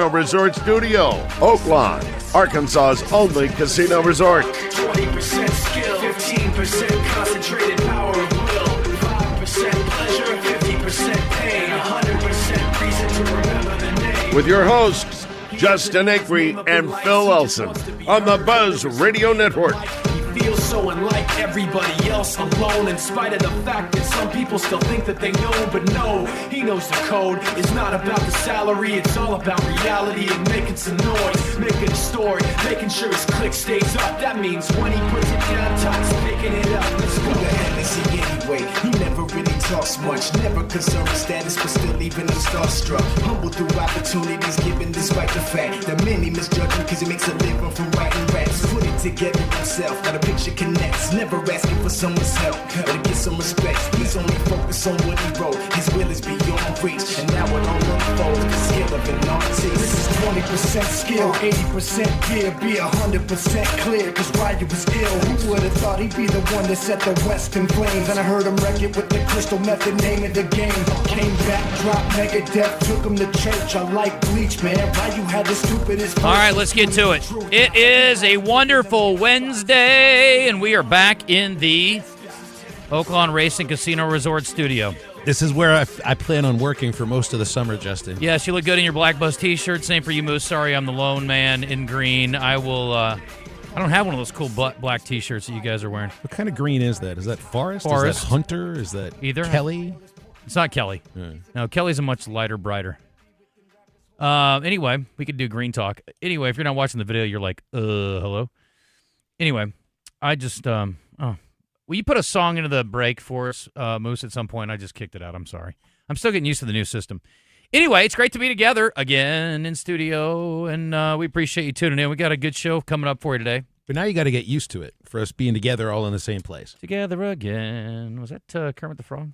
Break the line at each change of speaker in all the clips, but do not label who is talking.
Resort Studio, Oaklawn, Arkansas's only casino resort.
20% skill, 15% concentrated power of will, 5% pleasure, 50% pain, 100% reason to remember the name.
With your hosts, Justin Acri and Phil Elson on the Buzz Radio Network.
Feels so unlike everybody else, alone, in spite of the fact that some people still think that they know, but no, he knows the code. It's not about the salary, it's all about reality and making some noise, making a story, making sure his click stays up. That means when he puts it down, Todd's picking it up. Let's go.
The hell is he anyway? He never really talks much, never concerned with status, but still leaving him starstruck. Humble through opportunities given despite the fact that many misjudge him because he makes a living from writing raps. Put it together himself, now the picture connects. Never asking for someone's help or to get some respect. He's only focused on what he wrote. His will is beyond reach, and now it all unfolds. The skill of an artist. This is 20% skill, 80% fear, be 100% clear. Cause Ryan was ill. Who would have thought he'd be the one that set the West in flames? And I heard him wreck it with the crystal method, name of the game. Came back, dropped Megadeth, took him to church. I like Bleach, man. Why you had the stupidest.
All right, let's get to it. It is a wonderful Wednesday, and we are back in the Oaklawn Racing Casino Resort Studio.
This is where I plan on working for most of the summer, Justin.
Yes, you look good in your Black Buzz t-shirt. Same for you, Moose. Sorry, I'm the lone man in green. I don't have one of those cool black t-shirts that you guys are wearing.
What kind of green is that? Is that Forest?
Forest.
Is that Hunter? Is that
Either.
Kelly?
It's not Kelly. No, Kelly's a much lighter, brighter. Anyway, we could do green talk. Anyway, if you're not watching the video, you're like, hello? Anyway, I just, will you put a song into the break for us, Moose, at some point? I just kicked it out. I'm sorry. I'm still getting used to the new system. Anyway, it's great to be together again in studio, and we appreciate you tuning in. We got a good show coming up for you today.
But now you got to get used to it for us being together all in the same place.
Together again. Was that Kermit the Frog?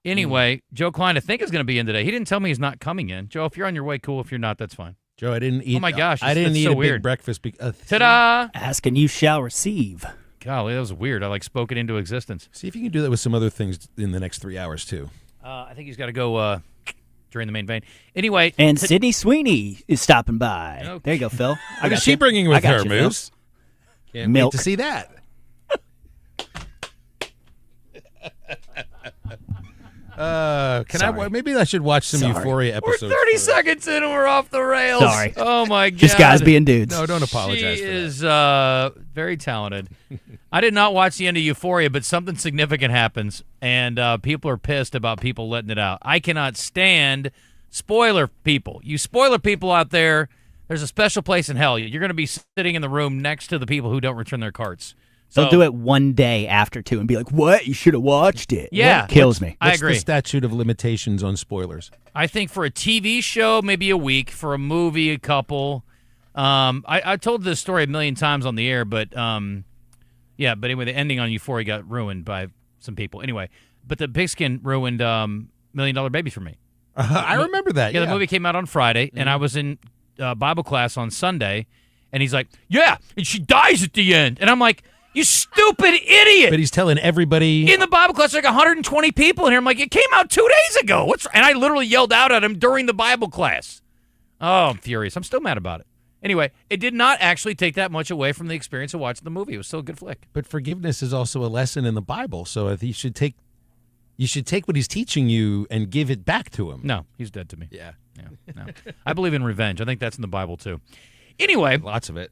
Anyway, Joe Klein, I think, is going to be in today. He didn't tell me he's not coming in. Joe, if you're on your way, cool. If you're not, that's fine.
Joe, I didn't eat.
Oh, my gosh.
I didn't eat
so
a
weird.
big breakfast.
Ta-da!
Ask and you shall receive.
Golly, that was weird. I spoke it into existence.
See if you can do that with some other things in the next 3 hours, too.
I think he's got to go during the main vein. Anyway.
And Sydney Sweeney is stopping by.
Okay.
There you go, Phil.
What is she bringing with her, Moose? Can't
Milk.
wait to see that. Maybe I should watch some Euphoria episodes.
We're 30 seconds in and we're off the rails.
Sorry.
Oh, my God.
Just guys being dudes.
No, don't apologize
She
for that.
is very talented. I did not watch the end of Euphoria, but something significant happens, and people are pissed about people letting it out. I cannot stand spoiler people. You spoiler people out there, there's a special place in hell. You're going to be sitting in the room next to the people who don't return their carts. So,
They'll do it one day after, too, and be like, what? You should have watched it.
Yeah.
That kills me.
I
What's
agree.
the statute of limitations on spoilers?
I think for a TV show, maybe a week. For a movie, a couple. I told this story a million times on the air, but yeah. But anyway, the ending on Euphoria got ruined by some people. Anyway, but the pigskin ruined $1 Million Baby for me.
I remember that.
Yeah, the movie came out on Friday, and I was in Bible class on Sunday, and he's like, "Yeah, and she dies at the end," and I'm like, "You stupid idiot!"
But he's telling everybody
In the Bible class, like 120 people in here. I'm like, it came out 2 days ago. And I literally yelled out at him during the Bible class. Oh, I'm furious. I'm still mad about it. Anyway, it did not actually take that much away from the experience of watching the movie. It was still a good flick.
But forgiveness is also a lesson in the Bible, so I think you should take what he's teaching you and give it back to him.
No, he's dead to me.
Yeah.
No. I believe in revenge. I think that's in the Bible, too. Anyway.
Lots of it.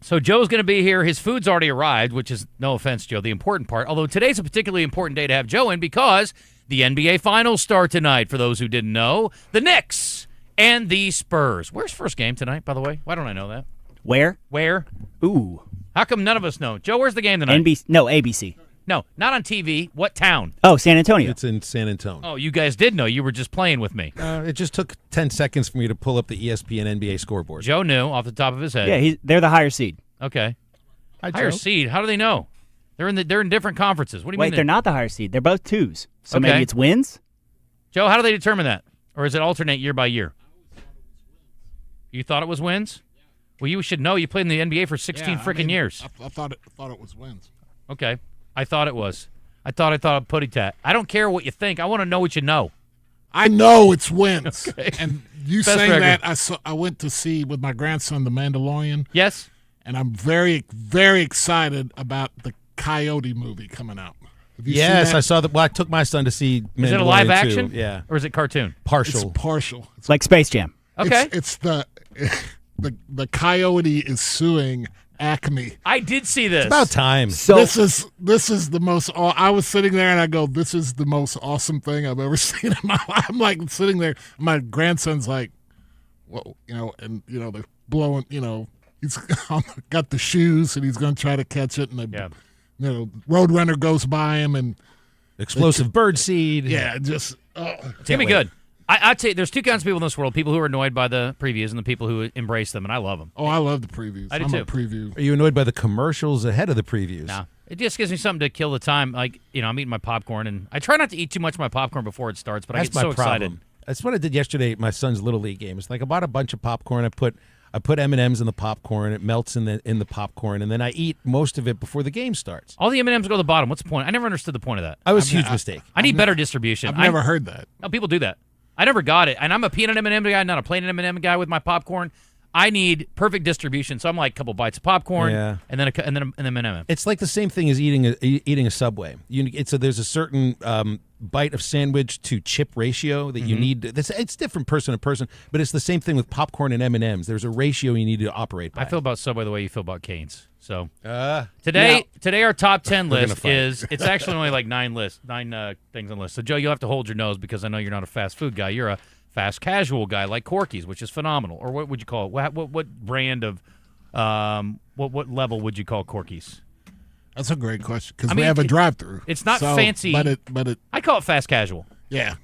So Joe's going to be here. His food's already arrived, which is, no offense, Joe, the important part. Although today's a particularly important day to have Joe in because the NBA Finals start tonight, for those who didn't know. The Knicks and the Spurs. Where's first game tonight, by the way? Why don't I know that?
Where?
Where?
Ooh.
How come none of us know? Joe, where's the game tonight?
ABC.
No, not on TV. What town?
Oh, San Antonio.
It's in San Antonio.
Oh, you guys did know. You were just playing with me.
It just took 10 seconds for me to pull up the ESPN NBA scoreboard.
Joe knew off the top of his head.
Yeah, they're the higher seed.
Okay.
Hi,
Higher
Joe.
seed. How do they know? They're in different conferences. What do you
Wait,
mean?
they're not the higher seed. They're both twos. So
Okay.
maybe it's wins?
Joe, how do they determine that? Or is it alternate year by year? You thought it was wins? Well, you should know. You played in the NBA for 16 freaking years.
I thought it was wins.
Okay. I thought it was. I thought putty tat. I don't care what you think. I want to know what you know.
I know it's wins.
Okay.
And you
Best
saying
record.
that, I went to see with my grandson The Mandalorian,
Yes.
and I'm very, very excited about the Coyote movie coming out. Have you seen
Yes,
that?
I saw that. Well, I took my son to see.
Is it a live
Mandalorian
action?
2. Yeah,
Or is it cartoon?
partial.
It's partial.
It's like Space Jam.
Okay.
It's the Coyote is suing Acme.
I did see this.
About time.
So
This is the most. I was sitting there and I go, "This is the most awesome thing I've ever seen in my life." I'm like sitting there. My grandson's like, "Well, and they're blowing. He's got the shoes and he's going to try to catch it, and Roadrunner goes by him and
Explosive bird seed.
yeah, just
It's going to be good. I'd say there's two kinds of people in this world: people who are annoyed by the previews and the people who embrace them, and I love them.
I love the previews.
I do
I'm
too.
a preview.
Are you annoyed by the commercials ahead of the previews?
No. It just gives me something to kill the time. Like, I'm eating my popcorn, and I try not to eat too much of my popcorn before it starts, but
That's
I get so
my
excited.
problem. That's what I did yesterday at my son's little league game. It's like I bought a bunch of popcorn. I put M&Ms in the popcorn. It melts in the popcorn, and then I eat most of it before the game starts.
All the M&Ms go to the bottom. What's the point? I never understood the point of that.
That was a huge mistake.
I need better distribution.
I've never heard that.
No, people do that. I never got it, and I'm a peanut M&M guy, not a plain M&M guy with my popcorn. I need perfect distribution, so I'm like a couple bites of popcorn,
Yeah.
and then an M&M.
It's like the same thing as eating a Subway. There's a certain bite of sandwich to chip ratio that you need. It's different person to person, but it's the same thing with popcorn and M&Ms. There's a ratio you need to operate by.
I feel about Subway the way you feel about Cane's. So
Uh,
today our top 10
We're gonna
list
fight.
it's actually only like nine things on the list. So Joe, you'll have to hold your nose because I know you're not a fast food guy. You're a fast casual guy like Corky's, which is phenomenal. Or what would you call it? What brand of what level would you call Corky's?
That's a great question because
I
we
mean,
have a drive-through.
it's not fancy.
but it
I call it fast casual.
yeah,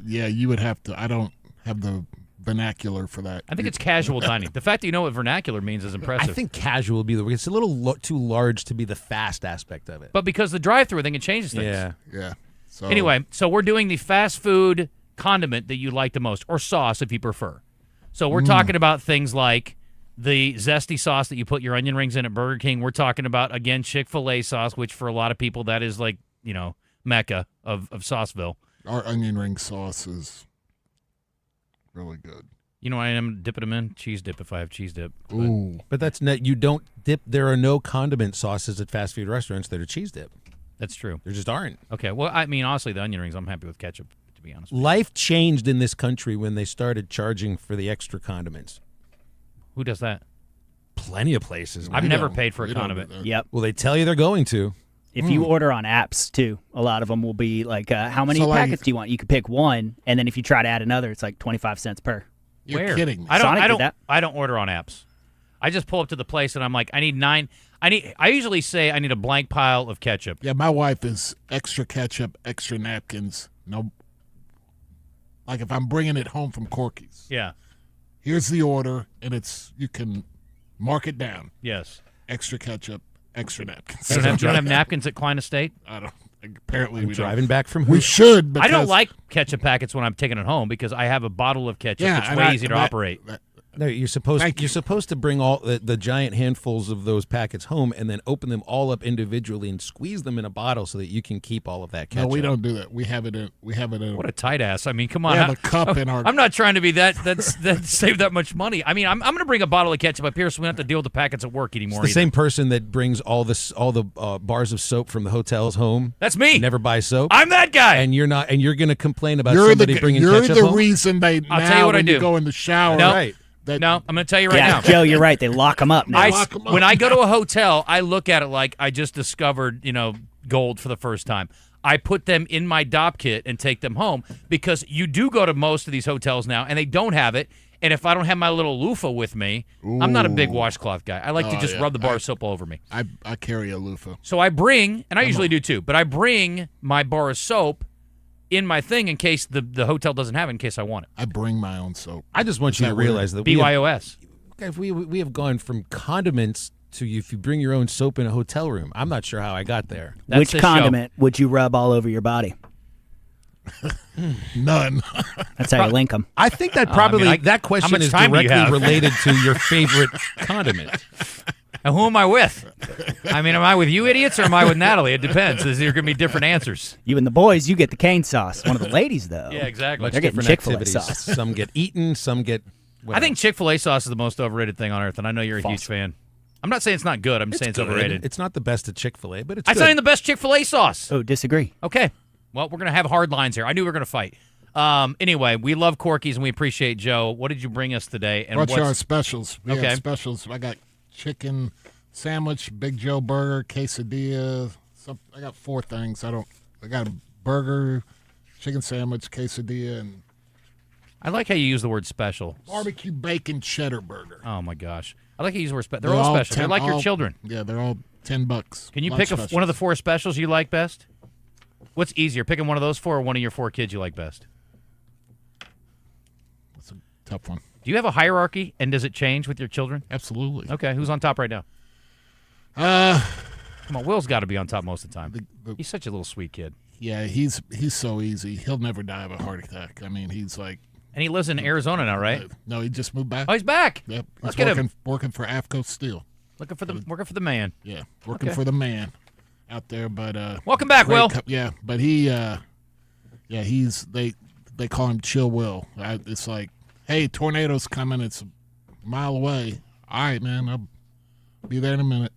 you would have to. I don't have the vernacular for that.
I think it's casual dining. The fact that you know what vernacular means is
I
impressive.
think casual would be the word. It's a little too large to be the fast aspect of it.
But because the drive-through, I think it changes things.
Yeah.
Yeah. So
Anyway, so we're doing the fast food condiment that you like the most, or sauce if you prefer. So we're talking about things like the zesty sauce that you put your onion rings in at Burger King. We're talking about, again, Chick-fil-A sauce, which for a lot of people, that is like, Mecca of Sauceville.
our onion ring sauce is really good.
You know what I am dipping them in? Cheese dip if I have cheese dip. But
Ooh,
But that's not, you don't dip. There are no condiment sauces at fast food restaurants that are cheese dip.
that's true.
There just aren't.
Okay, well, I mean, honestly, the onion rings, I'm happy with ketchup, to be honest.
Life changed in this country when they started charging for the extra condiments.
Who does that?
Plenty of places.
I've
man.
never paid for a
we don't
condiment.
do that.
Yep.
Well, they tell you they're going to.
If you order on apps too, a lot of them will be like, how many
So, like-
packets do you want? You could pick one, and then if you try to add another, it's like 25 cents per.
You're
Where?
kidding me.
I don't order on apps. I just pull up to the place and I'm like, I need 9. I usually say I need a blank pile of ketchup.
Yeah, my wife is extra ketchup, extra napkins. No, like if I'm bringing it home from Corky's,
Yeah.
here's the order, and you can mark it down.
Yes.
Extra ketchup, extra napkins.
You don't have napkins at Klein Estate?
I don't. Apparently, we
Driving
don't.
back from
We
Hoot.
should.
I don't
because-
like ketchup packets when I'm taking it home because I have a bottle of ketchup.
Yeah,
it's
and
way easier to operate.
No, you're supposed
Thank you.
you're supposed to bring all the giant handfuls of those packets home and then open them all up individually and squeeze them in a bottle so that you can keep all of that
No,
ketchup.
we don't do that. We have it in. We have it in.
What a tight ass. I mean, come on.
We have a cup in our.
I'm not trying to be that save that much money. I mean, I'm going to bring a bottle of ketchup up here so we don't have to deal with the packets at work anymore.
It's the
either.
same person that brings all the bars of soap from the hotels home.
That's me.
Never buy soap.
I'm that guy.
and you're going to complain about
You're
somebody
the
bringing
you're
ketchup
the
home.
reason they.
I'll
now
tell you what I
when
do.
You go in the shower.
No.
Right.
That,
I'm going to tell you right
yeah,
now.
Joe, you're right. They lock them up now.
Lock 'em up.
When I go to a hotel, I look at it like I just discovered, gold for the first time. I put them in my DOP kit and take them home because you do go to most of these hotels now and they don't have it. And if I don't have my little loofah with me, I'm not a big washcloth guy. I like to just rub the bar of soap all over me.
I carry a loofah.
So I bring, and I usually do too, but I bring my bar of soap in my thing in case the hotel doesn't have it, in case I want it.
I bring my own soap.
I just want you to
that weird?
realize that
BYOS.
we have gone from condiments to if you bring your own soap in a hotel room. I'm not sure how I got there.
That's
Which
this show.
condiment would you rub all over your body?
None.
That's how you link them.
I think that
I mean,
probably
I-
that
how
question
much
is
time do you
directly
have?
related to your favorite condiment.
And who am I with? I mean, am I with you idiots or am I with Natalie? It depends. These are going to be different answers.
You and the boys, you get the cane sauce. One of the ladies, though.
Yeah, exactly.
They're getting
Different
Chick-fil-A
activities.
sauce.
Some get eaten, some get.
I think Chick-fil-A sauce is the most overrated thing on earth, and I know you're a huge fan. I'm not saying it's not good. I'm saying it's
good.
overrated.
It's not the best at Chick-fil-A, but it's
I'm
good.
saying the best Chick-fil-A sauce.
Oh, disagree.
Okay. Well, we're going to have hard lines here. I knew we were going to fight. Anyway, we love Corky's, and we appreciate Joe. What did you bring us today? And
Watch our specials. We
Okay.
have specials. I got chicken sandwich, Big Joe burger, quesadilla. I got 4 things. I got a burger, chicken sandwich, quesadilla, and
I like how you use the word special.
barbecue bacon cheddar burger.
Oh, my gosh. I like how you use the word special. They're all special. They're like your children.
Yeah, they're all $10.
Can you
Lunch
pick
specials.
one of the 4 specials you like best? What's easier, picking one of those 4 or one of your 4 kids you like best?
That's a tough one.
Do you have a hierarchy, and does it change with your children?
Absolutely.
Okay, who's on top right now?
Uh,
Come on, Will's got to be on top most of the time.
the-
He's such a little sweet kid.
yeah, he's so easy. He'll never die of a heart attack. I mean, he's like.
And he lives in Arizona now, right?
No, he just moved back.
Oh, he's back.
Yep.
Let's
He's
get him.
working for AFCO Steel.
Working for the man.
Yeah, working
Okay.
for the man out there. But
Welcome back,
great
Will.
yeah, but he, he's they call him Chill Will. It's like, hey, tornado's coming. It's a mile away. All right, man, I'll be there in a minute.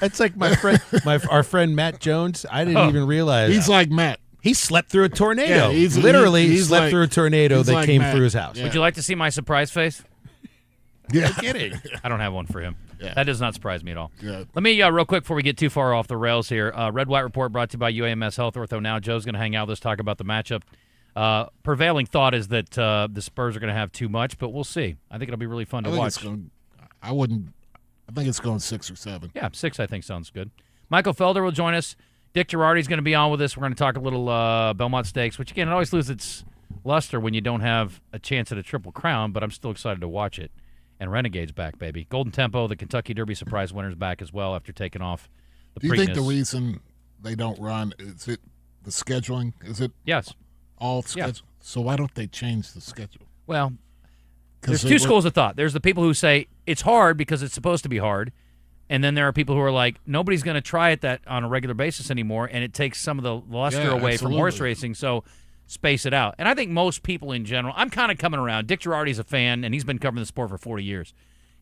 That's like my friend, our friend Matt Jones. I didn't even realize
He's like Matt.
he slept through a tornado.
Yeah, he's
literally
he's
slept
like-
through a tornado
he's
that
like
came
Matt.
through his house.
Yeah.
Would you like to see my surprise face?
Yeah,
Kidding.
I don't have one for him.
Yeah.
That does not surprise me at all.
Yeah.
Let me, real quick, before we get too far off the rails here, Red White Report brought to you by UAMS Health Ortho Now. Joe's going to hang out with us, talk about the matchup. Prevailing thought is that the Spurs are going to have too much, but we'll see. I think it'll be really fun to watch.
I think it's going 6 or 7.
Yeah, 6 I think sounds good. Michael Felder will join us. Dick Girardi's going to be on with us. We're going to talk a little Belmont Stakes, which, again, it always loses its luster when you don't have a chance at a Triple Crown, but I'm still excited to watch it. And Renegade's back, baby. Golden Tempo, the Kentucky Derby surprise winner's back as well after taking off the
Do you think the
Preakness.
reason they don't run is it the scheduling? Is it
Yes.
all
Yeah.
schedule? So why don't they change the schedule?
Well,
'Cause
there's 2 schools of thought. There's the people who say it's hard because it's supposed to be hard, and then there are people who are like, nobody's going to try it that on a regular basis anymore, and it takes some of the luster
Yeah,
away from horse
absolutely.
racing, so space it out. And I think most people in general, I'm kind of coming around. Dick Girardi's a fan, and he's been covering the sport for 40 years.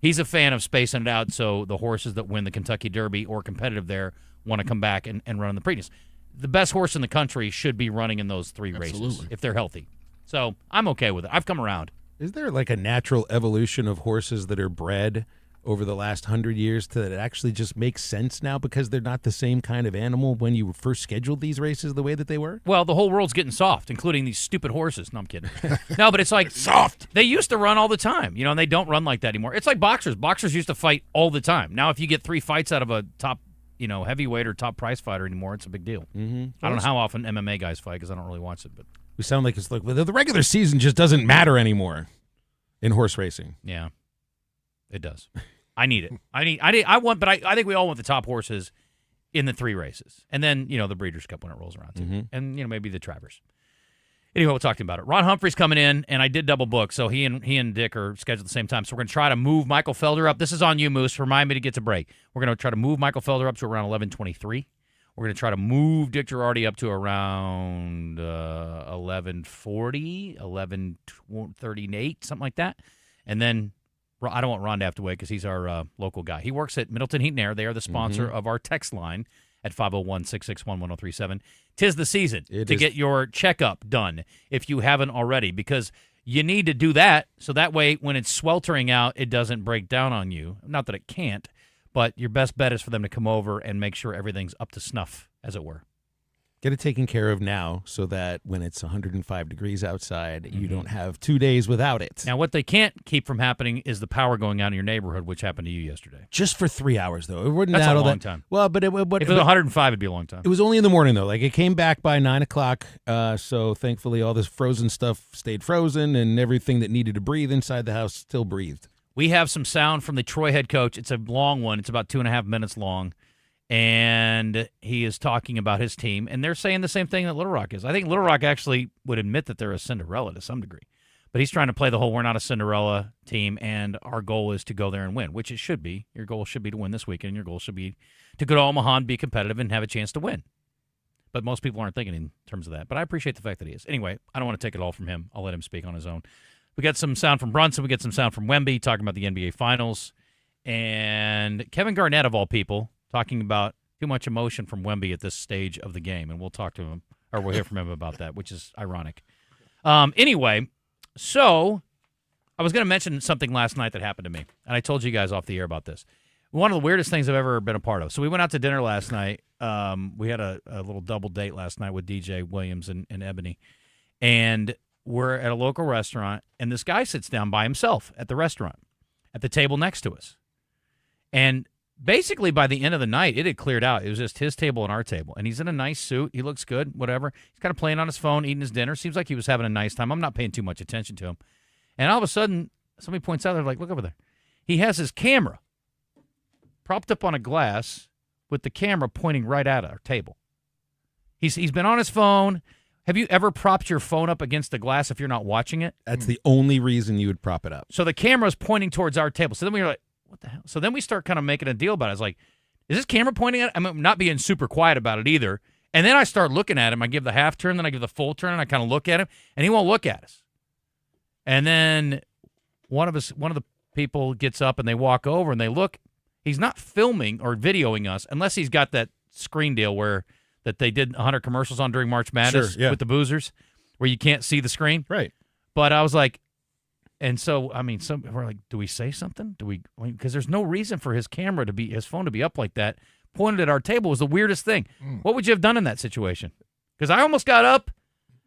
He's a fan of spacing it out so the horses that win the Kentucky Derby or competitive there want to come back and run the Preakness. The best horse in the country should be running in those 3 races
Absolutely.
if they're healthy. So I'm okay with it. I've come around.
Is there like a natural evolution of horses that are bred over the last 100 years that actually just makes sense now because they're not the same kind of animal when you first scheduled these races the way that they were?
Well, the whole world's getting soft, including these stupid horses. No, I'm kidding. No, but it's like soft. They used to run all the time, and they don't run like that anymore. It's like boxers. Boxers used to fight all the time. Now, if you get 3 fights out of a top, heavyweight or top prize fighter anymore, it's a big deal. Mm-hmm. I don't know how often MMA guys fight because I don't really watch it, but
We sound like it's like well, the regular season just doesn't matter anymore in horse racing.
yeah, it does. I need it. I want, but I think we all want the top horses in the 3 races, and then the Breeders' Cup when it rolls around too, and maybe the Travers. Anyway, we'll talk to him about it. Ron Humphrey's coming in, and I did double book, so he and Dick are scheduled at the same time. So we're going to try to move Michael Felder up. This is on you, Moose. Remind me to get to break. We're going to try to move Michael Felder up to around 11:23. We're going to try to move Dick Girardi up to around 11:40, 11:38, something like that. And then I don't want Ron to have to wait because he's our local guy. He works at Middleton Heat and Air. They are the sponsor of our text line at 501-661-1037. 'Tis the season to get your checkup done if you haven't already, because you need to do that so that way when it's sweltering out, it doesn't break down on you. Not that it can't, but your best bet is for them to come over and make sure everything's up to snuff, as it were.
Get it taken care of now so that when it's 105 degrees outside, you don't have 2 days without it.
Now, what they can't keep from happening is the power going out in your neighborhood, which happened to you yesterday.
Just for 3 hours, though. It wasn't
That's
that
a
all
long
that
time.
Well, but
If it was 105, it'd be a long time.
it was only in the morning, though. Like, it came back by 9 o'clock, so thankfully all this frozen stuff stayed frozen, and everything that needed to breathe inside the house still breathed.
We have some sound from the Troy head coach. It's a long one. It's about 2.5 minutes long. And he is talking about his team. And they're saying the same thing that Little Rock is. I think Little Rock actually would admit that they're a Cinderella to some degree. But he's trying to play the whole we're not a Cinderella team, and our goal is to go there and win, which it should be. Your goal should be to win this weekend. Your goal should be to go to Omaha and be competitive and have a chance to win. But most people aren't thinking in terms of that. But I appreciate the fact that he is. Anyway, I don't want to take it all from him. I'll let him speak on his own. We got some sound from Brunson. We got some sound from Wemby talking about the NBA Finals. And Kevin Garnett, of all people, talking about too much emotion from Wemby at this stage of the game. And we'll talk to him, or we'll hear from him about that, which is ironic. Anyway, so I was going to mention something last night that happened to me. And I told you guys off the air about this. One of the weirdest things I've ever been a part of. So we went out to dinner last night. We had a little double date last night with DJ Williams and Ebony. And we're at a local restaurant, and this guy sits down by himself at the restaurant, at the table next to us. And basically by the end of the night, it had cleared out. It was just his table and our table. And he's in a nice suit. He looks good, whatever. He's kind of playing on his phone, eating his dinner. Seems like he was having a nice time. I'm not paying too much attention to him. And all of a sudden, somebody points out, they're like, look over there. He has his camera propped up on a glass with the camera pointing right at our table. He's been on his phone. Have you ever propped your phone up against the glass if you're not watching it?
That's the only reason you would prop it up.
So the camera's pointing towards our table. So then we were like, what the hell? So then we start kind of making a deal about it. I was like, is this camera pointing at it? I'm not being super quiet about it either. And then I start looking at him. I give the half turn, then I give the full turn, and I kind of look at him, and he won't look at us. And then one of the people gets up, and they walk over, and they look. He's not filming or videoing us unless he's got that screen deal that they did 100 commercials on during March Madness with the boozers, where you can't see the screen.
Right.
But I was like, and so, I mean, we're like, do we say something? Because there's no reason for his phone to be up like that, pointed at our table was the weirdest thing. What would you have done in that situation? Because I almost got up,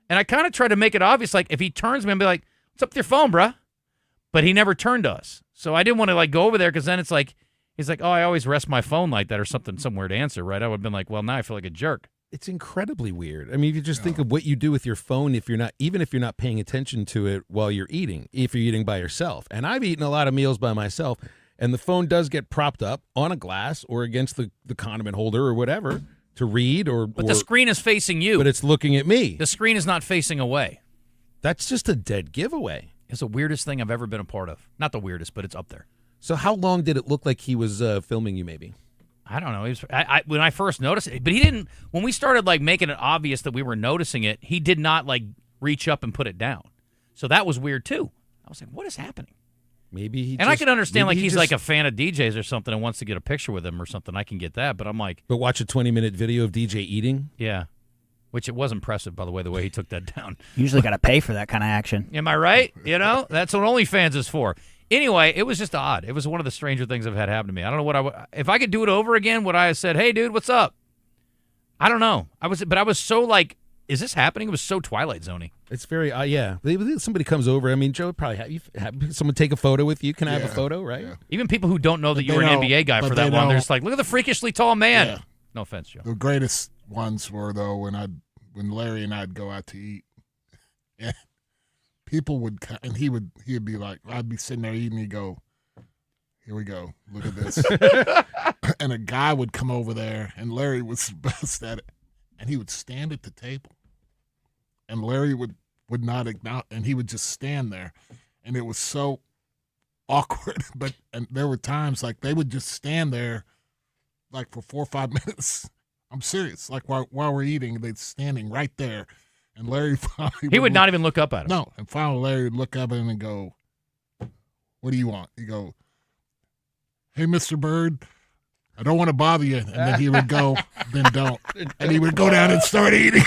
and I kind of tried to make it obvious, like if he turns me and be like, what's up with your phone, bruh? But he never turned to us. So I didn't want to like go over there because then it's like, he's like, oh, I always rest my phone like that or something, somewhere to answer, right? I would have been like, well, now I feel like a jerk.
It's incredibly weird. I mean, if you just think of what you do with your phone, even if you're not paying attention to it while you're eating, if you're eating by yourself. And I've eaten a lot of meals by myself, and the phone does get propped up on a glass or against the condiment holder or whatever to read
But the screen is facing you.
But it's looking at me.
The screen is not facing away.
That's just a dead giveaway.
It's the weirdest thing I've ever been a part of. Not the weirdest, but it's up there.
So how long did it look like he was filming you maybe?
I don't know. When I first noticed it, but he didn't. When we started like making it obvious that we were noticing it, he did not like reach up and put it down. So that was weird too. I was like, what is happening?
Maybe he.
And I can understand like he's like a fan of DJs or something and wants to get a picture with him or something. I can get that, but I'm like.
But watch a 20-minute video of DJ eating.
Yeah, which it was impressive by the way he took that down.
Usually got to pay for that kind of action.
Am I right? You know, that's what OnlyFans is for. Anyway, it was just odd. It was one of the stranger things I've had happen to me. I don't know if I could do it over again, would I have said, hey, dude, what's up? I don't know. I was so like, is this happening? It was so Twilight Zone-y.
It's very, yeah. Somebody comes over. I mean, Joe would probably have someone take a photo with you. Can I have a photo, right?
Yeah.
Even people who don't know that you were an NBA guy for that long, they're just like, look at the freakishly tall man. Yeah. No offense, Joe.
The greatest ones were, though, when Larry and I'd go out to eat. Yeah. People would, and he'd be like, I'd be sitting there eating, he'd go, here we go, look at this. And a guy would come over there, and Larry was the best at it, and he would stand at the table, and Larry would not acknowledge, and he would just stand there, and it was so awkward, and there were times, like, they would just stand there, like, for 4 or 5 minutes. I'm serious, like, while we're eating, they'd standing right there. And Larry finally
he would not even look up at him.
No, and finally Larry would look up at him and go, what do you want? He'd go, hey, Mr. Bird, I don't want to bother you. And then he would go, then don't. And he would go down and start eating.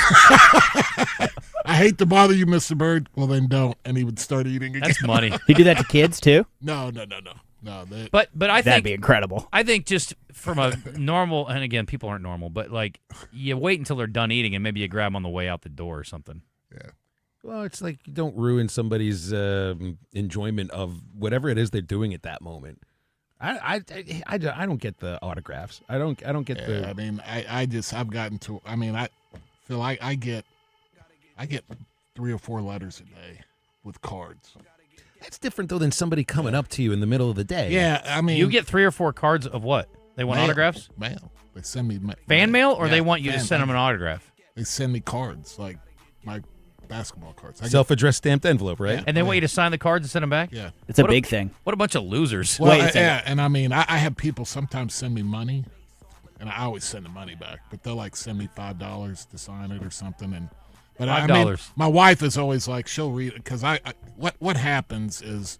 I hate to bother you, Mr. Bird. Well, then don't. And he would start eating again.
That's money.
You do that to kids, too?
No.
But I think
that'd be incredible.
I think just from a normal, and again, people aren't normal, but like you wait until they're done eating and maybe you grab them on the way out the door or something.
Yeah.
Well, it's like you don't ruin somebody's enjoyment of whatever it is they're doing at that moment. I don't get the autographs. I don't get the.
I mean, I've gotten to. I mean, I feel like I get 3 or 4 letters a day with cards.
That's different, though, than somebody coming up to you in the middle of the day.
Yeah, I mean...
You get 3 or 4 cards of what? They want autographs?
Mail. They send me...
Fan mail, or they want you to send them an autograph?
They send me cards. Like, my basketball cards.
Self-addressed stamped envelope, right?
Yeah.
And they want you to sign the cards and send them back?
Yeah.
It's a
What
big thing.
What a bunch of losers.
Well,
Wait a second.
yeah, and I mean, I have people sometimes send me money, and I always send the money back, but they'll like send me $5 to sign it or something. But I mean,
$5.
my wife is always like, she'll read it because what happens is,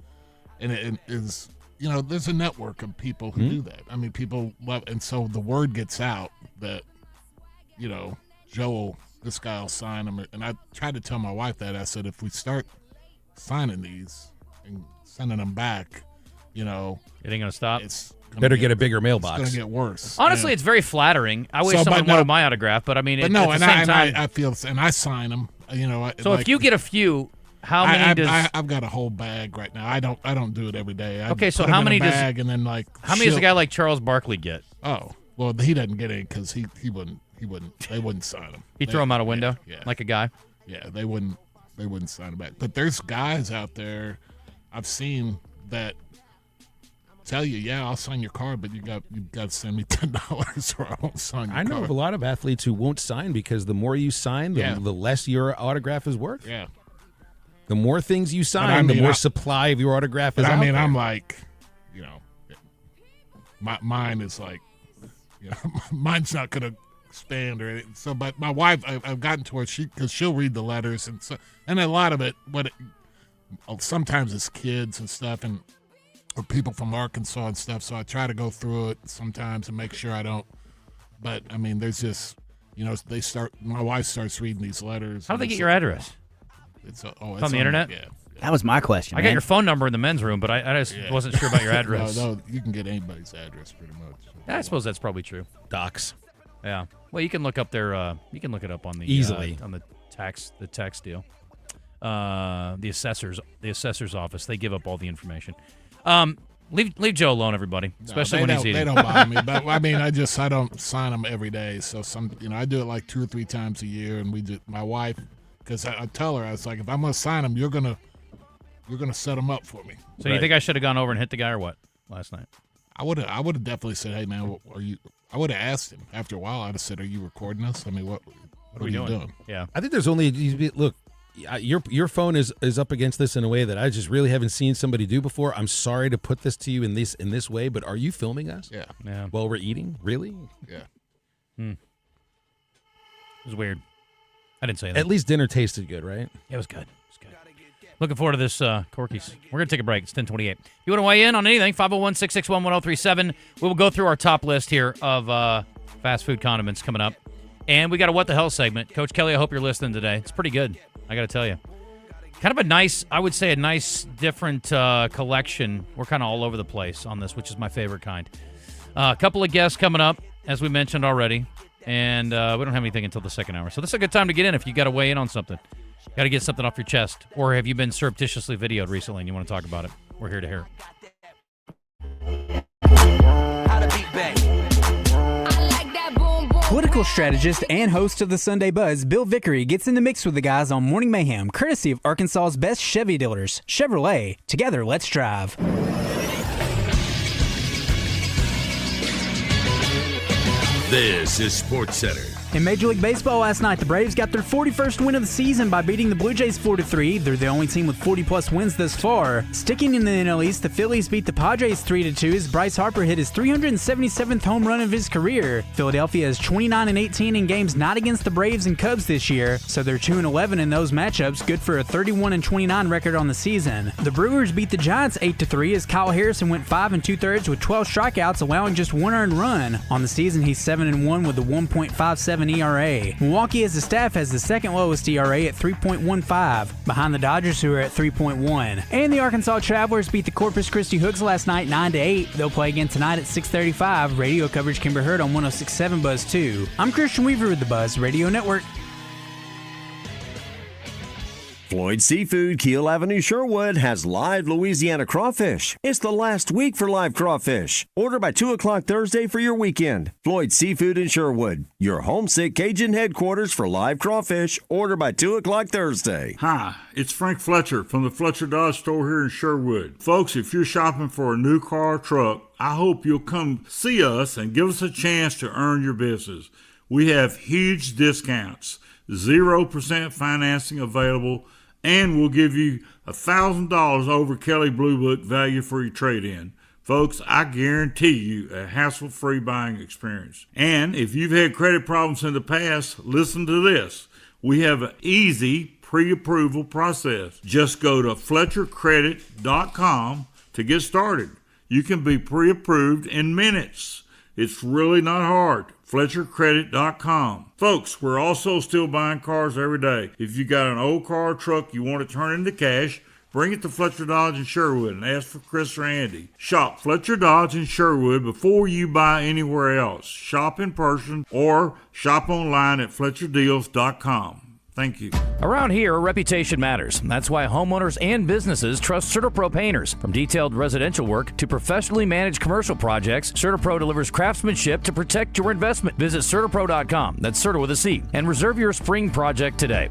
and it is, you know, there's a network of people who do that. I mean, people love, and so the word gets out that, you know, Joel, this guy will sign them, and I tried to tell my wife that. I said, if we start signing these and sending them back, you know,
It ain't going to stop?
it's gonna
Better get a bigger
It's
mailbox.
going to get worse.
Honestly,
And-
it's very flattering. I wish
So, but
someone
no-
wanted my autograph, but I mean,
but
at
no,
the
and
same time.
I feel, and I sign them. You know,
So if you get a few, how many does?
I've got a whole bag right now. I don't do it every day. I
Okay, so
put 'em
how
in a
many does-
bag and then like
How many does a
she'll-
guy like Charles Barkley get?
Oh, well, he doesn't get any because he wouldn't. They wouldn't sign him.
He throw him out a window
Yeah,
like a guy.
yeah, they wouldn't sign him back. But there's guys out there I've seen that tell you, yeah, I'll sign your card, but you got to send me $10 or I won't sign your
I know
card.
of a lot of athletes who won't sign because the more you sign, the less your autograph is worth.
Yeah.
The more things you sign,
I mean,
the more
I-
supply of your autograph is
But I
out
mean,
there.
I'm like, you know, mine is like, you know, mine's not gonna expand or anything. So, but my wife, I've gotten to her because she'll read the letters and a lot of it, sometimes it's kids and stuff or people from Arkansas and stuff. So I try to go through it sometimes and make sure I don't. But I mean, there's just, you know, my wife starts reading these letters.
How do they get your address?
It's
on the internet?
Yeah.
That was my question.
I got your phone number in the men's room, but I just wasn't sure about your address.
No, you can get anybody's address pretty much.
I suppose that's probably true.
Docs.
Yeah. Well, you can look up their. You can look it up on the
Easily.
on the tax deal. The assessor's office. They give up all the information. Leave Joe alone, everybody, especially when he's eating.
They don't bother me, but I mean, I don't sign them every day. So I do it like 2 or 3 times a year, and my wife, because I tell her, I was like, if I'm gonna sign them, you're gonna set them up for me.
So you think I should have gone over and hit the guy or what last night?
I would have definitely said, hey man, are you? I would have asked him after a while. I'd have said, are you recording us? I mean, what are you doing?
Yeah.
I think there's only look. Your phone is up against this in a way that I just really haven't seen somebody do before. I'm sorry to put this to you in this way, but are you filming us?
Yeah.
Yeah.
While we're eating, really?
Yeah.
It was weird. I didn't say that.
At least dinner tasted good, right?
It was good. It was good. Looking forward to this, Corky's. We're going to take a break. It's 10:28. If you want to weigh in on anything, 501-661-1037. We will go through our top list here of fast food condiments coming up. And we got a What the Hell segment. Coach Kelly, I hope you're listening today. It's pretty good, I got to tell you. Kind of a nice, I would say a nice, different collection. We're kind of all over the place on this, which is my favorite kind. A couple of guests coming up, as we mentioned already. And we don't have anything until the second hour. So this is a good time to get in if you got to weigh in on something. Got to get something off your chest. Or have you been surreptitiously videoed recently and you want to talk about it? We're here to hear it.
Political strategist and host of the Sunday Buzz, Bill Vickery gets in the mix with the guys on Morning Mayhem, courtesy of Arkansas's best Chevy dealers, Chevrolet. Together, let's drive.
This is Sports Center.
In Major League Baseball last night, the Braves got their 41st win of the season by beating the Blue Jays 4-3. They're the only team with 40-plus wins thus far. Sticking in the NL East, the Phillies beat the Padres 3-2 as Bryce Harper hit his 377th home run of his career. Philadelphia is 29-18 in games not against the Braves and Cubs this year, so they're 2-11 in those matchups, good for a 31-29 record on the season. The Brewers beat the Giants 8-3 as Kyle Harrison went 5 2/3 with 12 strikeouts, allowing just 1 earned run. On the season, he's 7-1 with a 1.57 ERA. Milwaukee as a staff has the second lowest ERA at 3.15, behind the Dodgers who are at 3.1. And the Arkansas Travelers beat the Corpus Christi Hooks last night 9-8. They'll play again tonight at 6:35. Radio coverage can be heard on 106.7 Buzz 2. I'm Christian Weaver with the Buzz Radio Network.
Floyd Seafood, Keel Avenue, Sherwood, has live Louisiana crawfish. It's the last week for live crawfish. Order by 2 o'clock Thursday for your weekend. Floyd Seafood in Sherwood, your homesick Cajun headquarters for live crawfish. Order by 2 o'clock Thursday.
Hi, it's Frank Fletcher from the Fletcher Dodge store here in Sherwood. Folks, if you're shopping for a new car or truck, I hope you'll come see us and give us a chance to earn your business. We have huge discounts. 0% financing available, and we'll give you $1,000 over Kelly Blue Book value for your trade-in. Folks, I guarantee you a hassle-free buying experience. And if you've had credit problems in the past, listen to this. We have an easy pre-approval process. Just go to FletcherCredit.com to get started. You can be pre-approved in minutes. It's really not hard. FletcherCredit.com. Folks, we're also still buying cars every day. If you got an old car or truck you want to turn into cash, bring it to Fletcher Dodge in Sherwood and ask for Chris or Andy. Shop Fletcher Dodge in Sherwood before you buy anywhere else. Shop in person or shop online at FletcherDeals.com. Thank you.
Around here, reputation matters. That's why homeowners and businesses trust CertaPro painters. From detailed residential work to professionally managed commercial projects, CertaPro delivers craftsmanship to protect your investment. Visit CertaPro.com, that's Certa with a C, and reserve your spring project today.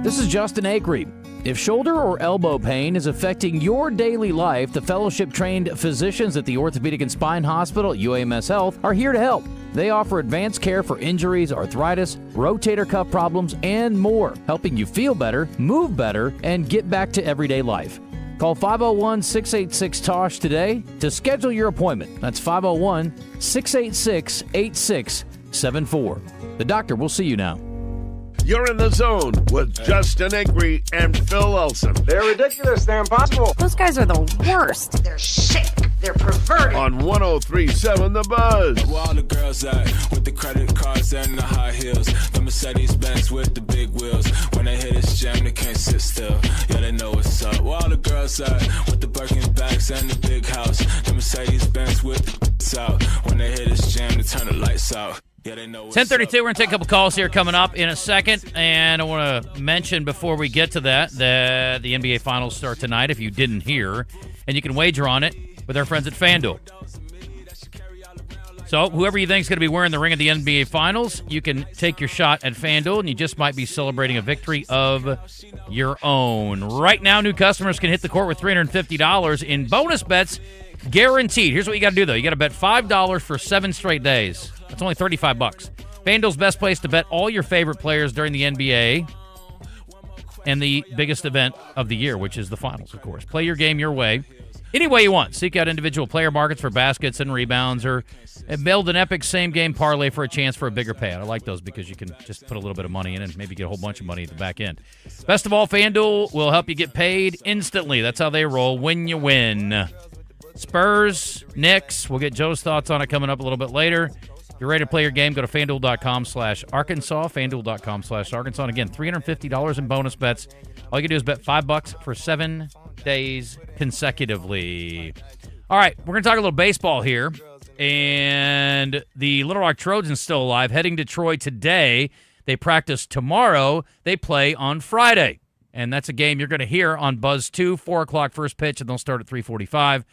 This is Justin Acri. If shoulder or elbow pain is affecting your daily life, the fellowship-trained physicians at the Orthopedic and Spine Hospital at UAMS Health are here to help. They offer advanced care for injuries, arthritis, rotator cuff problems, and more, helping you feel better, move better, and get back to everyday life. Call 501-686-TOSH today to schedule your appointment. That's 501-686-8674. The doctor will see you now.
You're in the zone with Justin Acri and Phil Elson.
They're ridiculous. They're impossible.
Those guys are the worst. They're sick. They're perverted.
On 103.7 The Buzz.
Where all the girls at with the credit cards and the high heels. The Mercedes-Benz with the big wheels. When they hit this jam, they can't sit still. Yeah, they know what's up. Where all the girls at with the Birkin bags and the big house. The Mercedes-Benz with the out. When they hit this jam, they turn the lights out.
10:32, we're going to take a couple calls here coming up in a second, and I want to mention before we get to that the NBA Finals start tonight, if you didn't hear, and you can wager on it with our friends at FanDuel. So whoever you think is going to be wearing the ring at the NBA Finals, you can take your shot at FanDuel, and you just might be celebrating a victory of your own. Right now, new customers can hit the court with $350 in bonus bets guaranteed. Here's what you got to do, though. You got to bet $5 for 7 straight days. That's only $35. FanDuel's best place to bet all your favorite players during the NBA and the biggest event of the year, which is the finals, of course. Play your game your way, any way you want. Seek out individual player markets for baskets and rebounds, or build an epic same-game parlay for a chance for a bigger payout. I like those because you can just put a little bit of money in and maybe get a whole bunch of money at the back end. Best of all, FanDuel will help you get paid instantly. That's how they roll when you win. Spurs, Knicks, we'll get Joe's thoughts on it coming up a little bit later. If you're ready to play your game, go to FanDuel.com/Arkansas, FanDuel.com/Arkansas. And again, $350 in bonus bets. All you can do is bet $5 for 7 days consecutively. All right, we're going to talk a little baseball here. And the Little Rock Trojans still alive, heading to Troy today. They practice tomorrow. They play on Friday. And that's a game you're going to hear on Buzz 2, 4 o'clock first pitch, and they'll start at 3:45.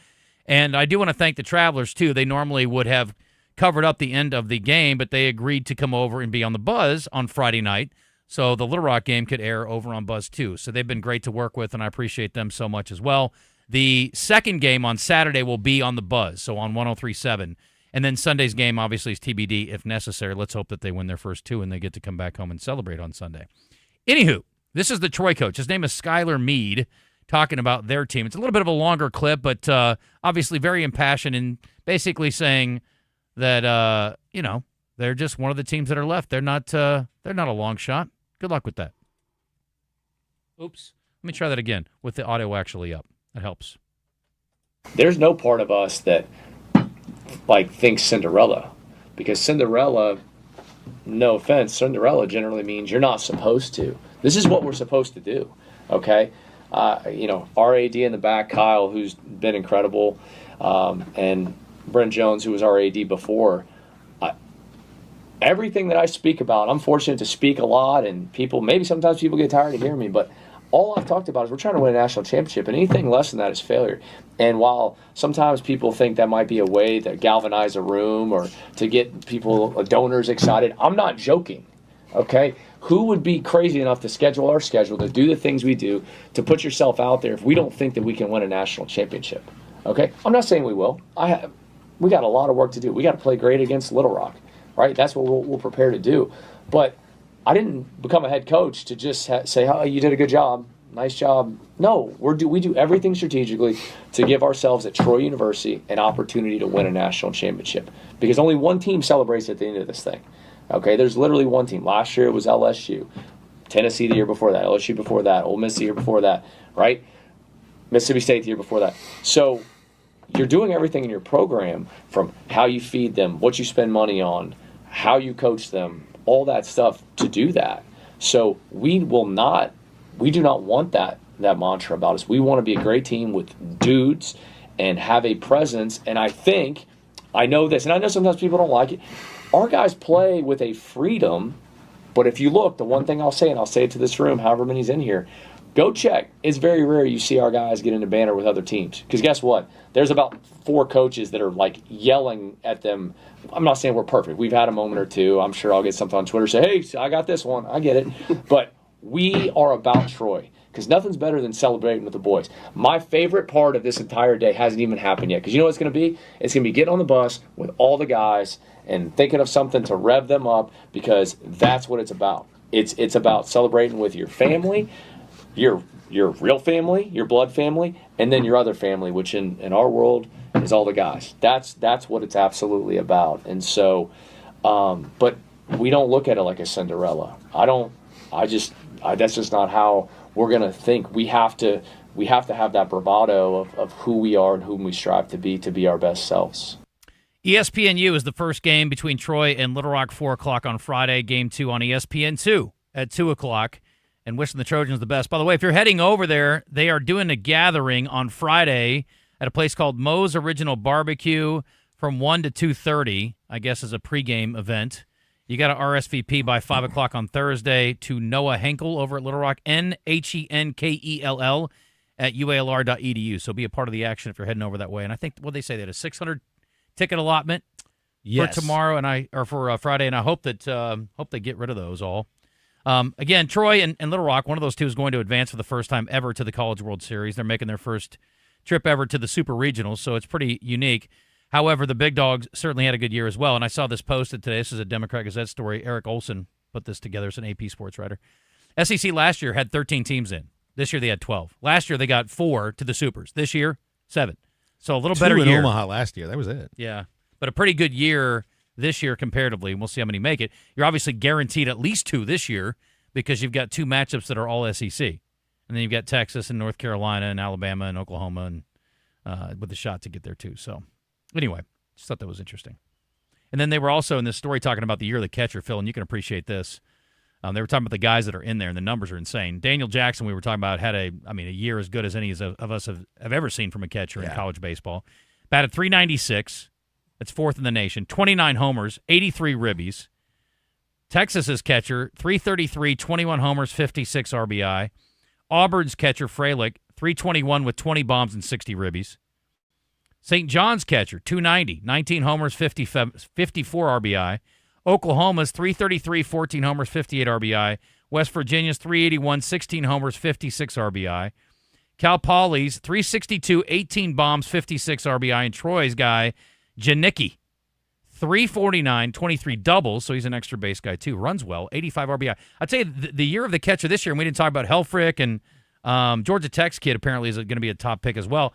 And I do want to thank the Travelers, too. They normally would have covered up the end of the game, but they agreed to come over and be on the Buzz on Friday night, so the Little Rock game could air over on Buzz 2. So they've been great to work with, and I appreciate them so much as well. The second game on Saturday will be on the Buzz, so on 103.7. And then Sunday's game, obviously, is TBD if necessary. Let's hope that they win their first 2 and they get to come back home and celebrate on Sunday. Anywho, this is the Troy coach. His name is Skylar Mead, talking about their team. It's a little bit of a longer clip, but obviously very impassioned and basically saying that they're just one of the teams that are left. They're not a long shot. Good luck with that. Oops. Let me try that again with the audio actually up. That helps.
There's no part of us that thinks Cinderella, because Cinderella, no offense, Cinderella generally means you're not supposed to. This is what we're supposed to do. Okay. RAD in the back, Kyle, who's been incredible, and Brent Jones, who was our AD before. Everything that I speak about, I'm fortunate to speak a lot, and sometimes people get tired of hearing me, but all I've talked about is we're trying to win a national championship, and anything less than that is failure. And while sometimes people think that might be a way to galvanize a room or to get donors excited, I'm not joking, okay? Who would be crazy enough to schedule our schedule, to do the things we do, to put yourself out there if we don't think that we can win a national championship, okay? I'm not saying we will. We got a lot of work to do. We got to play great against Little Rock, right? That's what we'll prepare to do. But I didn't become a head coach to just say, "Oh, you did a good job, nice job." No, we do everything strategically to give ourselves at Troy University an opportunity to win a national championship, because only one team celebrates at the end of this thing. Okay, there's literally one team. Last year it was LSU, Tennessee the year before that, LSU before that, Ole Miss the year before that, right? Mississippi State the year before that. So you're doing everything in your program, from how you feed them, what you spend money on, how you coach them, all that stuff, to do that. So we do not want that mantra about us. We want to be a great team with dudes and have a presence. And I know this, and I know sometimes people don't like it. Our guys play with a freedom, but if you look, the one thing I'll say, and I'll say it to this room, however many's in here, go check. It's very rare you see our guys get into banter with other teams. Because guess what? There's about 4 coaches that are like yelling at them. I'm not saying we're perfect. We've had a moment or two. I'm sure I'll get something on Twitter say, "Hey, I got this one." I get it. But we are about Troy, because nothing's better than celebrating with the boys. My favorite part of this entire day hasn't even happened yet, because you know what it's going to be? It's going to be getting on the bus with all the guys and thinking of something to rev them up, because that's what it's about. It's about celebrating with your family, your real family, your blood family, and then your other family, which in our world is all the guys. That's what it's absolutely about. And so, but we don't look at it like a Cinderella. That's just not how we're going to think. We have to have that bravado of who we are and whom we strive to be our best selves.
ESPNU is the first game between Troy and Little Rock, 4 o'clock on Friday. Game 2 on ESPN2 at 2 o'clock. And wishing the Trojans the best. By the way, if you're heading over there, they are doing a gathering on Friday at a place called Moe's Original Barbecue from 1 to 2:30, I guess, as a pregame event. You got to RSVP by 5 o'clock on Thursday to Noah Henkel over at Little Rock, NHENKELL at UALR.edu. So be a part of the action if you're heading over that way. And I think, what they say, they had a 600 ticket allotment for tomorrow for Friday, and I hope that they get rid of those all. Again, Troy and Little Rock, one of those two is going to advance for the first time ever to the College World Series. They're making their first trip ever to the Super Regionals, so it's pretty unique. However, the Big Dogs certainly had a good year as well, and I saw this posted today. This is a Democrat Gazette story. Eric Olson put this together. It's an AP sports writer. SEC last year had 13 teams in. This year they had 12. Last year they got 4 to the Supers. This year, 7. So a little better year.
2 in Omaha last year. That was it.
Yeah, but a pretty good year this year comparatively, and we'll see how many make it. You're obviously guaranteed at least 2 this year, because you've got 2 matchups that are all SEC. And then you've got Texas and North Carolina and Alabama and Oklahoma and with a shot to get there too. So anyway, just thought that was interesting. And then they were also in this story talking about the year of the catcher, Phil, and you can appreciate this. They were talking about the guys that are in there, and the numbers are insane. Daniel Jackson, we were talking about, had a year as good as any of us have ever seen from a catcher in college baseball. Batted .396. That's 4th in the nation. 29 homers, 83 ribbies. Texas's catcher, .333, 21 homers, 56 RBI. Auburn's catcher, Fralick, .321 with 20 bombs and 60 ribbies. St. John's catcher, .290, 19 homers, 54 RBI. Oklahoma's .333, 14 homers, 58 RBI. West Virginia's .381, 16 homers, 56 RBI. Cal Poly's .362, 18 bombs, 56 RBI. And Troy's guy, Janicki, .349, 23 doubles, so he's an extra base guy too. Runs well, 85 RBI. I'd say the year of the catcher this year, and we didn't talk about Helfrich, and Georgia Tech's kid apparently is going to be a top pick as well.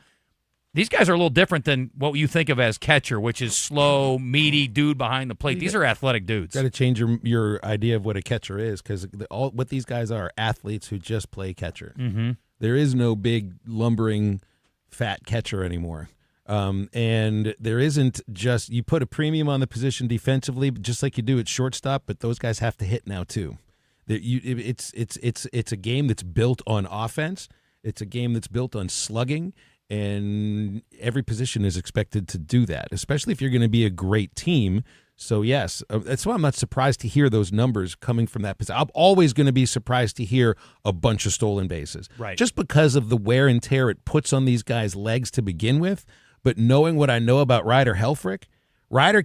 These guys are a little different than what you think of as catcher, which is slow, meaty dude behind the plate. These are athletic dudes.
Got to change your idea of what a catcher is, because what these guys are athletes who just play catcher.
Mm-hmm.
There is no big lumbering fat catcher anymore. And there isn't just, you put a premium on the position defensively, just like you do at shortstop, but those guys have to hit now too. It's a game that's built on offense. It's a game that's built on slugging, and every position is expected to do that, especially if you're going to be a great team. So, yes, that's why I'm not surprised to hear those numbers coming from that position. I'm always going to be surprised to hear a bunch of stolen bases.
Right.
Just because of the wear and tear it puts on these guys' legs to begin with. But knowing what I know about Ryder Helfrich, Ryder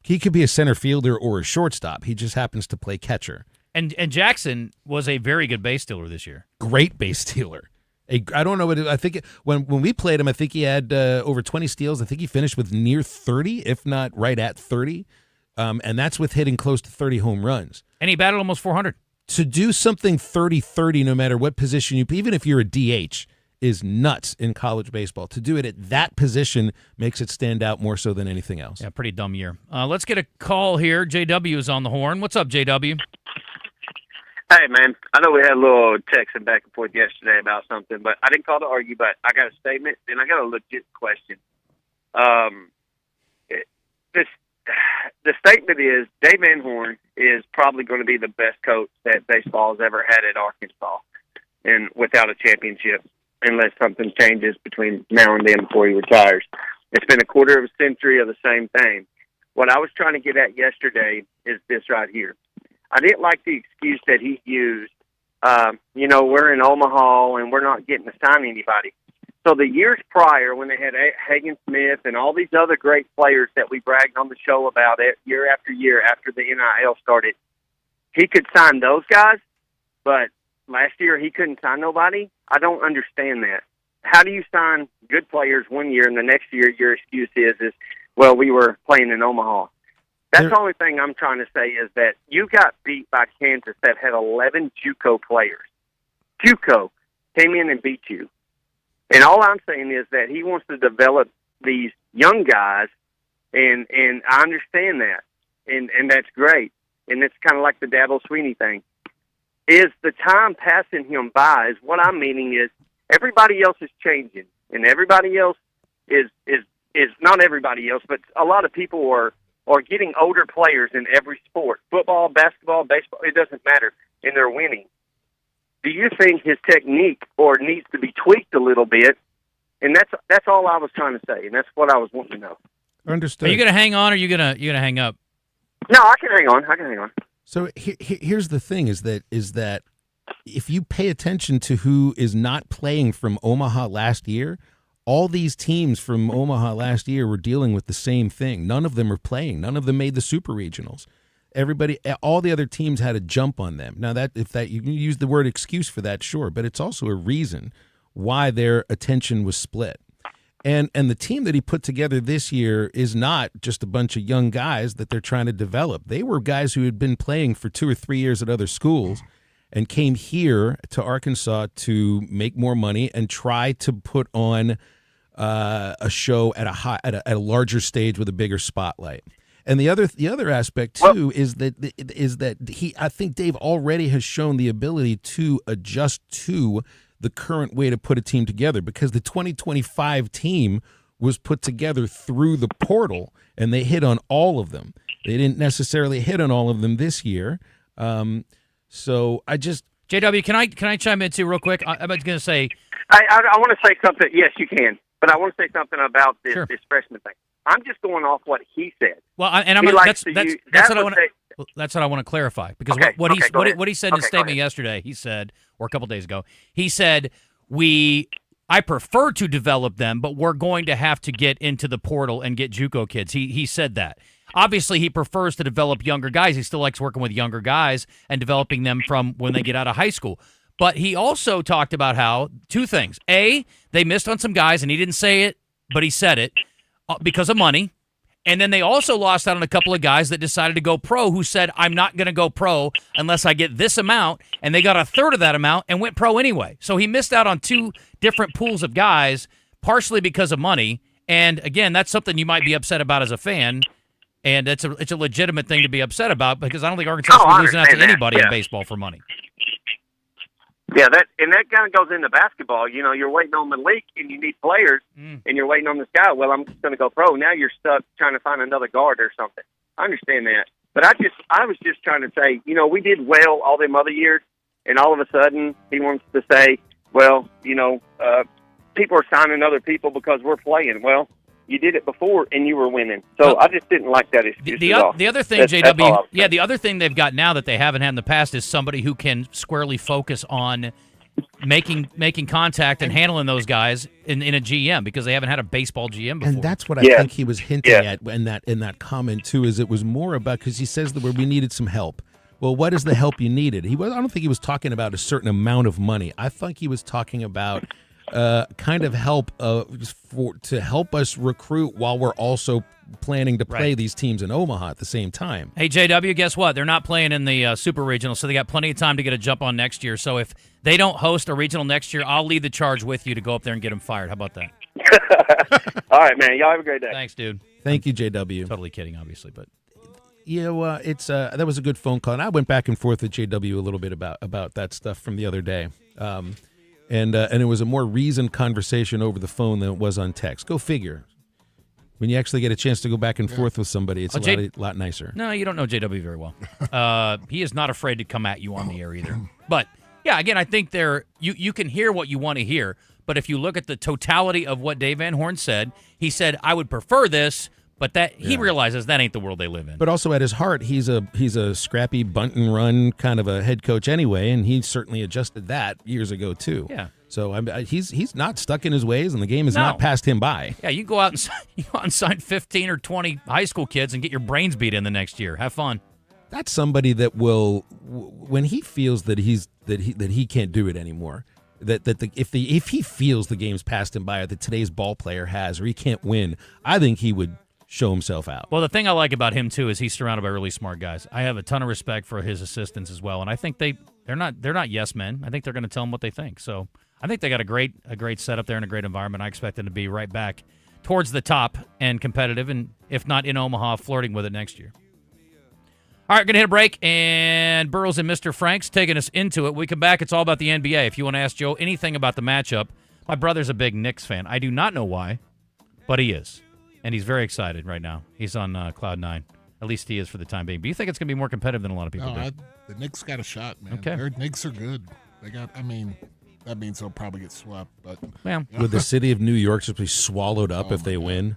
he could be a center fielder or a shortstop. He just happens to play catcher.
And Jackson was a very good base stealer this year.
Great base stealer. I don't know what I think. When we played him, I think he had over 20 steals. I think he finished with near 30, if not right at 30. and that's with hitting close to 30 home runs.
And he batted almost 400.
To do something 30-30, no matter what position even if you're a DH, is nuts in college baseball. To do it at that position makes it stand out more so than anything else.
Yeah, pretty dumb year. Let's get a call here. JW is on the horn. What's up, JW?
Hey, man. I know we had a little texting back and forth yesterday about something, but I didn't call to argue, but I got a statement, and I got a legit question. The statement is Dave Van Horn is probably going to be the best coach that baseball has ever had at Arkansas, and without a championship, unless something changes between now and then before he retires. It's been a quarter of a century of the same thing. What I was trying to get at yesterday is this right here. I didn't like the excuse that he used. We're in Omaha and we're not getting to sign anybody. So the years prior, when they had Hagen Smith and all these other great players that we bragged on the show about it year after year after the NIL started, he could sign those guys, but last year he couldn't sign nobody. I don't understand that. How do you sign good players one year and the next year your excuse is well, we were playing in Omaha? That's the only thing I'm trying to say is that you got beat by Kansas that had 11 JUCO players. JUCO came in and beat you. And all I'm saying is that he wants to develop these young guys, and I understand that, and that's great. And it's kind of like the Dabo Swinney thing. Is the time passing him by? Is what I'm meaning is everybody else is changing, and everybody else is not everybody else, but a lot of people are getting older players in every sport, football, basketball, baseball. It doesn't matter, and they're winning. Do you think his technique needs to be tweaked a little bit? And that's all I was trying to say, and that's what I was wanting to know.
Understood.
Are you going to hang on, or are you gonna hang up?
No, I can hang on.
So here's the thing: is that if you pay attention to who is not playing from Omaha last year, all these teams from Omaha last year were dealing with the same thing. None of them are playing. None of them made the super regionals. All the other teams had a jump on them. Now if you can use the word excuse for that, sure, but it's also a reason why their attention was split. And the team that he put together this year is not just a bunch of young guys that they're trying to develop. They were guys who had been playing for 2 or 3 years at other schools and came here to Arkansas to make more money and try to put on a show at a larger stage with a bigger spotlight. And the other aspect too is that I think Dave already has shown the ability to adjust to the current way to put a team together, because the 2025 team was put together through the portal and they hit on all of them. They didn't necessarily hit on all of them this year. So I just
JW, can I chime in too real quick? I'm going to say
I want to say something. Yes, you can. But I want to say something about this freshman thing. I'm just going off what he said.
Well, and that's what I want to. That's what I want to clarify, because what he said in his statement yesterday, he said, or a couple days ago, he said, I prefer to develop them, but we're going to have to get into the portal and get JUCO kids. He said that. Obviously, he prefers to develop younger guys. He still likes working with younger guys and developing them from when they get out of high school. But he also talked about how, 2 things. A, they missed on some guys, and he didn't say it, but he said it, because of money. And then they also lost out on a couple of guys that decided to go pro, who said, I'm not going to go pro unless I get this amount, and they got a third of that amount and went pro anyway. So he missed out on 2 different pools of guys, partially because of money. And again, that's something you might be upset about as a fan, and it's a legitimate thing to be upset about, because I don't think Arkansas is losing out to anybody in baseball for money.
Yeah, that kind of goes into basketball. You know, you're waiting on Malik and you need players, and you're waiting on this guy. Well, I'm just going to go pro. Now you're stuck trying to find another guard or something. I understand that. But I was just trying to say, we did well all them other years, and all of a sudden he wants to say, well, people are signing other people because we're playing. Well, you did it before and you were winning. So I just didn't like that excuse at all.
The other thing, JW, the other thing they've got now that they haven't had in the past is somebody who can squarely focus on making contact and handling those guys in a GM, because they haven't had a baseball GM before.
And that's what I think he was hinting at in that comment too. Is it was more about, because he says that we needed some help. Well, what is the help you needed? I don't think he was talking about a certain amount of money. I think he was talking about kind of help to help us recruit while we're also planning to play these teams in Omaha at the same time.
Hey, JW, guess what? They're not playing in the Super Regional, so they got plenty of time to get a jump on next year. So if they don't host a regional next year, I'll lead the charge with you to go up there and get them fired. How about that?
All right, man. Y'all have a great day.
Thanks, dude.
Thank you, JW.
Totally kidding, obviously, but
it's that was a good phone call, and I went back and forth with JW a little bit about that stuff from the other day, and it was a more reasoned conversation over the phone than it was on text. Go figure. When you actually get a chance to go back and forth with somebody, it's a lot nicer.
No, you don't know JW very well. He is not afraid to come at you on the air either. But yeah, again, I think you can hear what you want to hear. But if you look at the totality of what Dave Van Horn said, he said, I would prefer this, but he realizes that ain't the world they live in.
But also at his heart, he's a scrappy bunt and run kind of a head coach anyway, and he certainly adjusted that years ago too.
Yeah.
So he's not stuck in his ways, and the game has not passed him by.
Yeah, you go out and sign 15 or 20 high school kids and get your brains beat in the next year. Have fun.
That's somebody that will, when he feels that he can't do it anymore. If he feels the game's passed him by, or that today's ball player has, or he can't win, I think he would show himself out.
Well, the thing I like about him too is he's surrounded by really smart guys. I have a ton of respect for his assistants as well, and I think they're not yes men. I think they're going to tell him what they think. So I think they got a great setup there and a great environment. I expect them to be right back towards the top and competitive, and if not in Omaha, flirting with it next year. All right, going to hit a break, and Burrows and Mr. Frank's taking us into it. We come back, it's all about the NBA. If you want to ask Joe anything about the matchup, my brother's a big Knicks fan. I do not know why, but he is, and he's very excited right now. He's on Cloud 9. At least he is for the time being. But you think it's going to be more competitive than a lot of people do?
The Knicks got a shot, man.
Okay.
Their Knicks are good. That means they'll probably get swept. But
Would the city of New York just be swallowed up if they win?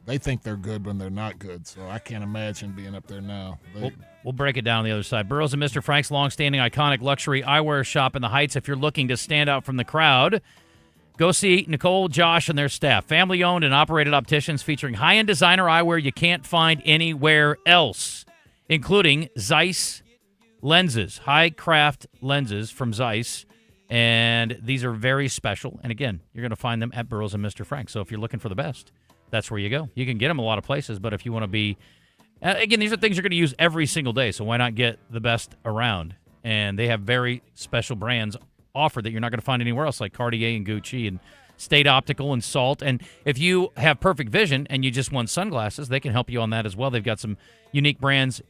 They think they're good when they're not good, so I can't imagine being up there now.
We'll break it down on the other side. Burrows and Mr. Frank's long-standing iconic luxury eyewear shop in the Heights. If you're looking to stand out from the crowd, go see Nicole, Josh, and their staff. Family-owned and operated opticians featuring high-end designer eyewear you can't find anywhere else, including Zeiss lenses, high-craft lenses from Zeiss. And these are very special. And, again, you're going to find them at Burrows and Mr. Frank. So if you're looking for the best, that's where you go. You can get them a lot of places, but if you want to be again, these are things you're going to use every single day, so why not get the best around? And they have very special brands offered that you're not going to find anywhere else, like Cartier and Gucci and State Optical and Salt. And if you have perfect vision and you just want sunglasses, they can help you on that as well. They've got some unique brands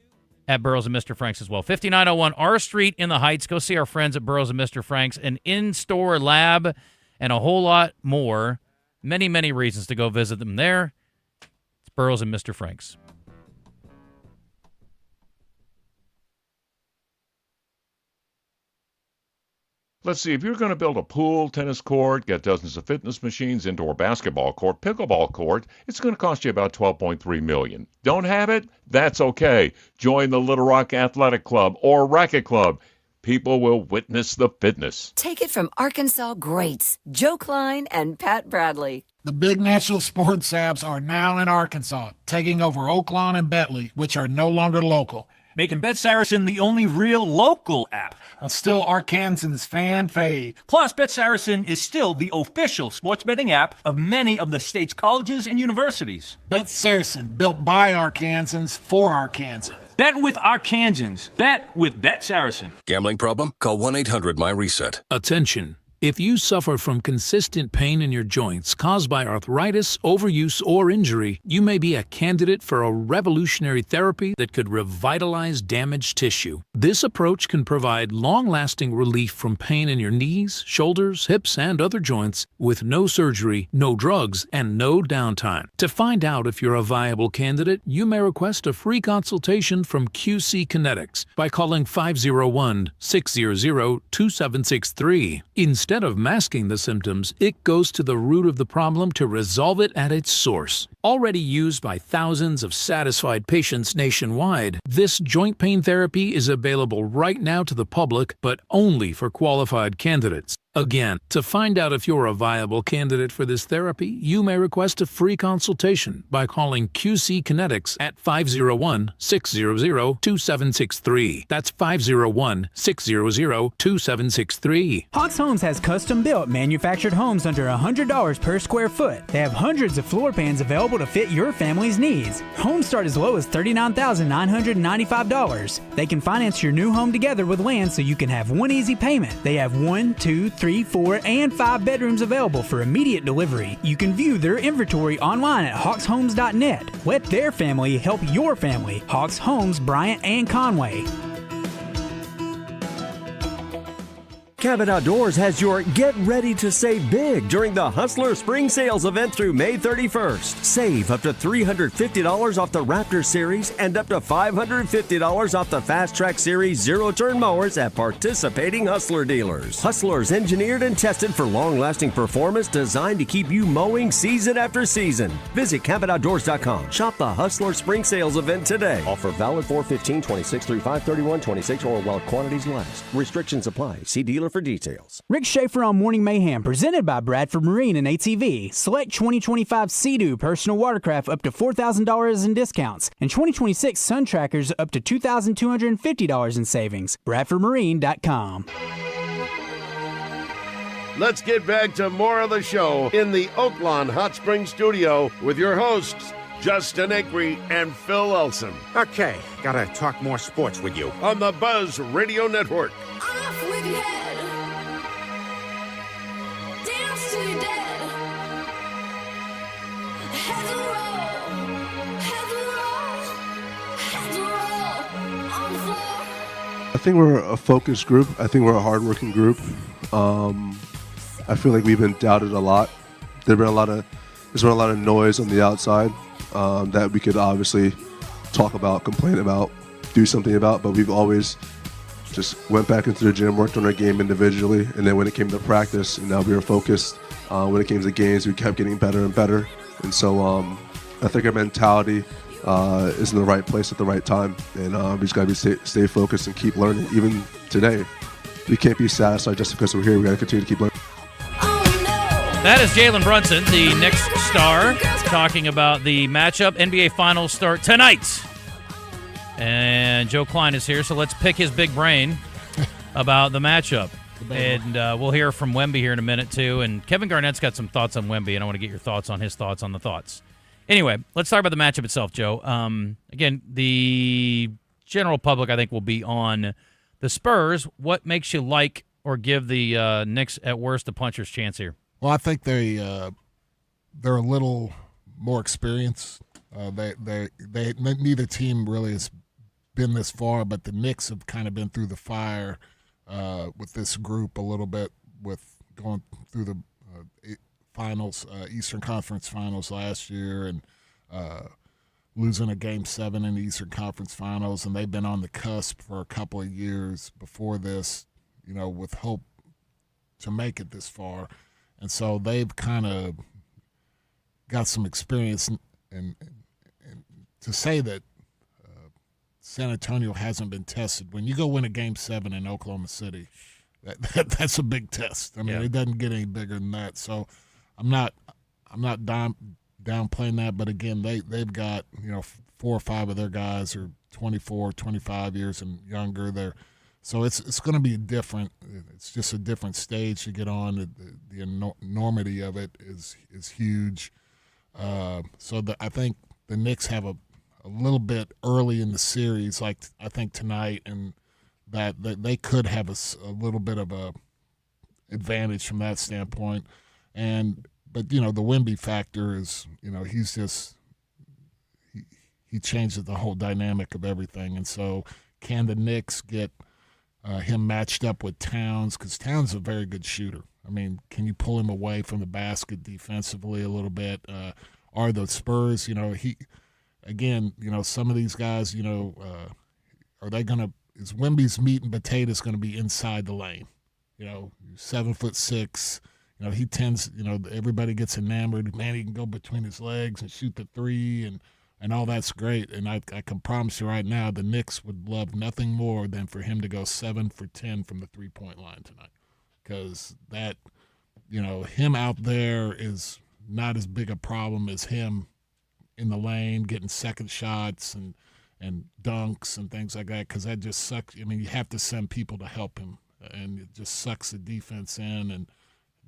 at Burrows and Mr. Frank's as well. 5901 R Street in the Heights. Go see our friends at Burrows and Mr. Frank's, an in-store lab, and a whole lot more. Many, many reasons to go visit them there. It's Burrows and Mr. Frank's.
Let's see, if you're going to build a pool, tennis court, get dozens of fitness machines, indoor basketball court, pickleball court, it's going to cost you about $12.3 million. Don't have it? That's okay. Join the Little Rock Athletic Club or Racket Club. People will witness the fitness.
Take it from Arkansas greats, Joe Klein and Pat Bradley.
The big national sports apps are now in Arkansas, taking over Oaklawn and Bentley, which are no longer local.
Making Bet Saracen the only real local app.
Still Arkansans' fan fave.
Plus, Bet Saracen is still the official sports betting app of many of the state's colleges and universities.
Bet Saracen, built by Arkansans for Arkansans.
Bet with Arkansans. Bet with Bet Saracen.
Gambling problem? Call 1-800-MY-RESET.
Attention. If you suffer from consistent pain in your joints caused by arthritis, overuse, or injury, you may be a candidate for a revolutionary therapy that could revitalize damaged tissue. This approach can provide long-lasting relief from pain in your knees, shoulders, hips, and other joints with no surgery, no drugs, and no downtime. To find out if you're a viable candidate, you may request a free consultation from QC Kinetics by calling 501-600-2763. Instead of masking the symptoms, it goes to the root of the problem to resolve it at its source. Already used by thousands of satisfied patients nationwide, this joint pain therapy is available right now to the public, but only for qualified candidates. Again, to find out if you're a viable candidate for this therapy, you may request a free consultation by calling QC Kinetics at 501-600-2763. That's 501-600-2763.
Hawks Homes has custom-built, manufactured homes under $100 per square foot. They have hundreds of floor plans available to fit your family's needs. Homes start as low as $39,995. They can finance your new home together with land so you can have one easy payment. They have 1, 2, 3, 4, and 5 bedrooms available for immediate delivery. You can view their inventory online at hawkshomes.net. Let their family help your family. Hawks Homes, Bryant and Conway.
Cabot Outdoors has your Get Ready to Save Big during the Hustler Spring Sales event through May 31st. Save up to $350 off the Raptor Series and up to $550 off the Fast Track Series zero-turn mowers at participating Hustler dealers. Hustler's engineered and tested for long-lasting performance designed to keep you mowing season after season. Visit CabotOutdoors.com. Shop the Hustler Spring Sales event today. Offer valid 4/15/26 through 5/31/26 or while quantities last. Restrictions apply. See dealer for details.
Rick Schaefer on Morning Mayhem, presented by Bradford Marine and ATV. Select 2025 Sea-Doo personal watercraft up to $4,000 in discounts, and 2026 Sun Trackers up to $2,250 in savings. BradfordMarine.com.
Let's get back to more of the show in the Oaklawn Hot Springs studio with your hosts, Justin Acri and Phil Elson.
Okay, gotta talk more sports with you.
On the Buzz Radio Network.
Off with your head. Dance to your dead. Heads will roll. Heads will roll. Heads will roll on the floor.
I think we're a focused group. I think we're a hardworking group. I feel like we've been doubted a lot. There's been a lot of noise on the outside that we could obviously talk about, complain about, do something about, but we've always just went back into the gym, worked on our game individually, and then when it came to practice, and now we were focused. When it came to games, we kept getting better and better, and so I think our mentality is in the right place at the right time, and we just got to stay focused and keep learning. Even today, we can't be satisfied just because we're here. We got to continue to keep learning.
That is Jalen Brunson, the Knicks star, talking about the matchup. NBA Finals start tonight. And Joe Klein is here, so let's pick his big brain about the matchup. And we'll hear from Wemby here in a minute, too. And Kevin Garnett's got some thoughts on Wemby, and I want to get your thoughts on his thoughts on the thoughts. Anyway, let's talk about the matchup itself, Joe. Again, the general public, I think, will be on the Spurs. What makes you like or give the Knicks, at worst, a puncher's chance here?
Well, I think they're a little more experienced. Neither team really has been this far, but the Knicks have kind of been through the fire with this group a little bit, with going through the finals, Eastern Conference Finals last year, and losing a Game 7 in the Eastern Conference Finals, and they've been on the cusp for a couple of years before this, with hope to make it this far. And so they've kind of got some experience, and to say that San Antonio hasn't been tested, when you go win a Game 7 in Oklahoma City, that's a big test. I mean, It doesn't get any bigger than that. So I'm not downplaying that, but again, they've got 4 or 5 of their guys are 24, 25 years and younger. So it's going to be different. It's just a different stage to get on. The enormity of it is huge. So I think the Knicks have a little bit early in the series, like I think tonight, and that they could have a little bit of a advantage from that standpoint. But the Wemby factor is he's just he changes the whole dynamic of everything. And so can the Knicks get him matched up with Towns, because Towns is a very good shooter. I mean, can you pull him away from the basket defensively a little bit? Are the Spurs, some of these guys, are they going to – is Wemby's meat and potatoes going to be inside the lane? 7'6", he tends – everybody gets enamored. Man, he can go between his legs and shoot the three and all that's great. And I can promise you right now, the Knicks would love nothing more than for him to go 7 for 10 from the three-point line tonight. because that, him out there is not as big a problem as him in the lane getting second shots and dunks and things like that, because that just sucks. I mean, you have to send people to help him, and it just sucks the defense in, and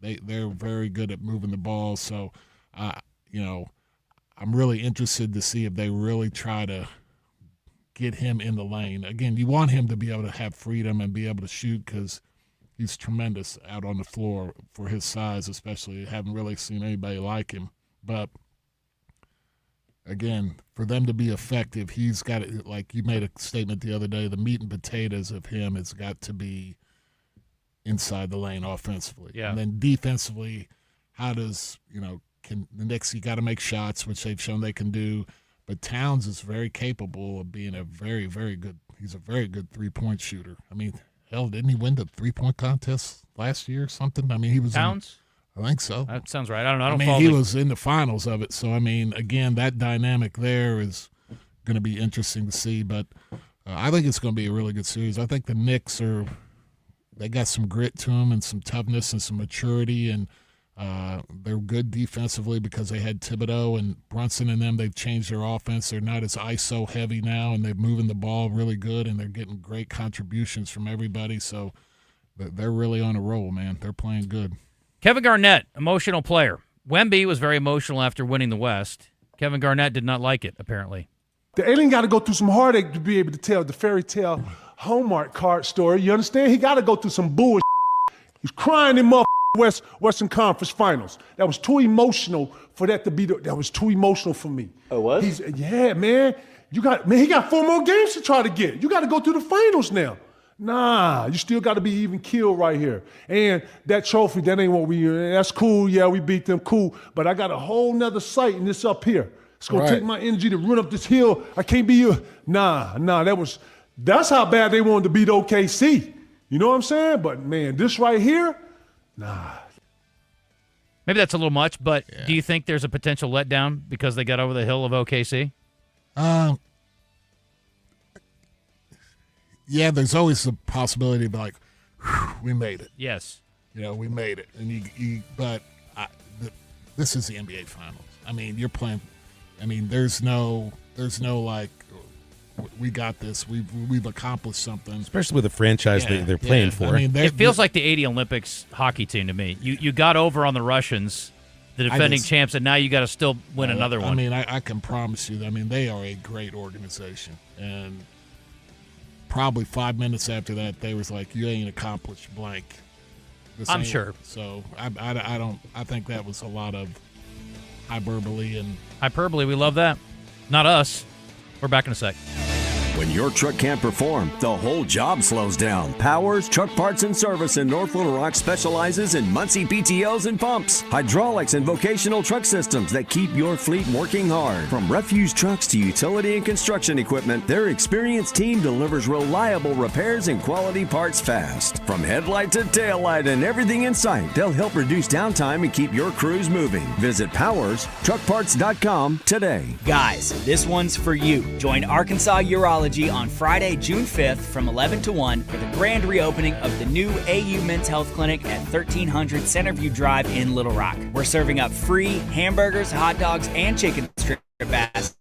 they're very good at moving the ball. So, I'm really interested to see if they really try to get him in the lane. Again, you want him to be able to have freedom and be able to shoot, because he's tremendous out on the floor for his size, especially. Haven't really seen anybody like him. But, again, for them to be effective, he's got to, like you made a statement the other day, the meat and potatoes of him has got to be inside the lane offensively.
Yeah.
And then defensively, how does, can the Knicks, you got to make shots, which they've shown they can do. But Towns is very capable of being a very, very good, he's a very good three-point shooter. I mean, hell, didn't he win the three-point contest last year or something? I mean, he was
Towns?
I think so.
That sounds right. I don't
mean,
follow
he was in the finals of it. So, I mean, again, that dynamic there is going to be interesting to see. But I think it's going to be a really good series. I think the Knicks they got some grit to them and some toughness and some maturity, and they're good defensively because they had Thibodeau and Brunson in them. They've changed their offense. They're not as ISO heavy now, and they're moving the ball really good, and they're getting great contributions from everybody. So they're really on a roll, man. They're playing good.
Kevin Garnett, emotional player. Wemby was very emotional after winning the West. Kevin Garnett did not like it, apparently.
The alien got to go through some heartache to be able to tell the fairy tale Hallmark card story. You understand? He got to go through some bullshit. He's crying in Western Conference Finals. That was too emotional for that to be. That was too emotional for me.
Oh, what?
Yeah, man. He got 4 more games to try to get. You got to go through the finals now. Nah, you still got to be even killed right here. And that trophy, that ain't what that's cool. Yeah, we beat them, cool. But I got a whole nother sight in this up here. It's going to take my energy to run up this hill. I can't be you. Nah, that's how bad they wanted to beat OKC. You know what I'm saying? But, man, this right here, nah.
Maybe that's a little much, but do you think there's a potential letdown because they got over the hill of OKC?
Yeah, there's always the possibility of like, we made it.
Yes.
We made it. And but this is the NBA Finals. I mean, you're playing. I mean, there's no like, we got this. We've accomplished something.
Especially with the franchise they're playing for.
I mean, it feels like the '80 Olympics hockey team to me. You got over on the Russians, the defending champs, and now you got to still win another one.
I mean, I can promise you. I mean, they are a great organization, and probably 5 minutes after that, they was like, "You ain't accomplished blank."
I'm sure.
So I don't. I think that was a lot of hyperbole and
hyperbole. We love that. Not us. We're back in a sec.
When your truck can't perform, the whole job slows down. Powers Truck Parts and Service in North Little Rock specializes in Muncie PTOs and pumps, hydraulics and vocational truck systems that keep your fleet working hard. From refuse trucks to utility and construction equipment, their experienced team delivers reliable repairs and quality parts fast. From headlight to tail light and everything in sight, they'll help reduce downtime and keep your crews moving. Visit PowersTruckParts.com today.
Guys, this one's for you. Join Arkansas Urology on Friday, June 5th from 11 to 1 for the grand reopening of the new AU Men's Health Clinic at 1300 Centerview Drive in Little Rock. We're serving up free hamburgers, hot dogs, and chicken strip baskets,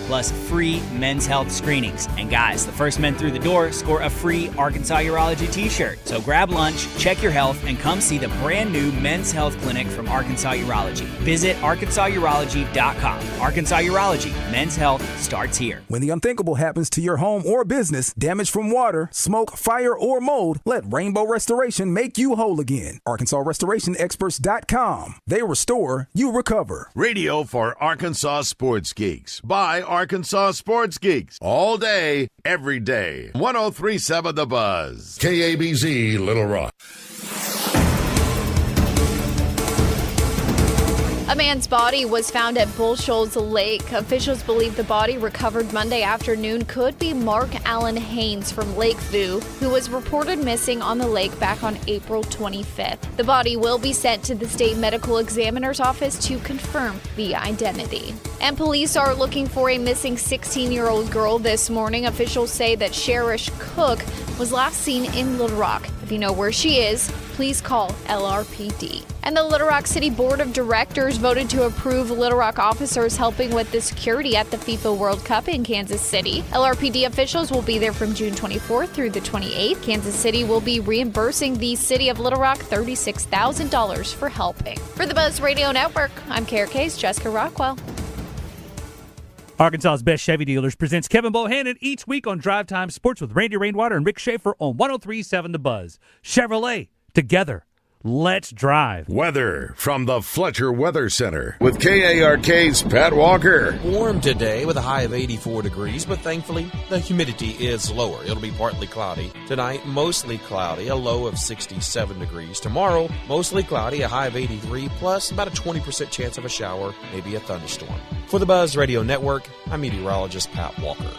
plus free men's health screenings. And guys, the first men through the door score a free Arkansas Urology t-shirt. So grab lunch, check your health, and come see the brand new Men's Health Clinic from Arkansas Urology. Visit ArkansasUrology.com. Arkansas Urology. Men's health starts here.
When the unthinkable happens to your home or business, damage from water, smoke, fire, or mold, let Rainbow Restoration make you whole again. ArkansasRestorationExperts.com. They restore, you recover.
Radio for Arkansas Sports Geeks by Arkansas Sports Geeks. All day, every day. 103.7 The Buzz. KABZ Little Rock.
A man's body was found at Bull Shoals Lake. Officials believe the body recovered Monday afternoon could be Mark Allen Haynes from Lakeview, who was reported missing on the lake back on April 25th. The body will be sent to the state medical examiner's office to confirm the identity. And police are looking for a missing 16-year-old girl this morning. Officials say that Cherish Cook was last seen in Little Rock. If you know where she is, please call LRPD. And the Little Rock City Board of Directors voted to approve Little Rock officers helping with the security at the FIFA World Cup in Kansas City. LRPD officials will be there from June 24th through the 28th. Kansas City will be reimbursing the city of Little Rock $36,000 for helping. For the Buzz Radio Network, I'm KRK's Jessica Rockwell.
Arkansas's Best Chevy Dealers presents Kevin Bohannon each week on Drive Time Sports with Randy Rainwater and Rick Schaefer on 103.7 The Buzz. Chevrolet, together. Let's drive.
Weather from the Fletcher Weather Center with KARK's Pat Walker.
Warm today with a high of 84 degrees, but thankfully the humidity is lower. It'll be partly cloudy. Tonight, mostly cloudy, a low of 67 degrees. Tomorrow, mostly cloudy, a high of 83, plus about a 20% chance of a shower, maybe a thunderstorm. For the Buzz Radio Network, I'm meteorologist Pat Walker.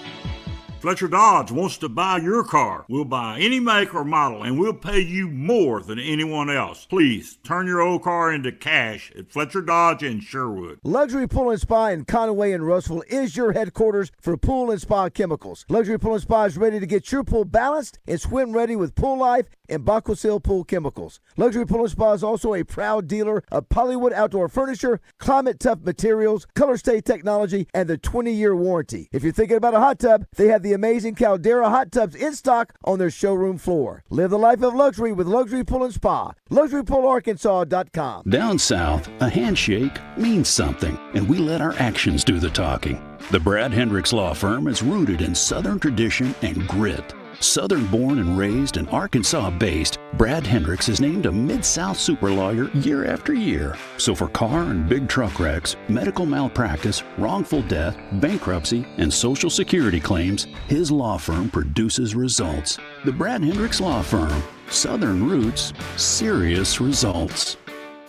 Fletcher Dodge wants to buy your car. We'll buy any make or model, and we'll pay you more than anyone else. Please, turn your old car into cash at Fletcher Dodge in Sherwood.
Luxury Pool & Spa in Conway and Russellville is your headquarters for pool and spa chemicals. Luxury Pool & Spa is ready to get your pool balanced and swim ready with Pool Life and Bacosil Pool Chemicals. Luxury Pool & Spa is also a proud dealer of Polywood Outdoor Furniture, climate-tough materials, color-stay technology, and the 20-year warranty. If you're thinking about a hot tub, they have the amazing Caldera hot tubs in stock on their showroom floor. Live the life of luxury with Luxury Pool & Spa. LuxuryPoolArkansas.com.
Down south, a handshake means something, and we let our actions do the talking. The Brad Hendricks Law Firm is rooted in Southern tradition and grit. Southern-born and raised and Arkansas-based, Brad Hendricks is named a Mid-South super lawyer year after year. So for car and big truck wrecks, medical malpractice, wrongful death, bankruptcy, and Social Security claims, his law firm produces results. The Brad Hendricks Law Firm. Southern roots, serious results.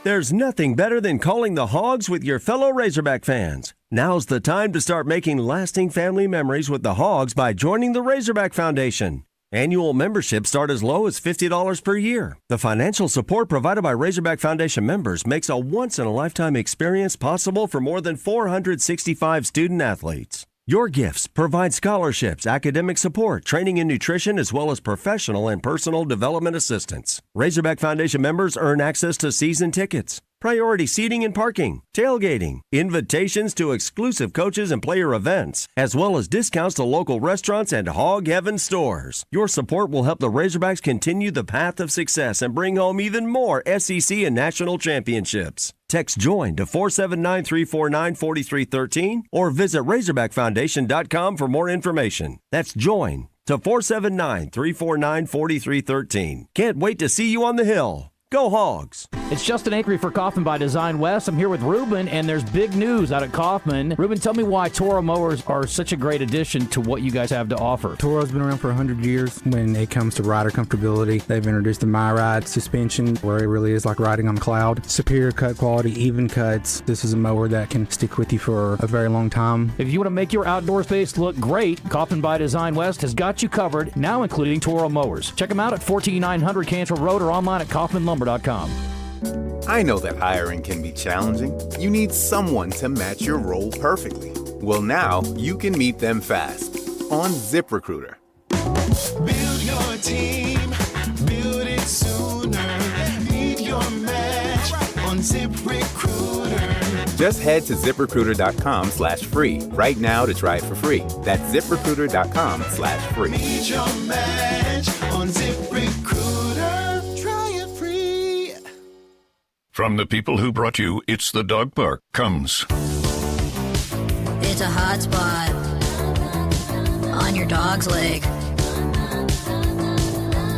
There's nothing better than calling the Hogs with your fellow Razorback fans. Now's the time to start making lasting family memories with the Hogs by joining the Razorback Foundation. Annual memberships start as low as $50 per year. The financial support provided by Razorback Foundation members makes a once-in-a-lifetime experience possible for more than 465 student-athletes. Your gifts provide scholarships, academic support, training and nutrition, as well as professional and personal development assistance. Razorback Foundation members earn access to season tickets, priority seating and parking, tailgating, invitations to exclusive coaches and player events, as well as discounts to local restaurants and Hog Heaven stores. Your support will help the Razorbacks continue the path of success and bring home even more SEC and national championships. Text JOIN to 479-349-4313 or visit RazorbackFoundation.com for more information. That's JOIN to 479-349-4313. Can't wait to see you on the Hill. Go Hogs!
It's Justin Acri for Kaufman by Design West. I'm here with Ruben, and there's big news out at Kaufman. Ruben, tell me why Toro mowers are such a great addition to what you guys have to offer.
Toro's been around for 100 years. When it comes to rider comfortability, they've introduced the MyRide suspension, where it really is like riding on a cloud. Superior cut quality, even cuts. This is a mower that can stick with you for a very long time.
If you want to make your outdoor space look great, Kaufman by Design West has got you covered, now including Toro mowers. Check them out at 14900 Cantrell Road or online at KaufmanLumber.com.
I know that hiring can be challenging. You need someone to match your role perfectly. Well, now you can meet them fast on ZipRecruiter.
Build your team, build it sooner. Meet your match on ZipRecruiter.
Just head to ZipRecruiter.com/free right now to try it for free. That's ZipRecruiter.com/free.
Meet your match on ZipRecruiter.
From the people who brought you It's the Dog Park comes.
It's a hot spot on your dog's leg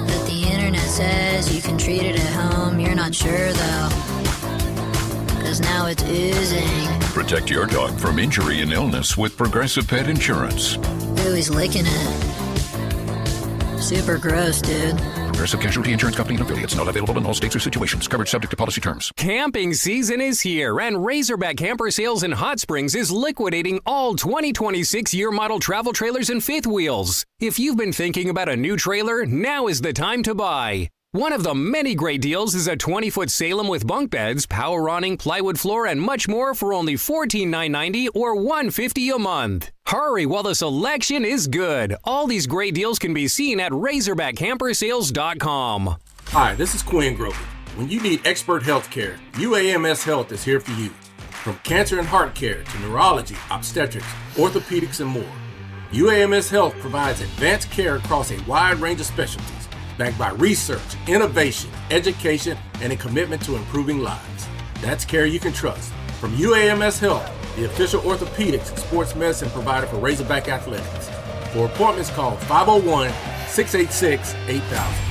that the internet says you can treat it at home. You're not sure though, 'cause now it's oozing.
Protect your dog from injury and illness with Progressive Pet Insurance.
Ooh, he's licking it. Super gross, dude.
Progressive Casualty Insurance Company and affiliates. Not available in all states or situations. Coverage subject to policy terms.
Camping season is here, and Razorback Camper Sales in Hot Springs is liquidating all 2026 year model travel trailers and fifth wheels. If you've been thinking about a new trailer, now is the time to buy. One of the many great deals is a 20-foot Salem with bunk beds, power awning, plywood floor, and much more for only $14,990 or $150 a month. Hurry while the selection is good. All these great deals can be seen at RazorbackCampersales.com.
Hi, this is Quinn Grover. When you need expert health care, UAMS Health is here for you. From cancer and heart care to neurology, obstetrics, orthopedics, and more, UAMS Health provides advanced care across a wide range of specialties, backed by research, innovation, education, and a commitment to improving lives. That's care you can trust. From UAMS Health, the official orthopedics and sports medicine provider for Razorback Athletics. For appointments, call 501-686-8000.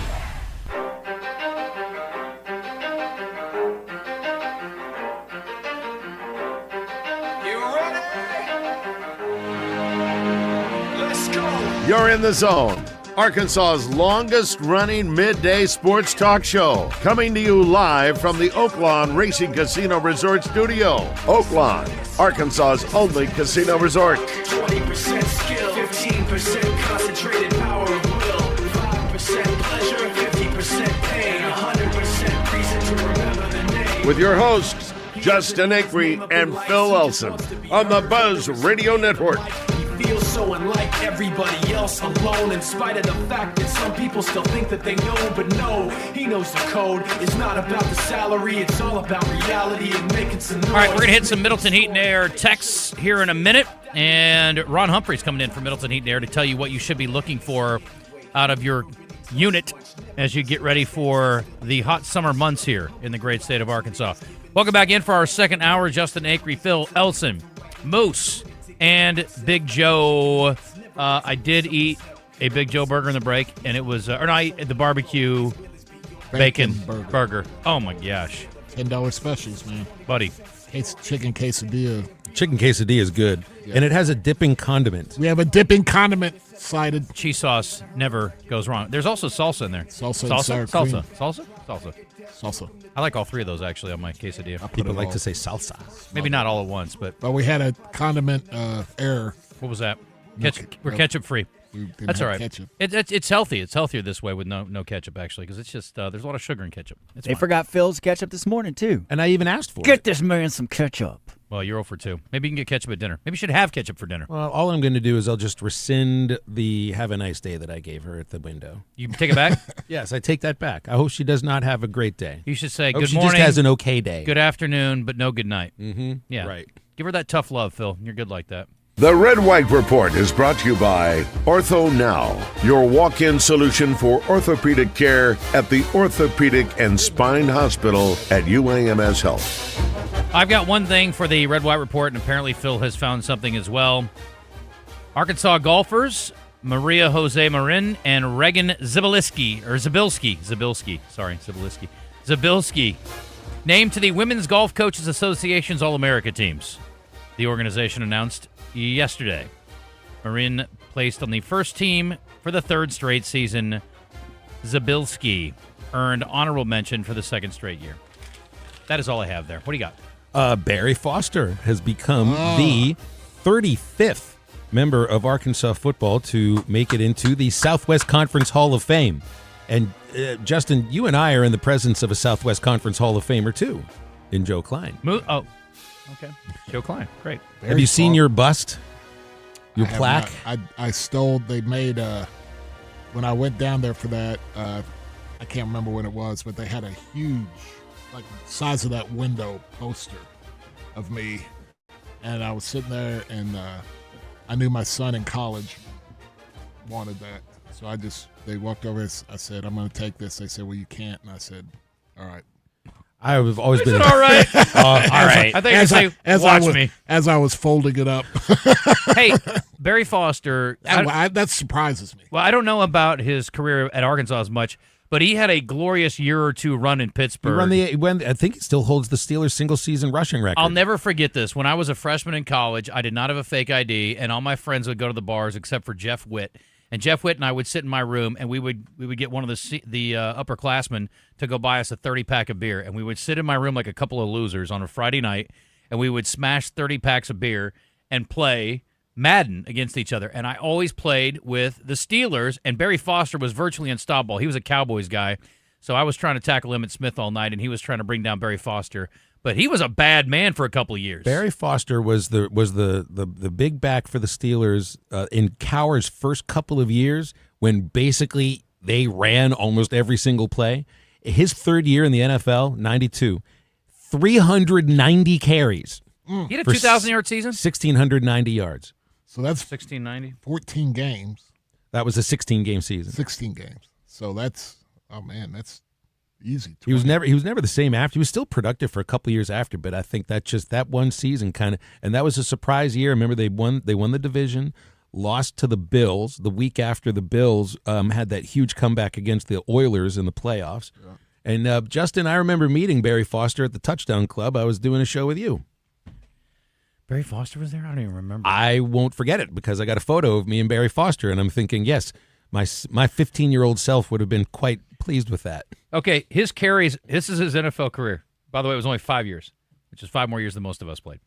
You're in the zone. Arkansas's longest-running midday sports talk show. Coming to you live from the Oaklawn Racing Casino Resort Studio. Oaklawn, Arkansas's only casino resort.
20% skill, 15% concentrated power of will, 5% pleasure, 50% pain, 100% reason to remember the name.
With your hosts, Justin Acri and Phil Elson on the Buzz Radio Network.
Feels so unlike everybody else, alone in spite of the fact that some people still think that they know, but no, he knows the code. It's not about the salary, it's all about reality and making some noise.
All right, we're going to hit some Middleton Heat and Air texts here in a minute, and Ron Humphrey's coming in from Middleton Heat and Air to tell you what you should be looking for out of your unit as you get ready for the hot summer months here in the great state of Arkansas. Welcome back in for our second hour. Justin Acri, Phil Elson, Moose, and Big Joe. I did eat a Big Joe burger in the break, and it was, the barbecue bacon burger. Oh my gosh.
$10 specials, man.
Buddy.
Chicken quesadilla.
Chicken quesadilla is good, and it has a dipping condiment.
We have a dipping condiment sided.
Cheese sauce never goes wrong. There's also salsa in there.
Salsa and sour cream.
Salsa. I like all three of those, actually, on my quesadilla.
People like to say salsa.
Maybe not all at once, but...
But we had a condiment error.
What was that? We're ketchup-free. That's all right.
Ketchup.
It's healthy. It's healthier this way with no ketchup, actually, because it's just there's a lot of sugar in ketchup. It's
They
fine.
forgot Phil's ketchup this morning, too.
And I even asked for it.
Get this man some ketchup.
Well, you're 0 for 2. Maybe you can get ketchup at dinner. Maybe you should have ketchup for dinner.
Well, all I'm going to do is I'll just rescind the have a nice day that I gave her at the window.
You take it back?
Yes, I take that back. I hope she does not have a great day.
You should say
I hope
good
she
morning.
just has an okay day.
Good afternoon, but no good night.
Mm-hmm.
Yeah.
Right.
Give her that tough love, Phil. You're good like that.
The Red White Report is brought to you by Ortho Now, your walk-in solution for orthopedic care at the Orthopedic and Spine Hospital at UAMS Health.
I've got one thing for the Red White Report, and apparently Phil has found something as well. Arkansas golfers Maria Jose Marin and Regan Zabilski, named to the Women's Golf Coaches Association's All-America teams. The organization announced yesterday. Marin placed on the first team for the third straight season. Zabilski earned honorable mention for the second straight year. That is all I have there. What do you got?
Barry Foster has become the 35th member of Arkansas football to make it into the Southwest Conference Hall of Fame. And Justin, you and I are in the presence of a Southwest Conference Hall of Famer, too, in Joe Klein.
Okay. Joe Klein. Great.
Have you seen your bust? Your plaque?
I stole, they made, when I went down there for that, I can't remember when it was, but they had a huge, like the size of that window poster of me. And I was sitting there, and I knew my son in college wanted that. So they walked over, I said, I'm going to take this. They said, well, you can't. And I said, all right.
I've always been
all right. All right. I think
as I was folding it up.
Hey, Barry Foster.
That surprises me.
Well, I don't know about his career at Arkansas as much, but he had a glorious year or two run in Pittsburgh.
I think he still holds the Steelers' single-season rushing record.
I'll never forget this. When I was a freshman in college, I did not have a fake ID, and all my friends would go to the bars except for Jeff Witt. And Jeff Witt and I would sit in my room, and we would get one of the upperclassmen to go buy us a 30-pack of beer. And we would sit in my room like a couple of losers on a Friday night, and we would smash 30 packs of beer and play Madden against each other. And I always played with the Steelers, and Barry Foster was virtually unstoppable. He was a Cowboys guy, so I was trying to tackle Emmitt Smith all night, and he was trying to bring down Barry Foster. But he was a bad man for a couple of years.
Barry Foster was the big back for the Steelers in Cowher's first couple of years when basically they ran almost every single play. His third year in the NFL, 92, 390 carries.
He had a 2,000-yard season?
1,690 yards.
So that's
1,690.
14 games.
That was a 16-game season.
16 games. So that's that's easy.
He was never the same after. He was still productive for a couple years after, but I think that one season kind of, and that was a surprise year. Remember, they won the division, lost to the Bills the week after the Bills had that huge comeback against the Oilers in the playoffs. Yeah. And Justin, I remember meeting Barry Foster at the Touchdown Club. I was doing a show with you.
Barry Foster was there? I don't even remember.
I won't forget it because I got a photo of me and Barry Foster, and I'm thinking, yes, my 15-year-old self would have been quite pleased with that.
Okay, his carries, this is his NFL career. By the way, it was only 5 years, which is 5 more years than most of us played.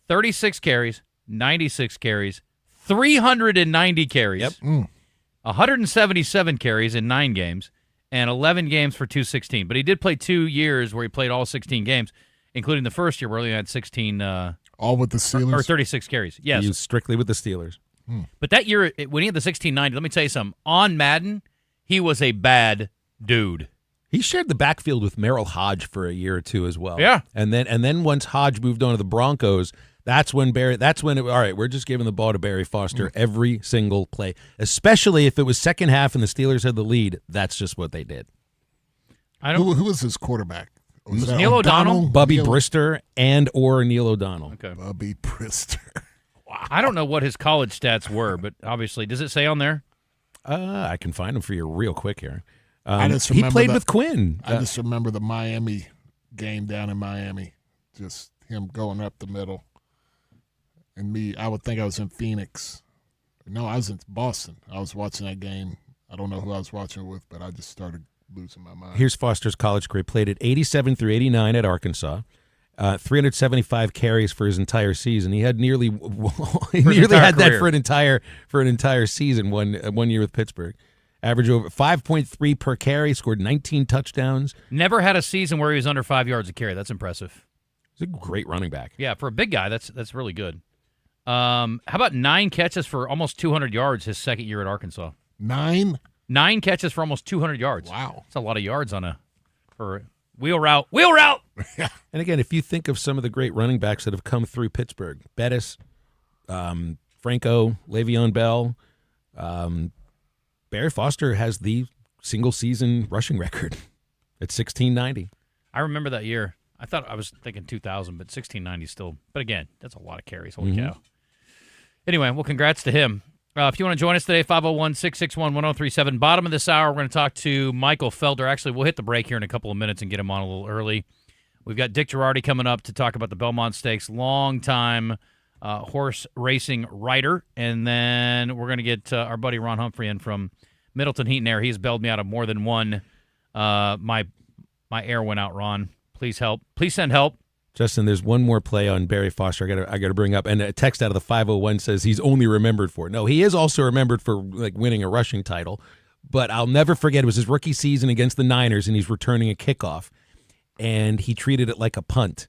36 carries, 96 carries, 390 carries, 177 carries in 9 games, and 11 games for 216. But he did play 2 years where he played all 16 games, including the first year where he only had 16.
All with the Steelers?
Or 36 carries. Yes.
He was strictly with the Steelers.
But that year, when he had the 1690, let me tell you something. On Madden, he was a bad dude.
He shared the backfield with Merrill Hodge for a year or two as well.
Yeah.
And then once Hodge moved on to the Broncos, all right, we're just giving the ball to Barry Foster every single play, especially if it was second half and the Steelers had the lead. That's just what they did.
Who was his quarterback?
Was Neil O'Donnell?
Bubby Brister or Neil O'Donnell.
Okay.
Bubby Brister.
Wow. I don't know what his college stats were, but obviously, does it say on there?
I can find them for you real quick here.
He
played with Quinn.
I just remember the Miami game down in Miami, just him going up the middle. And me, I would think I was in Phoenix. No, I was in Boston. I was watching that game. I don't know who I was watching it with, but I just started losing my mind.
Here's Foster's college career. Played at 87 through 89 at Arkansas. 375 carries for his entire season. He had nearly had that for an entire season. One year with Pittsburgh. Average over 5.3 per carry. Scored 19 touchdowns.
Never had a season where he was under 5 yards a carry. That's impressive.
He's a great running back.
Yeah, for a big guy, that's really good. How about 9 catches for almost 200 yards his second year at Arkansas?
9
catches for almost 200 yards.
Wow,
that's a lot of yards for wheel route. Wheel route.
And again, if you think of some of the great running backs that have come through Pittsburgh, Bettis, Franco, Le'Veon Bell, Barry Foster has the single season rushing record at 1,690.
I remember that year. I was thinking 2,000, but 1,690 still. But again, that's a lot of carries. Holy cow. Anyway, well, congrats to him. If you want to join us today, 501-661-1037. Bottom of this hour, we're going to talk to Michael Felder. Actually, we'll hit the break here in a couple of minutes and get him on a little early. We've got Dick Girardi coming up to talk about the Belmont Stakes, long-time horse racing writer. And then we're going to get our buddy Ron Humphrey in from Middleton Heat and Air. He's bailed me out of more than one. My air went out, Ron. Please help. Please send help.
Justin, there's one more play on Barry Foster I got to bring up, and a text out of the 501 says he's only remembered for it. No, he is also remembered for winning a rushing title, but I'll never forget it was his rookie season against the Niners, and he's returning a kickoff, and he treated it like a punt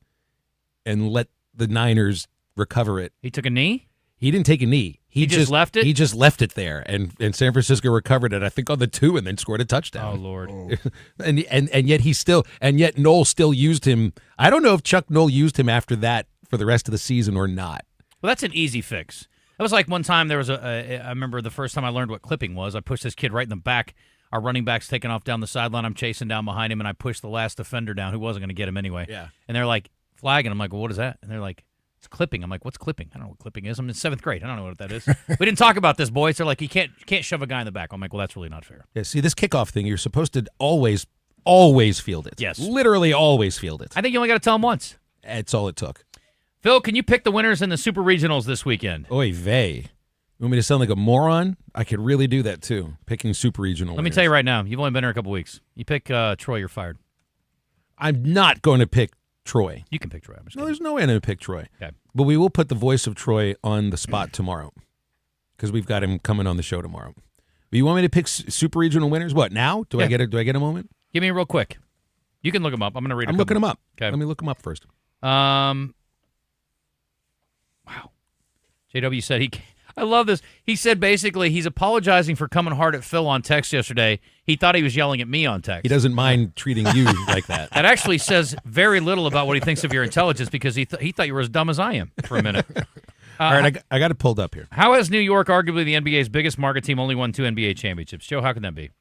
and let the Niners recover it.
He took a knee?
He didn't take a knee.
He just left it?
He just left it there, and San Francisco recovered it, I think, on the 2 and then scored a touchdown.
Oh, Lord.
and yet Knoll still used him. I don't know if Chuck Knoll used him after that for the rest of the season or not.
Well, that's an easy fix. That was like one time there was I remember the first time I learned what clipping was. I pushed this kid right in the back. Our running back's taking off down the sideline. I'm chasing down behind him, and I pushed the last defender down who wasn't going to get him anyway.
Yeah.
And they're like, flagging. I'm like, well, what is that? And they're like, it's clipping. I'm like, what's clipping? I don't know what clipping is. I'm in 7th grade. I don't know what that is. We didn't talk about this, boys. They're like, you can't shove a guy in the back. I'm like, well, that's really not fair.
Yeah, see, this kickoff thing, you're supposed to always field it.
Yes.
Literally always field it.
I think you only got to tell them once.
That's all it took.
Phil, can you pick the winners in the Super Regionals this weekend?
Oy vey. You want me to sound like a moron? I could really do that, too, picking Super Regional
Let me tell you right now, you've only been here a couple weeks. You pick Troy, you're fired.
I'm not going to pick Troy.
You can pick Troy.
No, there's no way I'm going to pick Troy.
Okay.
But we will put the voice of Troy on the spot tomorrow because we've got him coming on the show tomorrow. But you want me to pick Super Regional winners? What, now? Do I get a moment?
Give me real quick. You can look them up. I'm going to read
I'm looking them up.
Okay.
Let me look them up first.
Wow. JW said I love this. He said basically he's apologizing for coming hard at Phil on text yesterday. He thought he was yelling at me on text.
He doesn't mind treating you like that.
That actually says very little about what he thinks of your intelligence because he thought you were as dumb as I am for a minute.
All right, I got it pulled up here.
How has New York, arguably the NBA's biggest market team, only won 2 NBA championships? Joe, how can that be?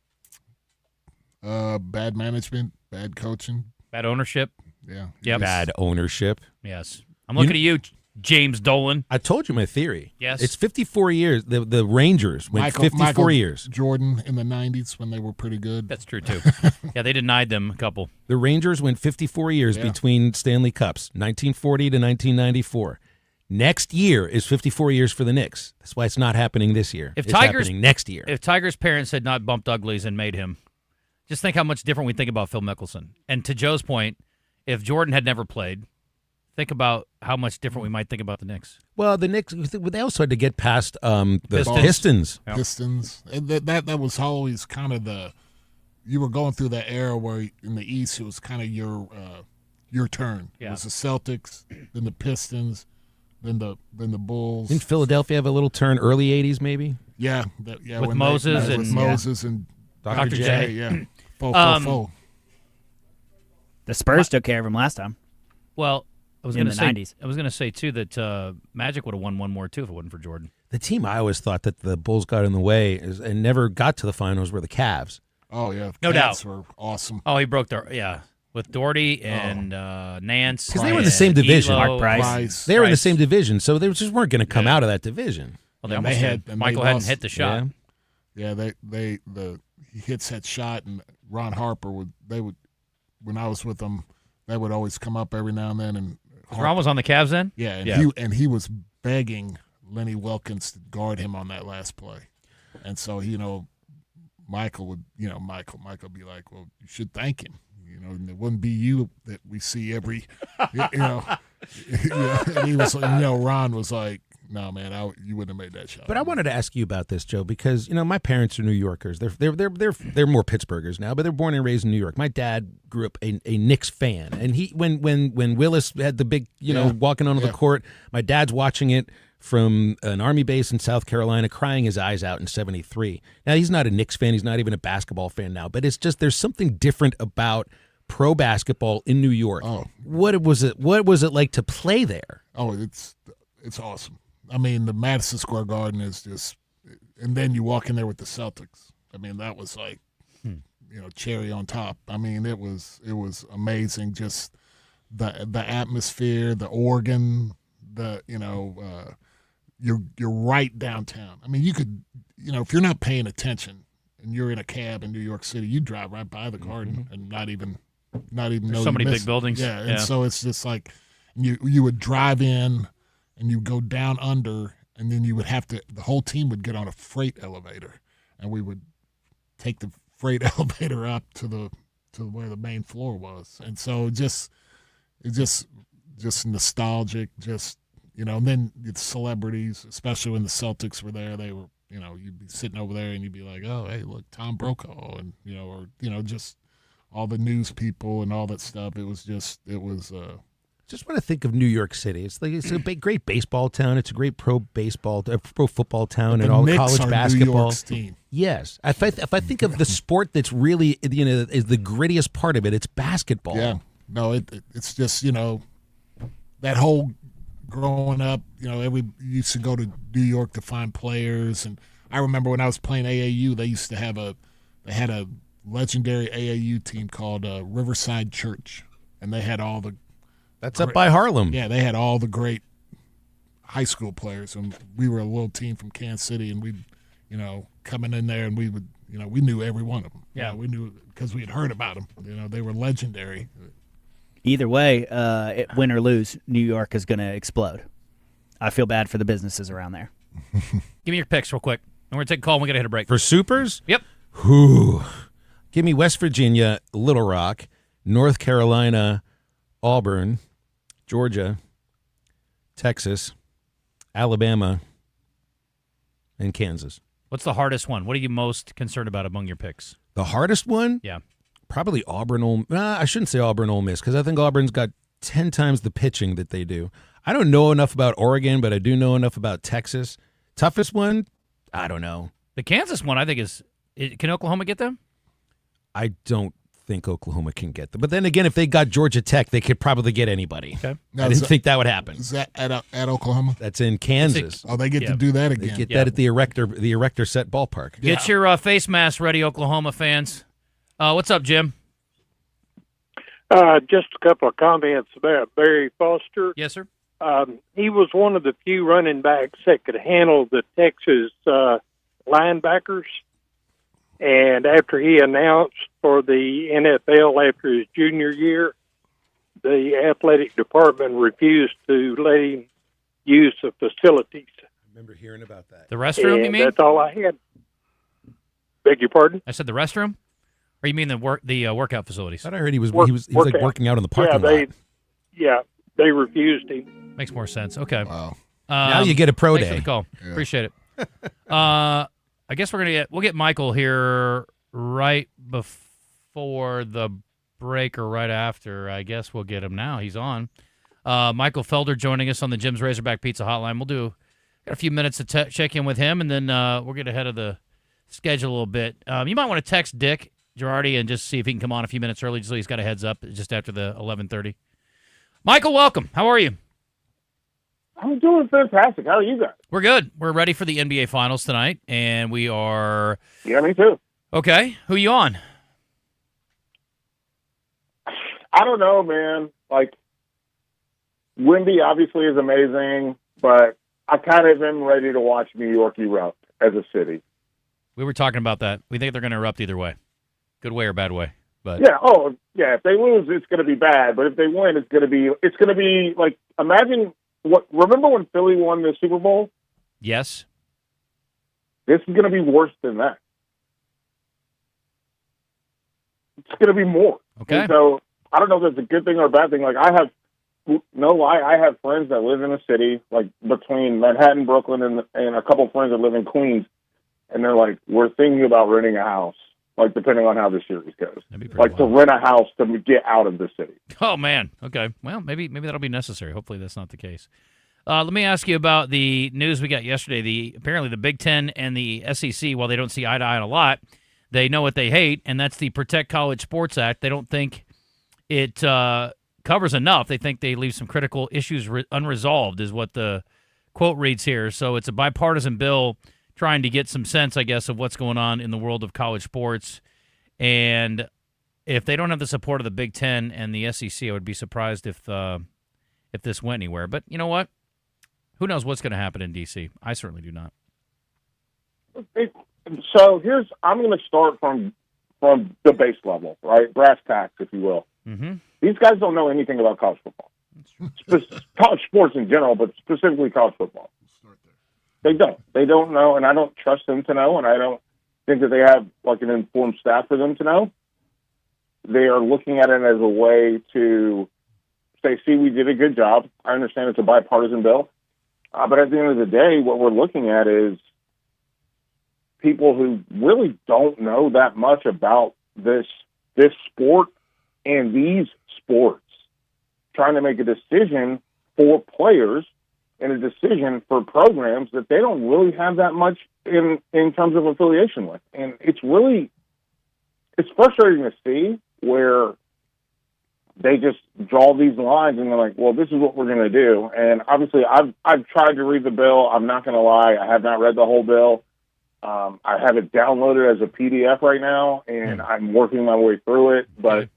Bad management, bad coaching.
Bad ownership?
Yeah.
Yep.
Bad ownership.
Yes. I'm looking at you, James Dolan.
I told you my theory.
Yes.
It's 54 years. The Rangers went 54 years.
Jordan in the 90s when they were pretty good.
That's true, too. Yeah, they denied them a couple.
The Rangers went 54 years between Stanley Cups, 1940 to 1994. Next year is 54 years for the Knicks. That's why it's not happening this year. It's happening next year.
If Tiger's parents had not bumped uglies and made him, just think how much different we think about Phil Mickelson. And to Joe's point, if Jordan had never played, think about how much different we might think about the Knicks.
Well, the Knicks, they also had to get past the
Pistons.
Pistons. And that was always kind of you were going through that era where in the East it was kind of your turn.
Yeah.
It was the Celtics, then the Pistons, then the Bulls.
Didn't Philadelphia have a little turn early 80s maybe?
Yeah.
With Moses
and
Dr. J.
Yeah.
The Spurs took care of him last time.
Well, I was
in
going to
the
say
90s.
I was going to say too that Magic would have won one more too if it wasn't for Jordan.
The team I always thought that the Bulls got in the way and never got to the finals were the Cavs.
Oh yeah,
No
Cavs
doubt.
were awesome.
Oh, he broke with Doherty and Nance.
Because they were in the same division.
Elo.
Mark Price.
They were in the same division, so they just weren't going to come out of that division.
Well, they
And
almost
they
had.
had-
Michael
they
hadn't
lost-
hit the shot.
Yeah.
He hits that shot, and Ron Harper would when I was with them, they would always come up every now and then. And
Ron was on the Cavs then?
Yeah, and
Yeah.
he was begging Lenny Wilkins to guard him on that last play, and so Michael would Michael be like, well, you should thank him. And it wouldn't be you that we see every, And he was, Ron was like, no, man, you wouldn't have made that shot.
But I wanted to ask you about this, Joe, because my parents are New Yorkers. They're more Pittsburghers now, but they're born and raised in New York. My dad grew up a Knicks fan, and he when Willis had the big walking onto the court, my dad's watching it from an Army base in South Carolina, crying his eyes out in '73. Now he's not a Knicks fan; he's not even a basketball fan now. But it's just there's something different about pro basketball in New York.
Oh.
What was it like to play there?
Oh, it's awesome. I mean, the Madison Square Garden is just, and then you walk in there with the Celtics. I mean, that was like, cherry on top. I mean, it was amazing. Just the atmosphere, the organ, you're right downtown. I mean, you could, if you're not paying attention and you're in a cab in New York City, you drive right by the Garden and not even know
so many
you
big
missed it.
buildings.
Yeah, and so it's just like you would drive in. And you go down under, and then you would the whole team would get on a freight elevator, and we would take the freight elevator up to where the main floor was. And so it's just nostalgic, and then it's celebrities, especially when the Celtics were there, they were, you'd be sitting over there and you'd be like, oh, hey, look, Tom Brokaw, and, just all the news people and all that stuff. It was
Just want to think of New York City. It's a great baseball town. It's a great pro football town, and all the college basketball.
New York's team.
Yes, if I think of the sport that's really is the grittiest part of it, it's basketball.
Yeah, no, it's just that whole growing up. You used to go to New York to find players, and I remember when I was playing AAU, they used to have they had a legendary AAU team called Riverside Church, and they had all the.
That's up by Harlem.
Yeah, they had all the great high school players, and we were a little team from Kansas City, and we'd, coming in there, and we would, we knew every one of them.
Yeah,
we knew because we had heard about them. They were legendary.
Either way, win or lose, New York is going to explode. I feel bad for the businesses around there.
Give me your picks real quick. And we're going to take a call and we're going to hit a break.
For Supers?
Yep.
Whew. Give me West Virginia, Little Rock, North Carolina, Auburn, Georgia, Texas, Alabama, and Kansas.
What's the hardest one? What are you most concerned about among your picks?
The hardest one?
Yeah.
Probably Auburn. I shouldn't say Auburn Ole Miss because I think Auburn's got 10 times the pitching that they do. I don't know enough about Oregon, but I do know enough about Texas Toughest one? I don't know.
The Kansas one, I think, can Oklahoma get them?
I don't think Oklahoma can get them. But then again, if they got Georgia Tech, they could probably get anybody.
Okay.
I didn't think that would happen.
Is that at Oklahoma?
That's in Kansas.
Oh, they get to do that again.
They get that at the Erector Set Ballpark.
Get your face mask ready, Oklahoma fans. What's up, Jim?
Just a couple of comments about Barry Foster.
Yes, sir.
He was one of the few running backs that could handle the Texas linebackers. And after he announced for the NFL after his junior year, the athletic department refused to let him use the facilities.
I remember hearing about that.
The restroom,
And
you mean?
that's all I had. Beg your pardon?
I said the restroom? Or you mean the workout facilities?
I thought I heard he was like working out in the parking lot.
They refused him.
Makes more sense. Okay.
Wow. Now you get a pro
thanks
day.
For the call.
Yeah.
Appreciate it. I guess we'll get Michael here right before the break or right after. I guess we'll get him now. He's on. Michael Felder joining us on the Jim's Razorback Pizza Hotline. Got a few minutes to check in with him, and then we'll get ahead of the schedule a little bit. You might want to text Dick Girardi and just see if he can come on a few minutes early, so he's got a heads up just after the 11:30. Michael, welcome. How are you?
I'm doing fantastic. How are you guys?
We're good. We're ready for the NBA Finals tonight, and we are...
Yeah, me too.
Okay. Who you on?
I don't know, man. Like, Wendy obviously is amazing, but I kind of am ready to watch New York erupt as a city.
We were talking about that. We think they're going to erupt either way. Good way or bad way. But
If they lose, it's going to be bad. But if they win, it's going to be like, imagine remember when Philly won the Super Bowl?
Yes.
This is going to be worse than that. It's going to be more.
Okay.
And so I don't know if that's a good thing or a bad thing. Like, I have friends that live in a city, like between Manhattan, Brooklyn, and a couple of friends that live in Queens. And they're like, we're thinking about renting a house, like depending on how the series goes. Like to rent a house to get out of the city.
Oh, man. Okay. Well, maybe that'll be necessary. Hopefully that's not the case. Let me ask you about the news we got yesterday. Apparently the Big Ten and the SEC, while they don't see eye to eye on a lot, they know what they hate, and that's the Protect College Sports Act. They don't think it covers enough. They think they leave some critical issues unresolved, is what the quote reads here. So it's a bipartisan bill trying to get some sense, I guess, of what's going on in the world of college sports. And if they don't have the support of the Big Ten and the SEC, I would be surprised if this went anywhere. But you know what? Who knows what's going to happen in D.C.? I certainly do not.
So I'm going to start from the base level, right? Brass tacks, if you will.
Mm-hmm.
These guys don't know anything about college football. College sports in general, but specifically college football. They don't. They don't know, and I don't trust them to know, and I don't think that they have like an informed staff for them to know. They are looking at it as a way to say, see, we did a good job. I understand it's a bipartisan bill. But at the end of the day, what we're looking at is people who really don't know that much about this sport and these sports trying to make a decision for players and a decision for programs that they don't really have that much in terms of affiliation with. And it's frustrating to see where they just draw these lines and they're like, well, this is what we're going to do. And obviously I've tried to read the bill. I'm not going to lie. I have not read the whole bill. I have it downloaded as a PDF right now, and I'm working my way through it. But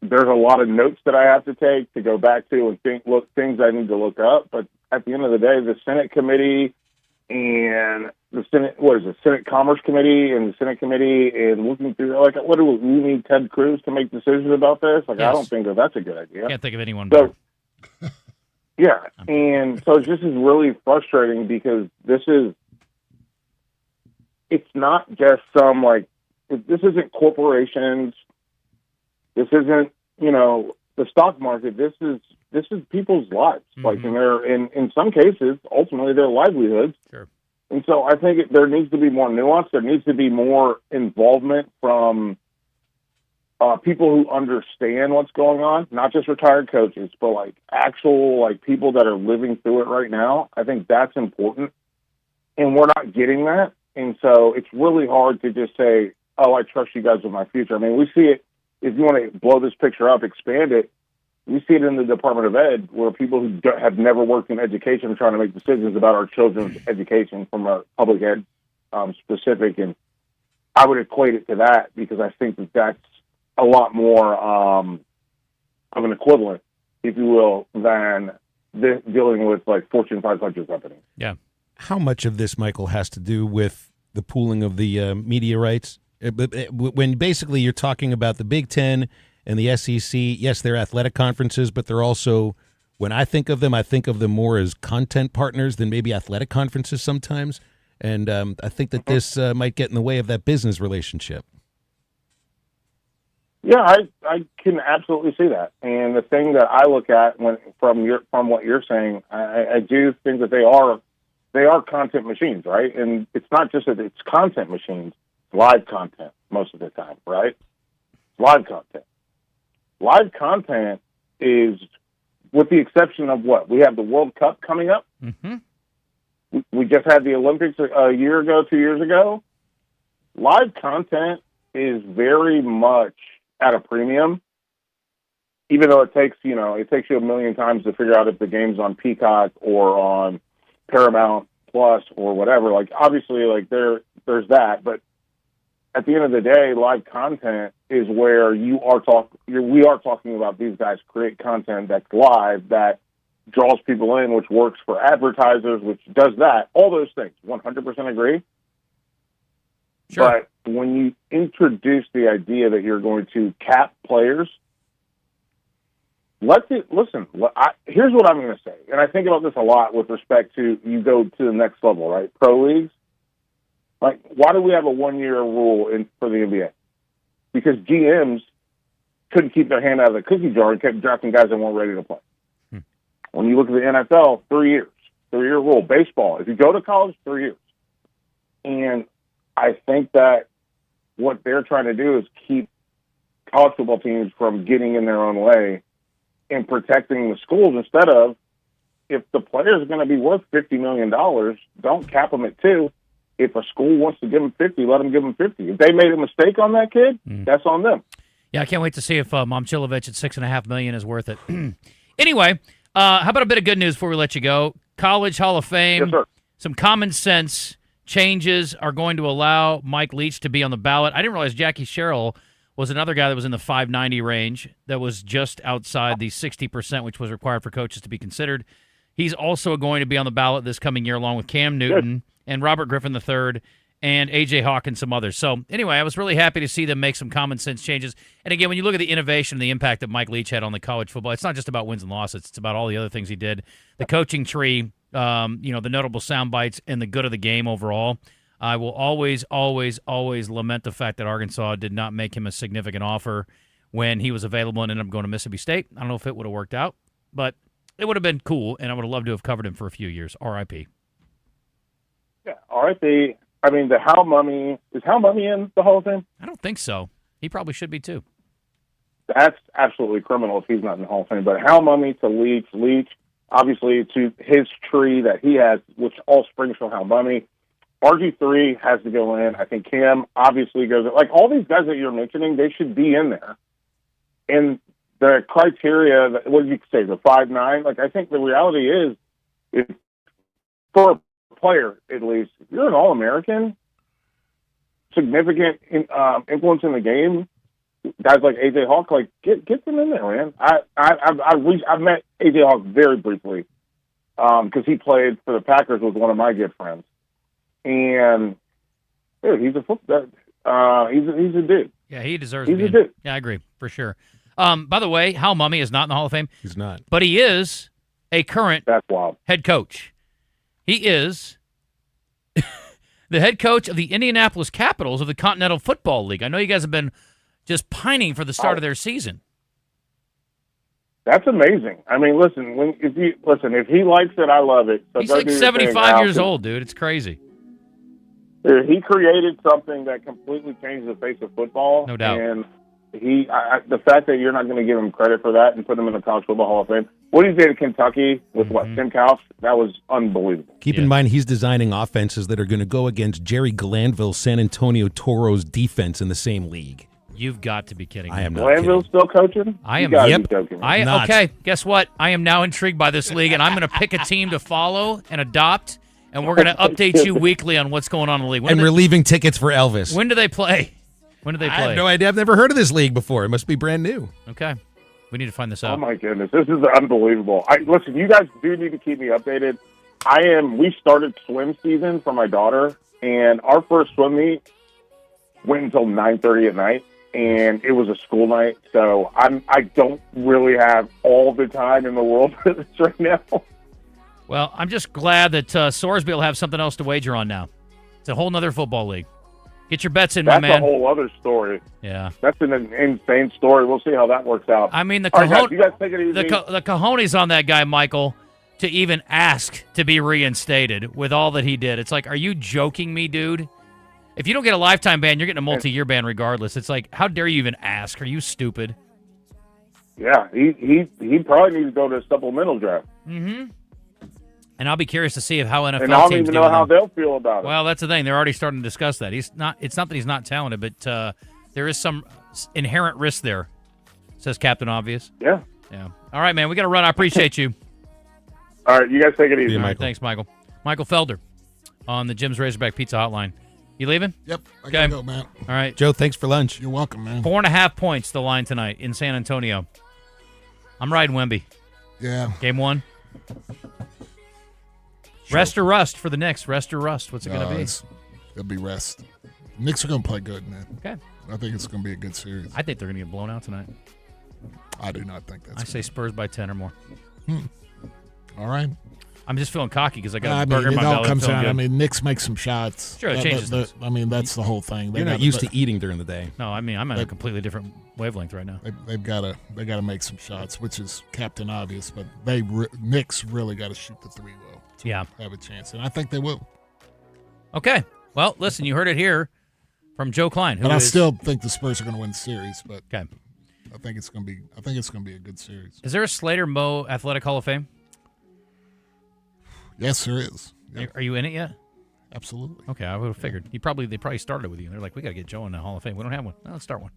there's a lot of notes that I have to take to go back to and things I need to look up. But at the end of the day, the Senate committee and the Senate Commerce Committee and the Senate Committee and looking through, like, what do we need Ted Cruz to make decisions about this? Like, yes. I don't think that's a good idea.
Can't think of anyone better.
Yeah, and so this is really frustrating because it's not just this isn't corporations. This isn't, the stock market. This is people's lives. Mm-hmm. Like, and they're in some cases, ultimately their livelihoods.
Sure.
And so I think there needs to be more nuance. There needs to be more involvement from people who understand what's going on, not just retired coaches, but actual people that are living through it right now. I think that's important. and we're not getting that. And so it's really hard to just say, oh, I trust you guys with my future. I mean, we see it. If you want to blow this picture up, expand it, we see it in the Department of Ed, where people who have never worked in education are trying to make decisions about our children's education from a public ed specific. And I would equate it to that, because I think that that's a lot more of an equivalent, if you will, than dealing with like Fortune 500 companies.
Yeah.
How much of this, Michael, has to do with the pooling of the media rights? When basically you're talking about the Big Ten and the SEC, yes, they're athletic conferences, but they're also, when I think of them more as content partners than maybe athletic conferences sometimes. And I think that this might get in the way of that business relationship.
Yeah, I can absolutely see that. And the thing that I look at from what you're saying, I do think that they are content machines, right? And it's not just that it's content machines, it's live content most of the time, right? Live content. Live content is, with the exception of what? We have the World Cup coming up.
Mm-hmm.
We just had the Olympics a year ago, 2 years ago. Live content is very much at a premium, even though it takes you a million times to figure out if the game's on Peacock or on Paramount Plus or whatever. Like, obviously, like there's that, but at the end of the day, live content is where we are talking about these guys create content that's live, that draws people in, which works for advertisers, which does that. All those things, 100% agree.
Sure.
But when you introduce the idea that you're going to cap players, here's what I'm going to say. And I think about this a lot with respect to you go to the next level, right? Pro leagues. Like, why do we have a 1-year rule for the NBA? Because GMs couldn't keep their hand out of the cookie jar and kept drafting guys that weren't ready to play. When you look at the NFL, 3 years, 3-year rule. Baseball, if you go to college, 3 years. And I think that what they're trying to do is keep college football teams from getting in their own way and protecting the schools, instead of, if the player is going to be worth $50 million, don't cap them at 2. If a school wants to give them 50, let them give them 50. If they made a mistake on that kid, that's on them.
Yeah, I can't wait to see if Momchilovich at $6.5 million is worth it. Anyway, how about a bit of good news before we let you go? College Hall of Fame.
Yes, sir.
Some common sense changes are going to allow Mike Leach to be on the ballot. I didn't realize Jackie Sherrill was another guy that was in the 590 range, that was just outside the 60%, which was required for coaches to be considered. He's also going to be on the ballot this coming year, along with Cam Newton and Robert Griffin III and A.J. Hawk and some others. So anyway, I was really happy to see them make some common sense changes. And again, when you look at the innovation and the impact that Mike Leach had on the college football, it's not just about wins and losses. It's about all the other things he did. The coaching tree, the notable sound bites, and the good of the game overall. I will always, always, always lament the fact that Arkansas did not make him a significant offer when he was available and ended up going to Mississippi State. I don't know if it would have worked out, but it would have been cool, and I would have loved to have covered him for a few years. R.I.P.
Yeah, R.I.P. I mean, is Hal Mummy in the Hall of Fame?
I don't think so. He probably should be, too.
That's absolutely criminal if he's not in the Hall of Fame. But Hal Mummy to Leach, obviously to his tree that he has, which all springs from Hal Mummy. RG3 has to go in. I think Cam obviously goes in. Like, all these guys that you're mentioning, they should be in there. And the criteria, what did you say, the 5'9"? Like, I think the reality is, if for a player, at least, if you're an All-American, significant influence in the game, guys like A.J. Hawk, like, get them in there, man. I've met A.J. Hawk very briefly because he played for the Packers with one of my good friends. And, dude, he's a football. He's a dude.
Yeah, he deserves
he's
to be
a dude.
Yeah, I agree, for sure. By the way, Hal Mummy is not in the Hall of Fame.
He's not.
But he is a current head coach. He is the head coach of the Indianapolis Capitals of the Continental Football League. I know you guys have been just pining for the start of their season.
That's amazing. I mean, listen, if he likes it, I love it. So
he's like 75 years old, dude. It's crazy.
He created something that completely changed the face of football.
No doubt.
And the fact that you're not going to give him credit for that and put him in the College Football Hall of Fame, what he did in Kentucky with Tim Kauf, that was unbelievable.
Keep in mind, he's designing offenses that are going to go against Jerry Glanville's San Antonio Toros defense in the same league.
You've got to be kidding me.
I am not
Glanville's still coaching?
I am.
You gotta
Yep.
be joking.
Okay, guess what? I am now intrigued by this league, and I'm going to pick a team to follow and adopt, and we're going to update you weekly on what's going on in the league.
And relieving tickets for Elvis.
When do they play? When do they play?
I have no idea. I've never heard of this league before. It must be brand new.
Okay. We need to find this out.
Oh, my goodness. This is unbelievable. Listen, you guys do need to keep me updated. We started swim season for my daughter, and our first swim meet went until 9:30 at night, and it was a school night, so I don't really have all the time in the world for this right now.
Well, I'm just glad that Sorsby will have something else to wager on now. It's a whole nother football league. Get your bets in, my man.
That's a whole other story.
Yeah.
That's an insane story. We'll see how that works out.
I mean,
All right, guys, you guys take it easy.
the cojones on that guy, Michael, to even ask to be reinstated with all that he did. It's like, are you joking me, dude? If you don't get a lifetime ban, you're getting a multi-year ban regardless. It's like, how dare you even ask? Are you stupid?
Yeah, he probably needs to go to a supplemental draft.
Mm-hmm. And I'll be curious to see how NFL
And I don't
teams
even
do
know
with
how
him.
they'll feel about it.
Well, that's the thing. They're already starting to discuss that. It's not that he's not talented, but there is some inherent risk there, says Captain Obvious.
Yeah.
Yeah. All right, man. We got to run. I appreciate you.
All right, you guys take it easy.
All right, thanks, Michael. Michael Felder on the Jim's Razorback Pizza Hotline. You leaving?
Yep. I gotta go, man.
All right.
Joe, thanks for lunch.
You're welcome, man.
4.5 points the line tonight in San Antonio. I'm riding Wemby.
Yeah.
Game 1. Rest or rust for the Knicks. Rest or rust. What's it going to be?
It'll be rest. Knicks are going to play good, man.
Okay.
I think it's going to be a good series.
I think they're going to get blown out tonight.
I do not think that's
I say Spurs by 10 or more.
All right.
I'm just feeling cocky because I got a
I
burger
mean,
in
it
my
all
belly.
comes
I'm feeling
down. I
good.
mean, Knicks make some shots.
Sure, it changes things.
I mean, that's the whole thing.
You're not used to eating during the day.
No, I mean, I'm on a completely different wavelength right now.
They've got to make some shots, which is Captain Obvious. But Knicks really got to shoot the three well to have a chance, and I think they will.
Okay. Well, listen, you heard it here from Joe Klein.
But I still think the Spurs are going to win the series. But
okay.
I think it's going to be a good series.
Is there a Slater Moe Athletic Hall of Fame?
Yes, there is. Yeah.
Are you in it yet?
Absolutely.
Okay, I would have figured. They probably started it with you. They're like, we got to get Joe in the Hall of Fame. We don't have one. Well, let's start one.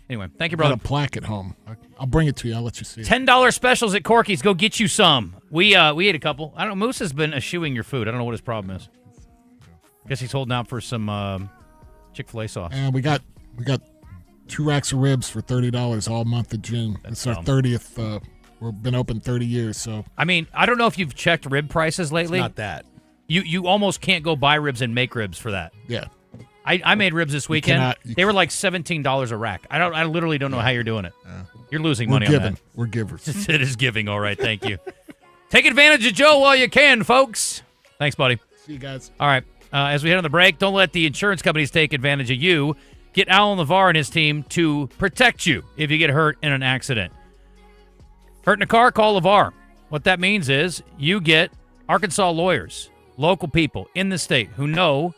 Anyway, thank you, brother.
Got a plaque at home. I'll bring it to you. I'll let you see it.
$10 specials at Corky's. Go get you some. We ate a couple. I don't know. Moose has been eschewing your food. I don't know what his problem is. Guess he's holding out for some Chick-fil-A sauce.
And we got 2 racks of ribs for $30 all month of June. It's our
dumb.
30th. We've been open 30 years, so.
I mean, I don't know if you've checked rib prices lately.
It's not that.
You almost can't go buy ribs and make ribs for that.
Yeah.
I made ribs this weekend.
You
They were like $17 a rack. I literally don't know how you're doing it. You're losing money
We're
on
giving.
that.
We're givers.
It is giving, all right. Thank you. Take advantage of Joe while you can, folks. Thanks, buddy.
See you guys.
All right. As we head on the break, don't let the insurance companies take advantage of you. Get Alan LeVar and his team to protect you if you get hurt in an accident. Hurt in a car, call LeVar. What that means is you get Arkansas lawyers, local people in the state who know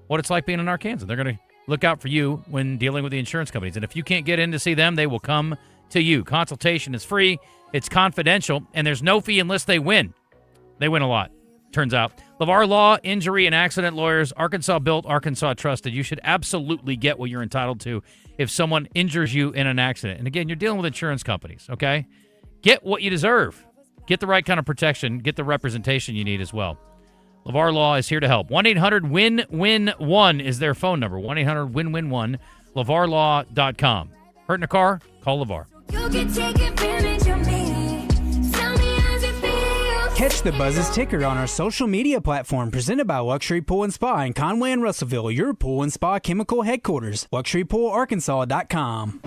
what it's like being in Arkansas. They're going to look out for you when dealing with the insurance companies. And if you can't get in to see them, they will come to you. Consultation is free, it's confidential, and there's no fee unless they win. They win a lot, turns out. LeVar Law, Injury and Accident Lawyers, Arkansas built, Arkansas trusted. You should absolutely get what you're entitled to if someone injures you in an accident. And again, you're dealing with insurance companies, okay? Get what you deserve. Get the right kind of protection. Get the representation you need as well. LeVar Law is here to help. 1-800-WIN-WIN-1 is their phone number. 1-800-WIN-WIN-1. LeVarLaw.com. Hurt in a car? Call LeVar.
You can take advantage of me. Tell me how's it feel.
Catch the Buzz's ticker on our social media platform presented by Luxury Pool and Spa in Conway and Russellville, your pool and spa chemical headquarters. LuxuryPoolArkansas.com.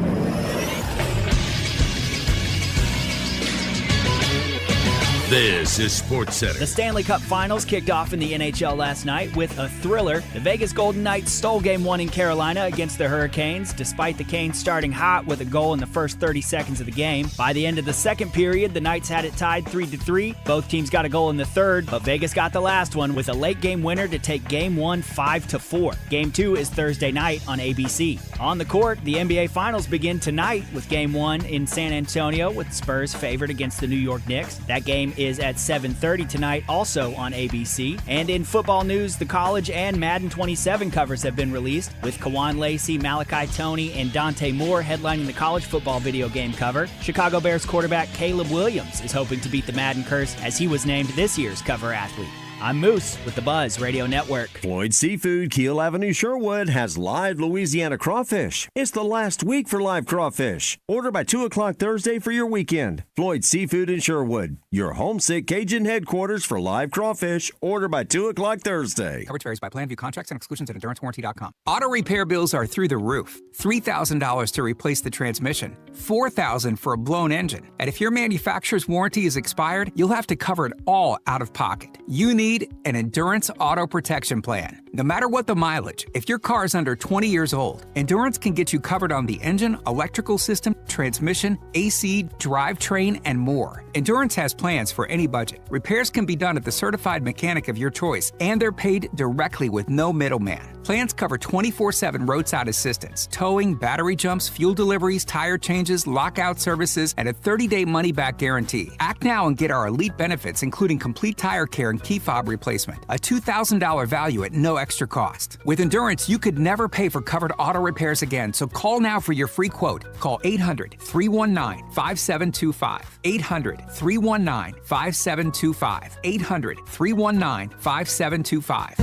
This is Sports Center.
The Stanley Cup Finals kicked off in the NHL last night with a thriller. The Vegas Golden Knights stole Game 1 in Carolina against the Hurricanes, despite the Canes starting hot with a goal in the first 30 seconds of the game. By the end of the second period, the Knights had it tied 3-3. Both teams got a goal in the third, but Vegas got the last one with a late-game winner to take Game 1 5-4. Game 2 is Thursday night on ABC. On the court, the NBA Finals begin tonight with Game 1 in San Antonio, with Spurs favored against the New York Knicks. That game is at 7:30 tonight, also on ABC. And in football news, the college and Madden 27 covers have been released, with Kawan Lacey, Malachi Toney, and Dante Moore headlining the college football video game cover. Chicago Bears quarterback Caleb Williams is hoping to beat the Madden curse, as he was named this year's cover athlete. I'm Moose with the Buzz Radio Network.
Floyd Seafood, Keel Avenue, Sherwood has live Louisiana crawfish. It's the last week for live crawfish. Order by 2 o'clock Thursday for your weekend. Floyd Seafood in Sherwood, your homesick Cajun headquarters for live crawfish. Order by 2 o'clock Thursday.
Coverage varies by plan. View contracts and exclusions at endurancewarranty.com. Auto repair bills are through the roof. $3,000 to replace the transmission. $4,000 for a blown engine. And if your manufacturer's warranty is expired, you'll have to cover it all out of pocket. You need an Endurance Auto Protection Plan. No matter what the mileage, if your car is under 20 years old, Endurance can get you covered on the engine, electrical system, transmission, AC, drivetrain, and more. Endurance has plans for any budget. Repairs can be done at the certified mechanic of your choice, and they're paid directly with no middleman. Plans cover 24/7 roadside assistance, towing, battery jumps, fuel deliveries, tire changes, lockout services, and a 30-day money-back guarantee. Act now and get our elite benefits, including complete tire care and key fob replacement, a $2,000 value at no extra cost. With Endurance, you could never pay for covered auto repairs again, so call now for your free quote. Call 800-319-5725. 800-319-5725. 800-319-5725.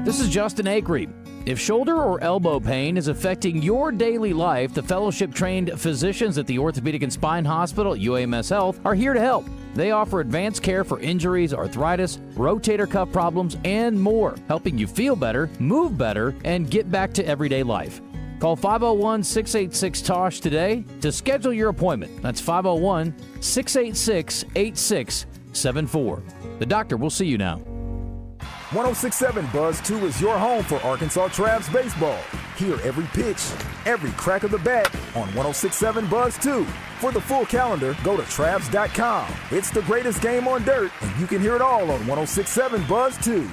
This is Justin Acri. If shoulder or elbow pain is affecting your daily life, the fellowship-trained physicians at the Orthopedic and Spine Hospital at UAMS Health are here to help. They offer advanced care for injuries, arthritis, rotator cuff problems, and more, helping you feel better, move better, and get back to everyday life. Call 501-686-TOSH today to schedule your appointment. That's 501-686-8674. The doctor will see you now.
106.7 Buzz 2 is your home for Arkansas Travs baseball. Hear every pitch, every crack of the bat on 106.7 Buzz 2. For the full calendar, go to Travs.com. It's the greatest game on dirt, and you can hear it all on 106.7 Buzz 2.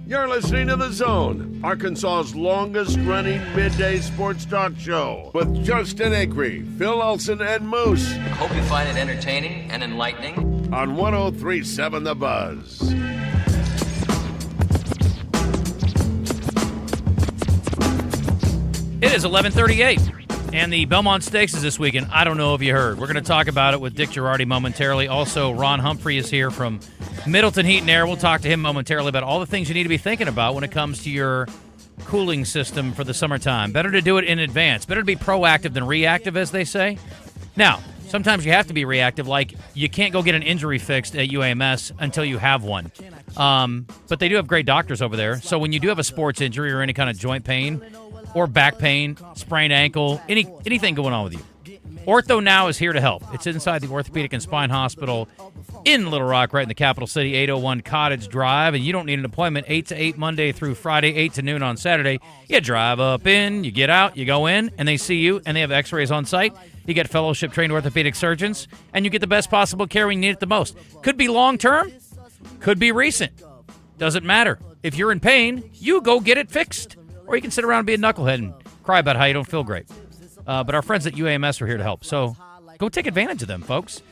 You're listening to The Zone, Arkansas's longest-running midday sports talk show with Justin Acri, Phil Elson, and Moose.
I hope you find it entertaining and enlightening.
On 103.7 The Buzz.
It is 11:38, and the Belmont Stakes is this weekend. I don't know if you heard. We're going to talk about it with Dick Girardi momentarily. Also, Ron Humphrey is here from Middleton Heat and Air. We'll talk to him momentarily about all the things you need to be thinking about when it comes to your cooling system for the summertime. Better to do it in advance. Better to be proactive than reactive, as they say. Now, sometimes you have to be reactive, like you can't go get an injury fixed at UAMS until you have one. But they do have great doctors over there. So when you do have a sports injury or any kind of joint pain or back pain, sprained ankle, anything going on with you, Ortho Now is here to help. It's inside the Orthopedic and Spine Hospital in Little Rock, right in the capital city, 801 Cottage Drive. And you don't need an appointment 8 to 8 Monday through Friday, 8 to noon on Saturday. You drive up in, you get out, you go in, and they see you, and they have x-rays on site. You get fellowship-trained orthopedic surgeons, and you get the best possible care when you need it the most. Could be long-term, could be recent. Doesn't matter. If you're in pain, you go get it fixed. Or you can sit around and be a knucklehead and cry about how you don't feel great. But our friends at UAMS are here to help. So go take advantage of them, folks.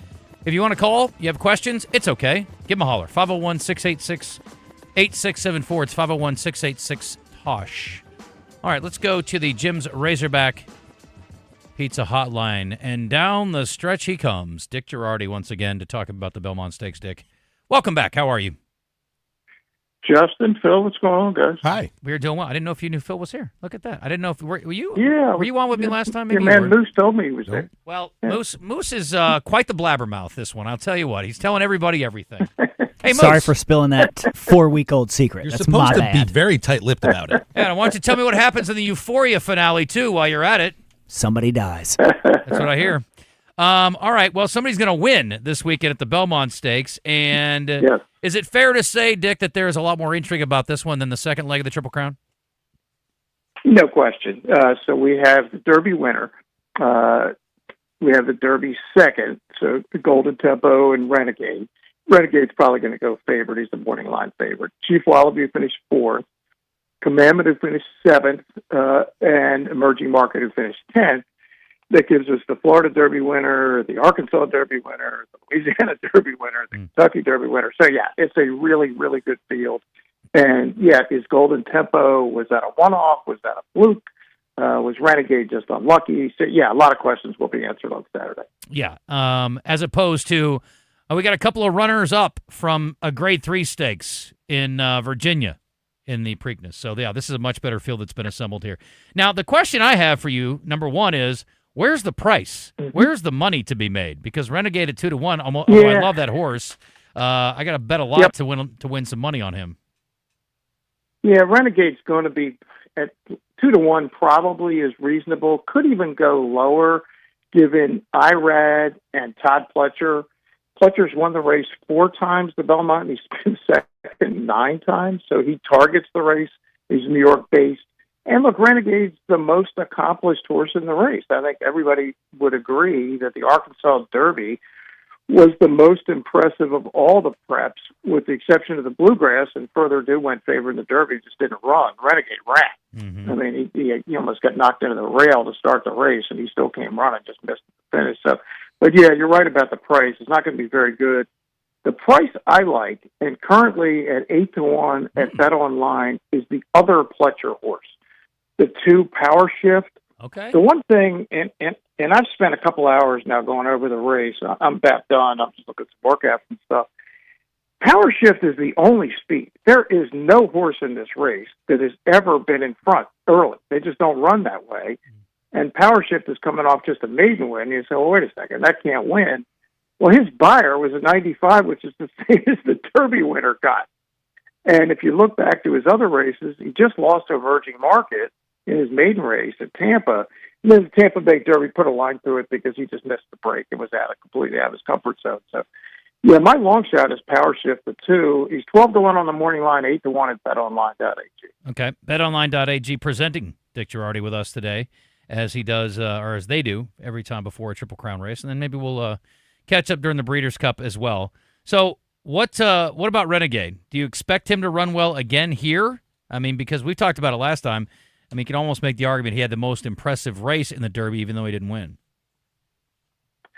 If you want to call, you have questions, it's okay. Give them a holler. 501-686-8674. It's 501-686-TOSH. All right, let's go to the Jim's Razorback Pizza Hotline. And down the stretch he comes. Dick Girardi once again to talk about the Belmont Stakes. Dick, welcome back. How are you?
Justin, Phil, what's going on, guys?
Hi.
We were doing well. I didn't know if you knew Phil was here. Look at that. I didn't know if were you.
Yeah,
were you on with me last time?
Your
Maybe
man Moose told me he was there.
Well, yeah. Moose is quite the blabbermouth. This one, I'll tell you what. He's telling everybody everything. Hey,
Sorry
Moose.
for spilling that 4-week-old secret.
You're
That's
supposed
my
to
bad.
be very tight-lipped about it.
Yeah, why don't you tell me what happens in the Euphoria finale, too, while you're at it?
Somebody dies.
That's what I hear. All right, well, somebody's going to win this weekend at the Belmont Stakes. And is it fair to say, Dick, that there is a lot more intrigue about this one than the second leg of the Triple Crown?
No question. So we have the Derby winner. We have the Derby second, so the Golden Tempo and Renegade. Renegade's probably going to go favorite. He's the morning line favorite. Chief Wallaby finished 4th. Commandment who finished 7th, and Emerging Market who finished 10th. That gives us the Florida Derby winner, the Arkansas Derby winner, the Louisiana Derby winner, the Kentucky Derby winner. So, yeah, it's a really, really good field. And, yeah, is Golden Tempo, was that a one-off? Was that a fluke? Was Renegade just unlucky? So, yeah, a lot of questions will be answered on Saturday.
Yeah, as opposed to, we got a couple of runners-up from a Grade 3 stakes in Virginia in the Preakness. So, yeah, this is a much better field that's been assembled here. Now, the question I have for you, number one, is where's the price? Where's the money to be made? Because Renegade at 2-1, although I love that horse, I got to bet a lot to win some money on him.
Yeah, Renegade's going to be at 2-1 probably is reasonable. Could even go lower given Irad and Todd Pletcher. Pletcher's won the race 4 times, the Belmont, and he's been second 9 times, so he targets the race. He's New York-based. And look, Renegade's the most accomplished horse in the race. I think everybody would agree that the Arkansas Derby was the most impressive of all the preps, with the exception of the Bluegrass, and further ado went favorite in the Derby, just didn't run. Renegade ran. I mean, he almost got knocked into the rail to start the race, and he still came running, just missed the finish. So, but yeah, you're right about the price. It's not going to be very good. The price I like, and currently at 8-1 at Bet Online, is the other Pletcher horse, the 2 Power Shift.
Okay.
The one thing, and I've spent a couple hours now going over the race. I'm about done. I'm just looking at some workouts and stuff. Power Shift is the only speed. There is no horse in this race that has ever been in front early. They just don't run that way. And Power Shift is coming off just a maiden win. You say, well, wait a second, that can't win. Well, his buyer was a 95, which is the same as the Derby winner got. And if you look back to his other races, he just lost to Emerging Market in his maiden race at Tampa. And then the Tampa Bay Derby put a line through it because he just missed the break. It was completely out of his comfort zone. So, yeah, my long shot is Power Shift the 2. He's 12-1 on the morning line, 8-1 at BetOnline.ag.
Okay, BetOnline.ag presenting Dick Girardi with us today, as he does, or as they do, every time before a Triple Crown race. And then maybe we'll catch up during the Breeders' Cup as well. So what about Renegade? Do you expect him to run well again here? I mean, because we talked about it last time. I mean, you can almost make the argument he had the most impressive race in the Derby, even though he didn't win.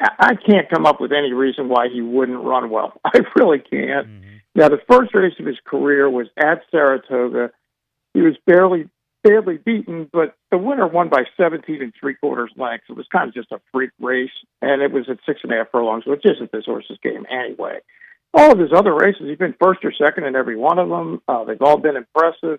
I can't come up with any reason why he wouldn't run well. I really can't. Now, the first race of his career was at Saratoga. He was barely beaten, but the winner won by 17 3/4 lengths. It was kind of just a freak race, and it was at 6.5 furlongs, which isn't this horse's game anyway. All of his other races, he's been first or second in every one of them. They've all been impressive.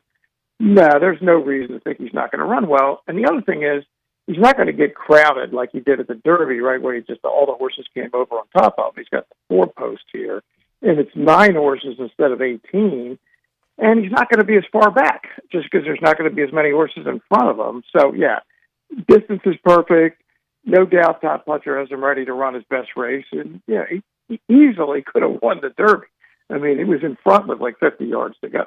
No, there's no reason to think he's not going to run well. And the other thing is, he's not going to get crowded like he did at the Derby, right, where all the horses came over on top of him. He's got the 4-post here, and it's 9 horses instead of 18. And he's not going to be as far back just because there's not going to be as many horses in front of him. So, yeah, distance is perfect. No doubt Todd Pletcher has him ready to run his best race. And, yeah, he easily could have won the Derby. I mean, he was in front with like 50 yards to go.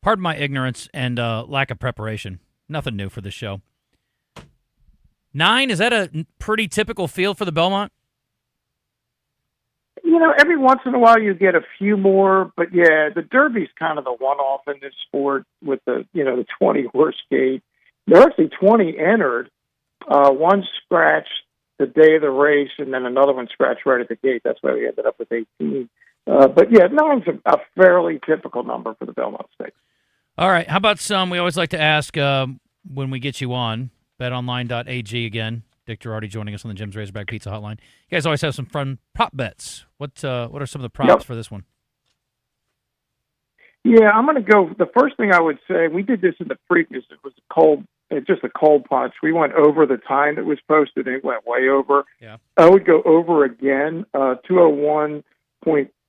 Pardon my ignorance and lack of preparation. Nothing new for this show. 9, is that a pretty typical field for the Belmont?
You know, every once in a while you get a few more, but yeah, the Derby's kind of the one-off in this sport with the 20-horse gate. There are actually 20 entered. One scratched the day of the race, and then another one scratched right at the gate. That's why we ended up with 18. But yeah, 9's a fairly typical number for the Belmont Stakes.
All right, how about some? We always like to ask when we get you on, betonline.ag again. Dick Girardi joining us on the Jim's Razorback Pizza Hotline. You guys always have some fun prop bets. What are some of the props for this one?
Yeah, I'm going to go. The first thing I would say, we did this in the Preakness. It was just a cold punch. We went over the time that was posted, and it went way over.
Yeah.
I would go over again, 201.5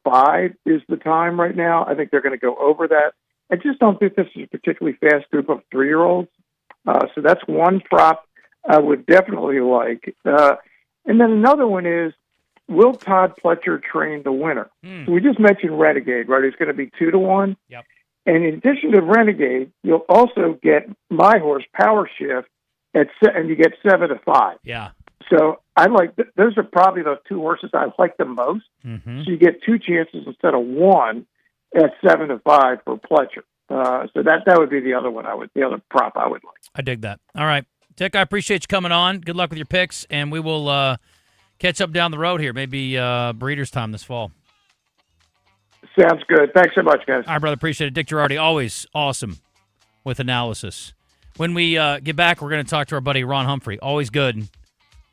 5 is the time right now. I think they're going to go over that. I just don't think this is a particularly fast group of 3-year-olds. So that's one prop I would definitely like. And then another one is, will Todd Pletcher train the winner? So we just mentioned Renegade, right? It's going to be 2-1.
Yep.
And in addition to Renegade, you'll also get My Horse Power Shift, and you get 7-5.
Yeah.
So I like those are probably the 2 horses I like the most.
Mm-hmm.
So you get 2 chances instead of 1 at 7-5 for Pletcher. So that would be the other prop I would like.
I dig that. All right, Dick, I appreciate you coming on. Good luck with your picks, and we will catch up down the road here. Maybe Breeders' Time this fall.
Sounds good. Thanks so much, guys.
All right, brother. Appreciate it. Dick Girardi, always awesome with analysis. When we get back, we're going to talk to our buddy Ron Humphrey. Always good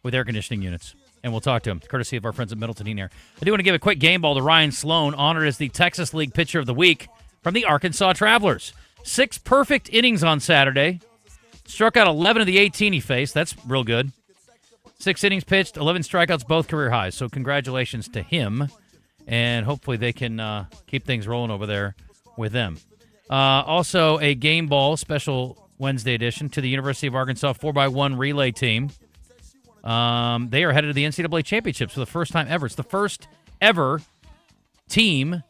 with air conditioning units. And we'll talk to him, courtesy of our friends at Middleton Heating Air. I do want to give a quick game ball to Ryan Sloan, honored as the Texas League Pitcher of the Week from the Arkansas Travelers. 6 perfect innings on Saturday. Struck out 11 of the 18 he faced. That's real good. 6 innings pitched, 11 strikeouts, both career highs. So congratulations to him. And hopefully they can keep things rolling over there with them. Also, a game ball, special Wednesday edition, to the University of Arkansas 4x1 relay team. They are headed to the NCAA championships for the first time ever. It's the first ever team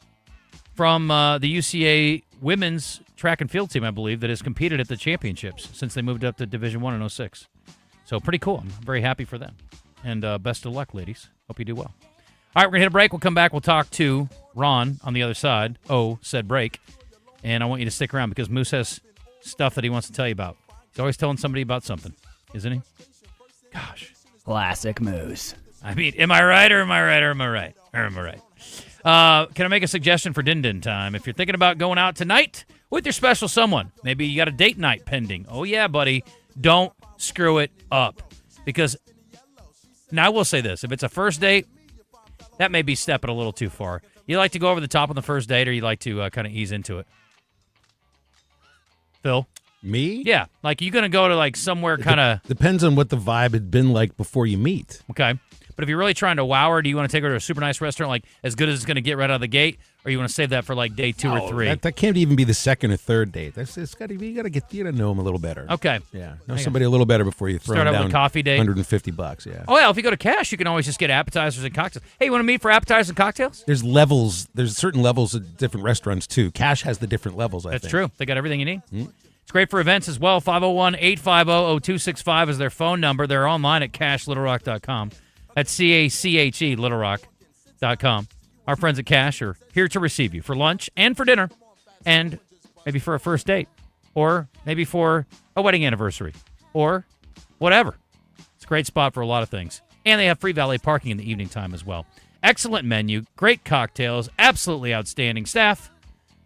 from the UCA women's track and field team, I believe, that has competed at the championships since they moved up to Division I in 2006. So pretty cool. I'm very happy for them. And best of luck, ladies. Hope you do well. All right, we're going to hit a break. We'll come back. We'll talk to Ron on the other side. Said break. And I want you to stick around because Moose has stuff that he wants to tell you about. He's always telling somebody about something, isn't he? Gosh.
Classic Moose.
I mean, am I right or am I right or am I right? Or am I right? Can I make a suggestion for Din Din time? If you're thinking about going out tonight with your special someone, maybe you got a date night pending. Oh, yeah, buddy. Don't screw it up. Because, now I will say this. If it's a first date, that may be stepping a little too far. You like to go over the top on the first date or you like to kind of ease into it? Phil?
Me?
Yeah. Like, you going to go to, like, somewhere kind of...
Depends on what the vibe had been like before you meet.
Okay. But if you're really trying to wow her, do you want to take her to a super nice restaurant, like, as good as it's going to get right out of the gate, or you want to save that for, like, day 2 or 3?
That can't even be the second or third date. You got to get to know them a little better.
Okay.
Yeah. Know somebody a little better before you throw
Start
them
out
down
with a coffee date.
$150, yeah.
Oh, yeah. If you go to Cash, you can always just get appetizers and cocktails. Hey, you want to meet for appetizers and cocktails?
There's levels. There's certain levels of different restaurants, too. Cash has the different levels, I think.
That's true. They got everything you need. Mm-hmm. It's great for events as well. 501-850-0265 is their phone number. They're online at cashlittlerock.com. That's C-A-C-H-E, littlerock.com. Our friends at Cash are here to receive you for lunch and for dinner and maybe for a first date or maybe for a wedding anniversary or whatever. It's a great spot for a lot of things. And they have free valet parking in the evening time as well. Excellent menu, great cocktails, absolutely outstanding staff,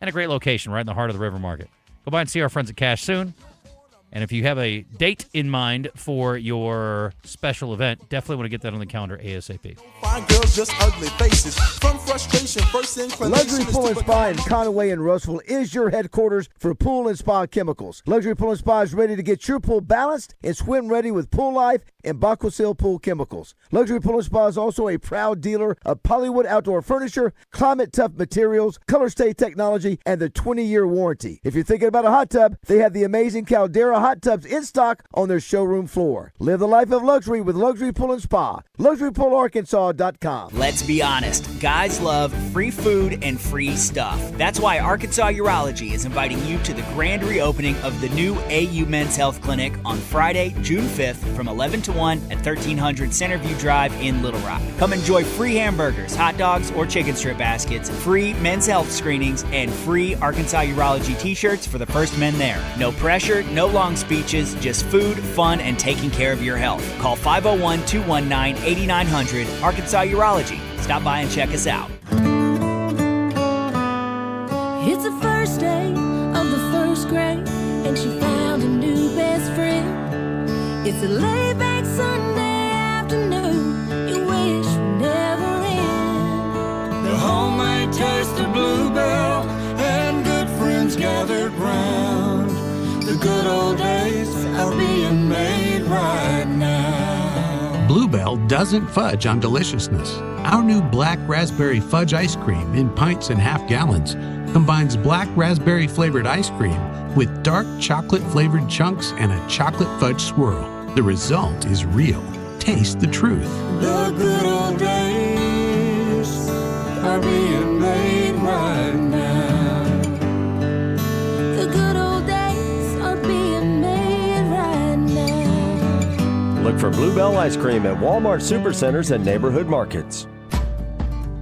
and a great location right in the heart of the River Market. Go by and see our friends at Cash soon. And if you have a date in mind for your special event, definitely want to get that on the calendar ASAP.
Fine girls, just ugly faces. From frustration, first inclination.
Luxury Pool and Spa in Conway and Russell is your headquarters for pool and spa chemicals. Luxury Pool and Spa is ready to get your pool balanced and swim ready with Pool Life and Bacosil Pool Chemicals. Luxury Pool and Spa is also a proud dealer of Polywood Outdoor Furniture, climate-tough materials, color stay technology, and the 20-year warranty. If you're thinking about a hot tub, they have the amazing Caldera hot tubs in stock on their showroom floor. Live the life of luxury with Luxury Pool and Spa. LuxuryPoolArkansas.com.
Let's be honest, guys love free food and free stuff. That's why Arkansas Urology is inviting you to the grand reopening of the new AU Men's Health Clinic on Friday, June 5th from 11 to 1 at 1300 Centerview Drive in Little Rock. Come enjoy free hamburgers, hot dogs, or chicken strip baskets, free men's health screenings, and free Arkansas Urology t-shirts for the first men there. No pressure, no long speeches, just food, fun, and taking care of your health. Call 501-219-8900 Arkansas Urology. Stop by and check us out.
It's the first day of the first grade, and she found a new best friend. It's a laid-back Sunday afternoon you wish would never end.
The homemade taste of Bluebell and good friends gathered round. The good old days are being made right now.
Bluebell doesn't fudge on deliciousness. Our new black raspberry fudge ice cream in pints and half gallons combines black raspberry flavored ice cream with dark chocolate flavored chunks and a chocolate fudge swirl. The result is real. Taste the truth.
The good old days are being made right now.
The good old days are being made right now.
Look for Bluebell Ice Cream at Walmart Supercenters and neighborhood markets.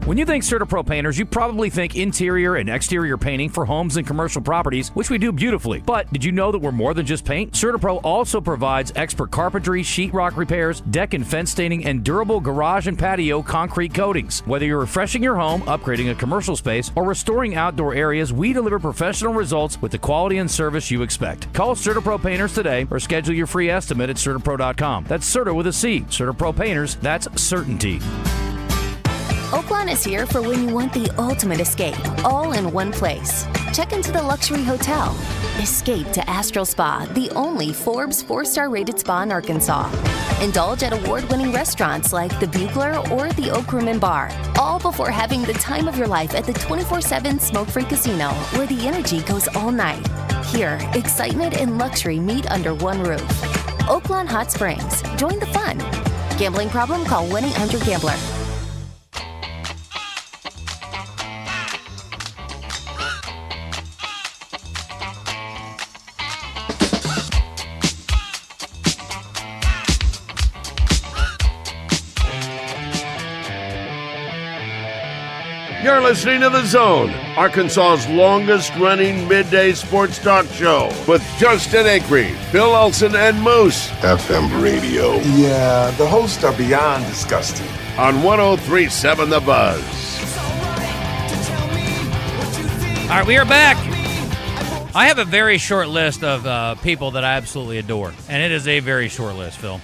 When you think CertaPro Painters, you probably think interior and exterior painting for homes and commercial properties, which we do beautifully. But did you know that we're more than just paint? CertaPro also provides expert carpentry, sheetrock repairs, deck and fence staining, and durable garage and patio concrete coatings. Whether you're refreshing your home, upgrading a commercial space, or restoring outdoor areas, we deliver professional results with the quality and service you expect. Call CertaPro Painters today or schedule your free estimate at CertaPro.com. That's Certa with a C. CertaPro Painters, that's certainty.
Oaklawn is here for when you want the ultimate escape, all in one place. Check into the luxury hotel. Escape to Astral Spa, the only Forbes 4-star rated spa in Arkansas. Indulge at award-winning restaurants like the Bugler or the Oak Room and Bar, all before having the time of your life at the 24/7 smoke-free casino, where the energy goes all night. Here, excitement and luxury meet under one roof. Oaklawn Hot Springs. Join the fun. Gambling problem? Call 1-800-GAMBLER.
You're listening to The Zone, Arkansas's longest-running midday sports talk show with Justin Acri, Bill Elson, and Moose. FM radio.
Yeah, the hosts are beyond disgusting.
On 103.7 The Buzz.
All right, we are back. I have a very short list of people that I absolutely adore, and it is a very short list, Phil.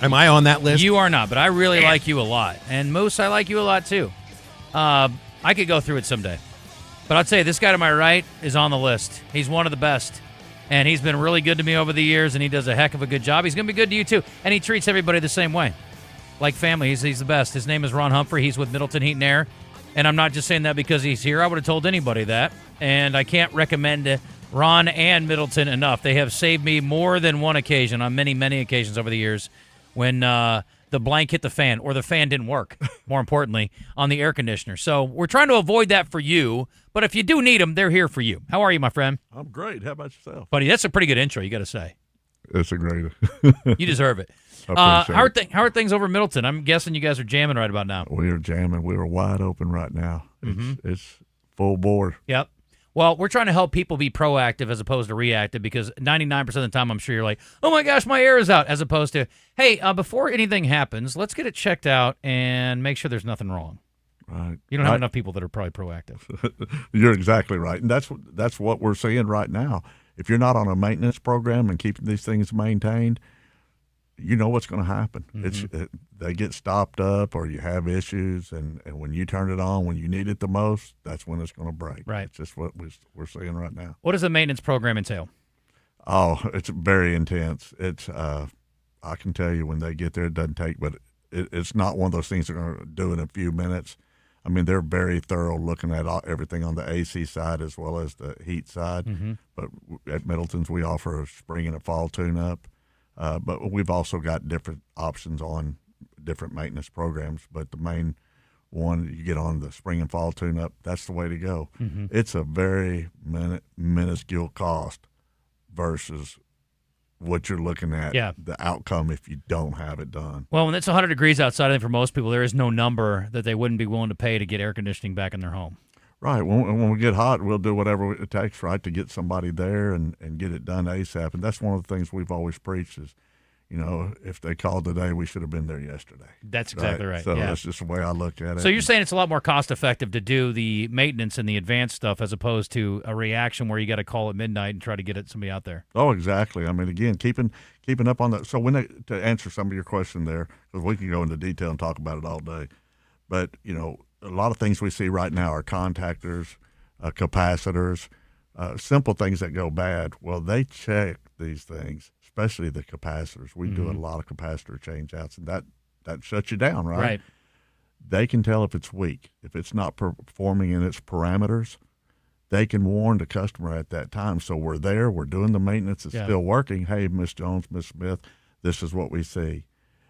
Am I on that list?
You are not, but I really like you a lot. And Moose, I like you a lot, too. I could go through it someday. But I'll tell you, this guy to my right is on the list. He's one of the best. And he's been really good to me over the years, and he does a heck of a good job. He's going to be good to you, too. And he treats everybody the same way. Like family, he's the best. His name is Ron Humphrey. He's with Middleton Heat and Air. And I'm not just saying that because he's here. I would have told anybody that. And I can't recommend Ron and Middleton enough. They have saved me more than one occasion, on many, many occasions over the years, when the blank hit the fan, or the fan didn't work, more importantly, on the air conditioner. So we're trying to avoid that for you, but if you do need them, they're here for you. How are you, my friend?
I'm great. How about yourself?
Buddy, that's a pretty good intro, you got to say.
It's a great.
You deserve it.
How
are things over Middleton? I'm guessing you guys are jamming right about now.
We are jamming. We are wide open right now. It's full board.
Yep. Well, we're trying to help people be proactive as opposed to reactive, because 99% of the time I'm sure you're like, oh my gosh, my air is out, as opposed to, hey, before anything happens, let's get it checked out and make sure there's nothing wrong.
Right.
You don't have enough people that are probably proactive.
You're exactly right. And that's what we're seeing right now. If you're not on a maintenance program and keeping these things maintained, you know what's going to happen. They get stopped up, or you have issues, and when you turn it on when you need it the most, that's when it's going to break.
Right.
It's just what we're seeing right now.
What does the maintenance program entail?
Oh, it's very intense. It's I can tell you when they get there, it doesn't take, but it's not one of those things they're going to do in a few minutes. I mean, they're very thorough looking at everything on the AC side as well as the heat side. But at Middleton's, we offer a spring and a fall tune-up. But we've also got different options on different maintenance programs. But the main one, you get on the spring and fall tune-up, that's the way to go. It's a very minuscule cost versus what you're looking at, the outcome if you don't have it done.
Well, when it's 100 degrees outside, I think for most people, there is no number that they wouldn't be willing to pay to get air conditioning back in their home.
Right. When we get hot, we'll do whatever it takes, right, to get somebody there and get it done ASAP. And that's one of the things we've always preached is, you know, if they called today, we should have been there yesterday.
That's exactly right.
So that's just the way I look at it.
So you're saying it's a lot more cost-effective to do the maintenance and the advanced stuff as opposed to a reaction where you got to call at midnight and try to get somebody out there.
Oh, exactly. I mean, again, keeping up on that. So to answer some of your question there, because we can go into detail and talk about it all day, but, you know, a lot of things we see right now are contactors, capacitors, simple things that go bad. Well, they check these things, especially the capacitors. We do a lot of capacitor change outs, and that shuts you down, right? they can tell if it's weak, if it's not performing in its parameters. They can warn the customer at that time. So we're there, we're doing the maintenance, it's still working. Hey, Miss Jones, Miss Smith, this is what we see.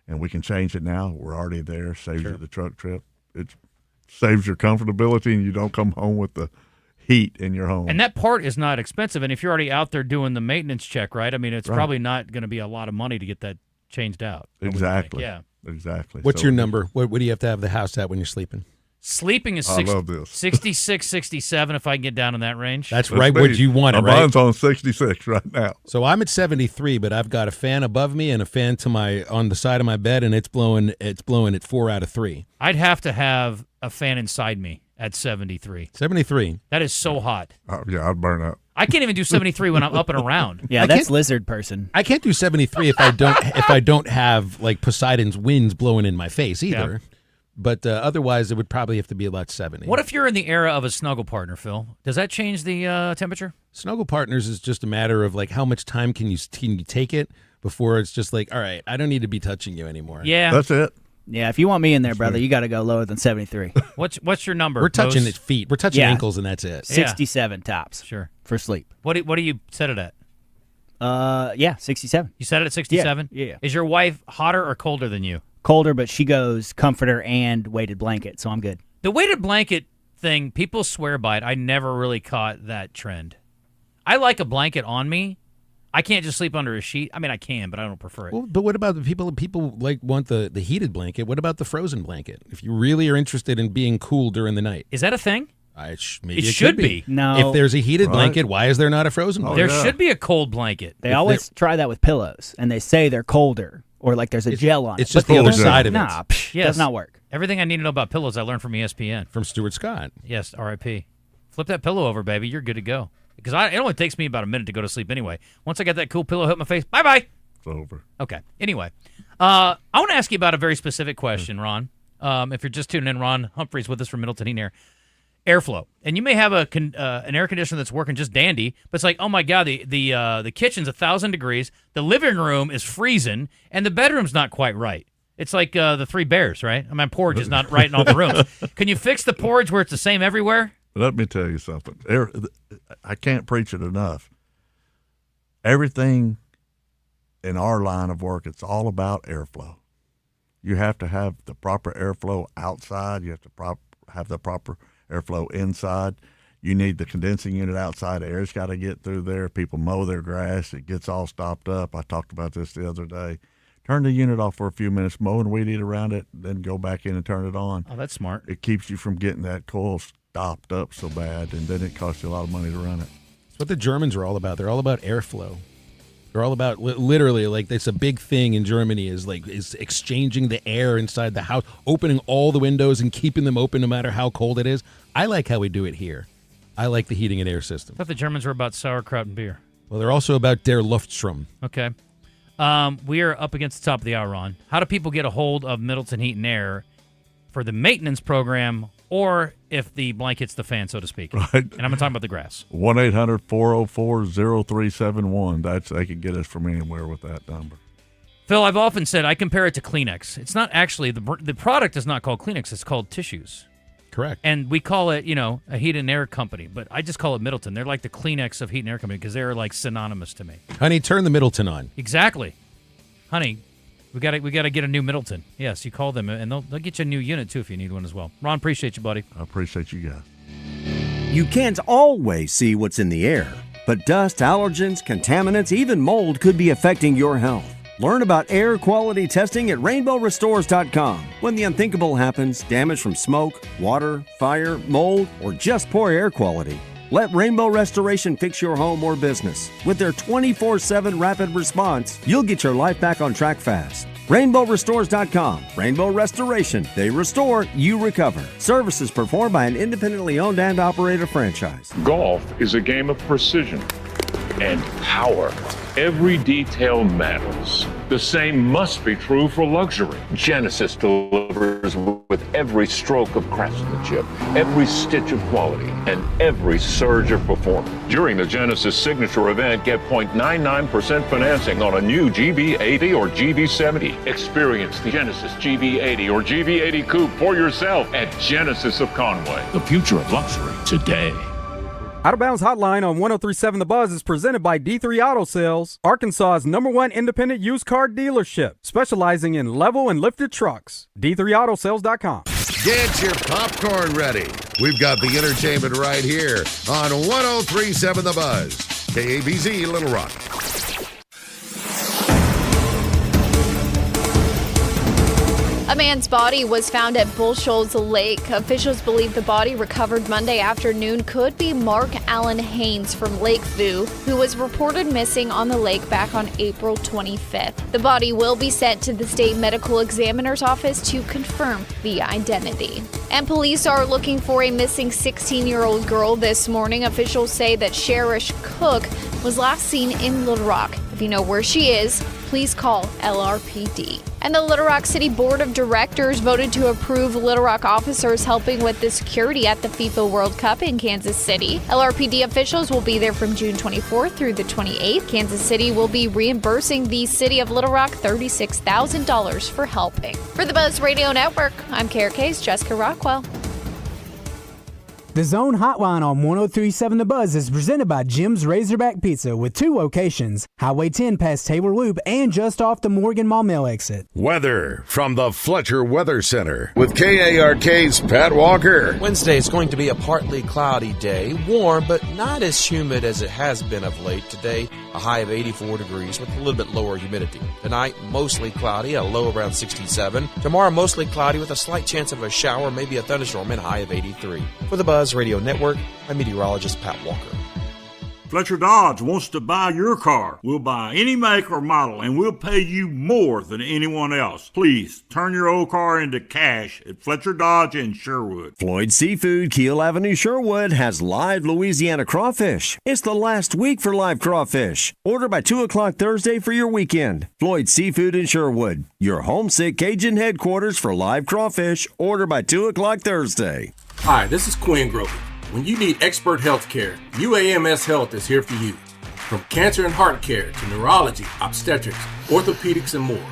And we can change it now. We're already there, saves you the truck trip. It saves your comfortability, and you don't come home with the heat in your home.
And that part is not expensive. And if you're already out there doing the maintenance check, right, I mean, it's probably not going to be a lot of money to get that changed out.
Exactly.
Yeah.
Exactly.
What's your number? What do you have to have the house at when you're sleeping?
Sleeping is
I love this.
66, 67 if I can get down in that range.
That's right where you want it, right?
Mine's on 66 right now.
So I'm at 73, but I've got a fan above me and a fan on the side of my bed, and it's blowing at 4 out of 3.
I'd have to have a fan inside me at 73.
73.
That is so hot.
Yeah, I'd burn up.
I can't even do 73 when I'm up and around.
Yeah, that's lizard person.
I can't do 73 if I don't have like Poseidon's winds blowing in my face either.
Yeah.
But otherwise, it would probably have to be about 70.
What if you're in the era of a snuggle partner, Phil? Does that change the temperature?
Snuggle partners is just a matter of like how much time can you take it before it's just like, all right, I don't need to be touching you anymore.
Yeah,
that's it.
Yeah, if you want me in there, brother, you got to go lower than 73.
What's your number?
We're touching
Most?
feet. We're touching ankles, and that's it.
67 tops.
Sure.
For sleep.
What do you set it at?
Yeah, 67.
You set it at 67?
Yeah.
Is your wife hotter or colder than you?
Colder, but she goes comforter and weighted blanket, so I'm good.
The weighted blanket thing, people swear by it. I never really caught that trend. I like a blanket on me. I can't just sleep under a sheet. I mean, I can, but I don't prefer it.
Well, but what about the people? People like want the heated blanket. What about the frozen blanket? If you really are interested in being cool during the night,
is that a thing?
Maybe it
should be.
No.
If there's a heated blanket, why is there not a frozen blanket?
There should be a cold blanket.
They always try that with pillows, and they say they're colder, or like there's a gel on it.
It's just the other side of it.
Nah, does not work.
Everything I need to know about pillows I learned from ESPN.
From Stuart Scott.
Yes, R.I.P. Flip that pillow over, baby. You're good to go. Because it only takes me about a minute to go to sleep anyway. Once I got that cool pillow hit my face, bye-bye.
It's over.
Okay. Anyway, I want to ask you about a very specific question, Ron. If you're just tuning in, Ron Humphreys with us from Middleton Heating Air. Airflow. And you may have an air conditioner that's working just dandy, but it's like, oh my God, the kitchen's 1,000 degrees, the living room is freezing, and the bedroom's not quite right. It's like the Three Bears, right? I mean, porridge is not right in all the rooms. Can you fix the porridge where it's the same everywhere?
Let me tell you something. I can't preach it enough. Everything in our line of work, it's all about airflow. You have to have the proper airflow outside. You have to have the proper airflow inside. You need the condensing unit outside. Air's got to get through there. People mow their grass. It gets all stopped up. I talked about this the other day. Turn the unit off for a few minutes, mow and weed eat around it, then go back in and turn it on.
Oh, that's smart.
It keeps you from getting that coil stopped up so bad, and then it costs you a lot of money to run it.
That's what the Germans are all about. They're all about airflow. They're all about literally, like, that's a big thing in Germany is exchanging the air inside the house, opening all the windows and keeping them open no matter how cold it is. I like how we do it here. I like the heating and air system.
I thought the Germans were about sauerkraut and beer.
Well, they're also about der Luftstrom.
Okay. We are up against the top of the hour, Ron. How do people get a hold of Middleton Heat and Air for the maintenance program, or if the blank hits the fan, so to speak?
Right.
And I'm talking about the grass.
1-800-404-0371. They can get us from anywhere with that number.
Phil, I've often said I compare it to Kleenex. It's not actually, the product is not called Kleenex. It's called tissues.
Correct.
And we call it, a heat and air company, but I just call it Middleton. They're like the Kleenex of heat and air company because they're like synonymous to me.
Honey, turn the Middleton on.
Exactly. Honey, we got to get a new Middleton. Yes, you call them, and they'll get you a new unit, too, if you need one as well. Ron, appreciate you, buddy.
I appreciate you guys.
You can't always see what's in the air, but dust, allergens, contaminants, even mold could be affecting your health. Learn about air quality testing at rainbowrestores.com. When the unthinkable happens, damage from smoke, water, fire, mold, or just poor air quality, let Rainbow Restoration fix your home or business. With their 24/7 rapid response, you'll get your life back on track fast. RainbowRestores.com. Rainbow Restoration. They restore, you recover. Services performed by an independently owned and operated franchise.
Golf is a game of precision and power. Every detail matters. The same must be true for luxury. Genesis delivers with every stroke of craftsmanship, every stitch of quality, and every surge of performance. During the Genesis Signature event, get 0.99% financing on a new GB80 or GB70. Experience the Genesis GB80 or GB80 Coupe for yourself at Genesis of Conway. The future of luxury today.
Out of Bounds Hotline on 103.7 The Buzz is presented by D3 Auto Sales, Arkansas's #1 independent used car dealership, specializing in level and lifted trucks. D3AutoSales.com.
Get your popcorn ready. We've got the entertainment right here on 103.7 The Buzz. KABZ Little Rock.
A man's body was found at Bull Shoals Lake. Officials believe the body recovered Monday afternoon could be Mark Allen Haynes from Lakeview, who was reported missing on the lake back on April 25th. The body will be sent to the state medical examiner's office to confirm the identity. And police are looking for a missing 16-year-old girl this morning. Officials say that Cherish Cook was last seen in Little Rock. If you know where she is, please call LRPD. And the Little Rock City Board of Directors voted to approve Little Rock officers helping with the security at the FIFA World Cup in Kansas City. LRPD officials will be there from June 24th through the 28th. Kansas City will be reimbursing the city of Little Rock $36,000 for helping. For the Buzz Radio Network, I'm KRK's Jessica Rockwell.
The Zone Hotline on 103.7 The Buzz is presented by Jim's Razorback Pizza with 2 locations, Highway 10 past Taylor Loop and just off the Morgan Maumelle exit.
Weather from the Fletcher Weather Center with KARK's Pat Walker.
Wednesday is going to be a partly cloudy day, warm but not as humid as it has been of late. Today, a high of 84 degrees with a little bit lower humidity. Tonight, mostly cloudy, a low around 67. Tomorrow, mostly cloudy with a slight chance of a shower, maybe a thunderstorm, and a high of 83. For the Buzz Radio Network, I'm meteorologist Pat Walker.
Fletcher Dodge wants to buy your car. We'll buy any make or model, and we'll pay you more than anyone else. Please, turn your old car into cash at Fletcher Dodge in Sherwood.
Floyd Seafood, Keel Avenue, Sherwood, has live Louisiana crawfish. It's the last week for live crawfish. Order by 2 o'clock Thursday for your weekend. Floyd Seafood in Sherwood, your homesick Cajun headquarters for live crawfish. Order by 2 o'clock Thursday.
Hi, this is Quinn Grover. When you need expert health care, UAMS Health is here for you. From cancer and heart care to neurology, obstetrics, orthopedics, and more,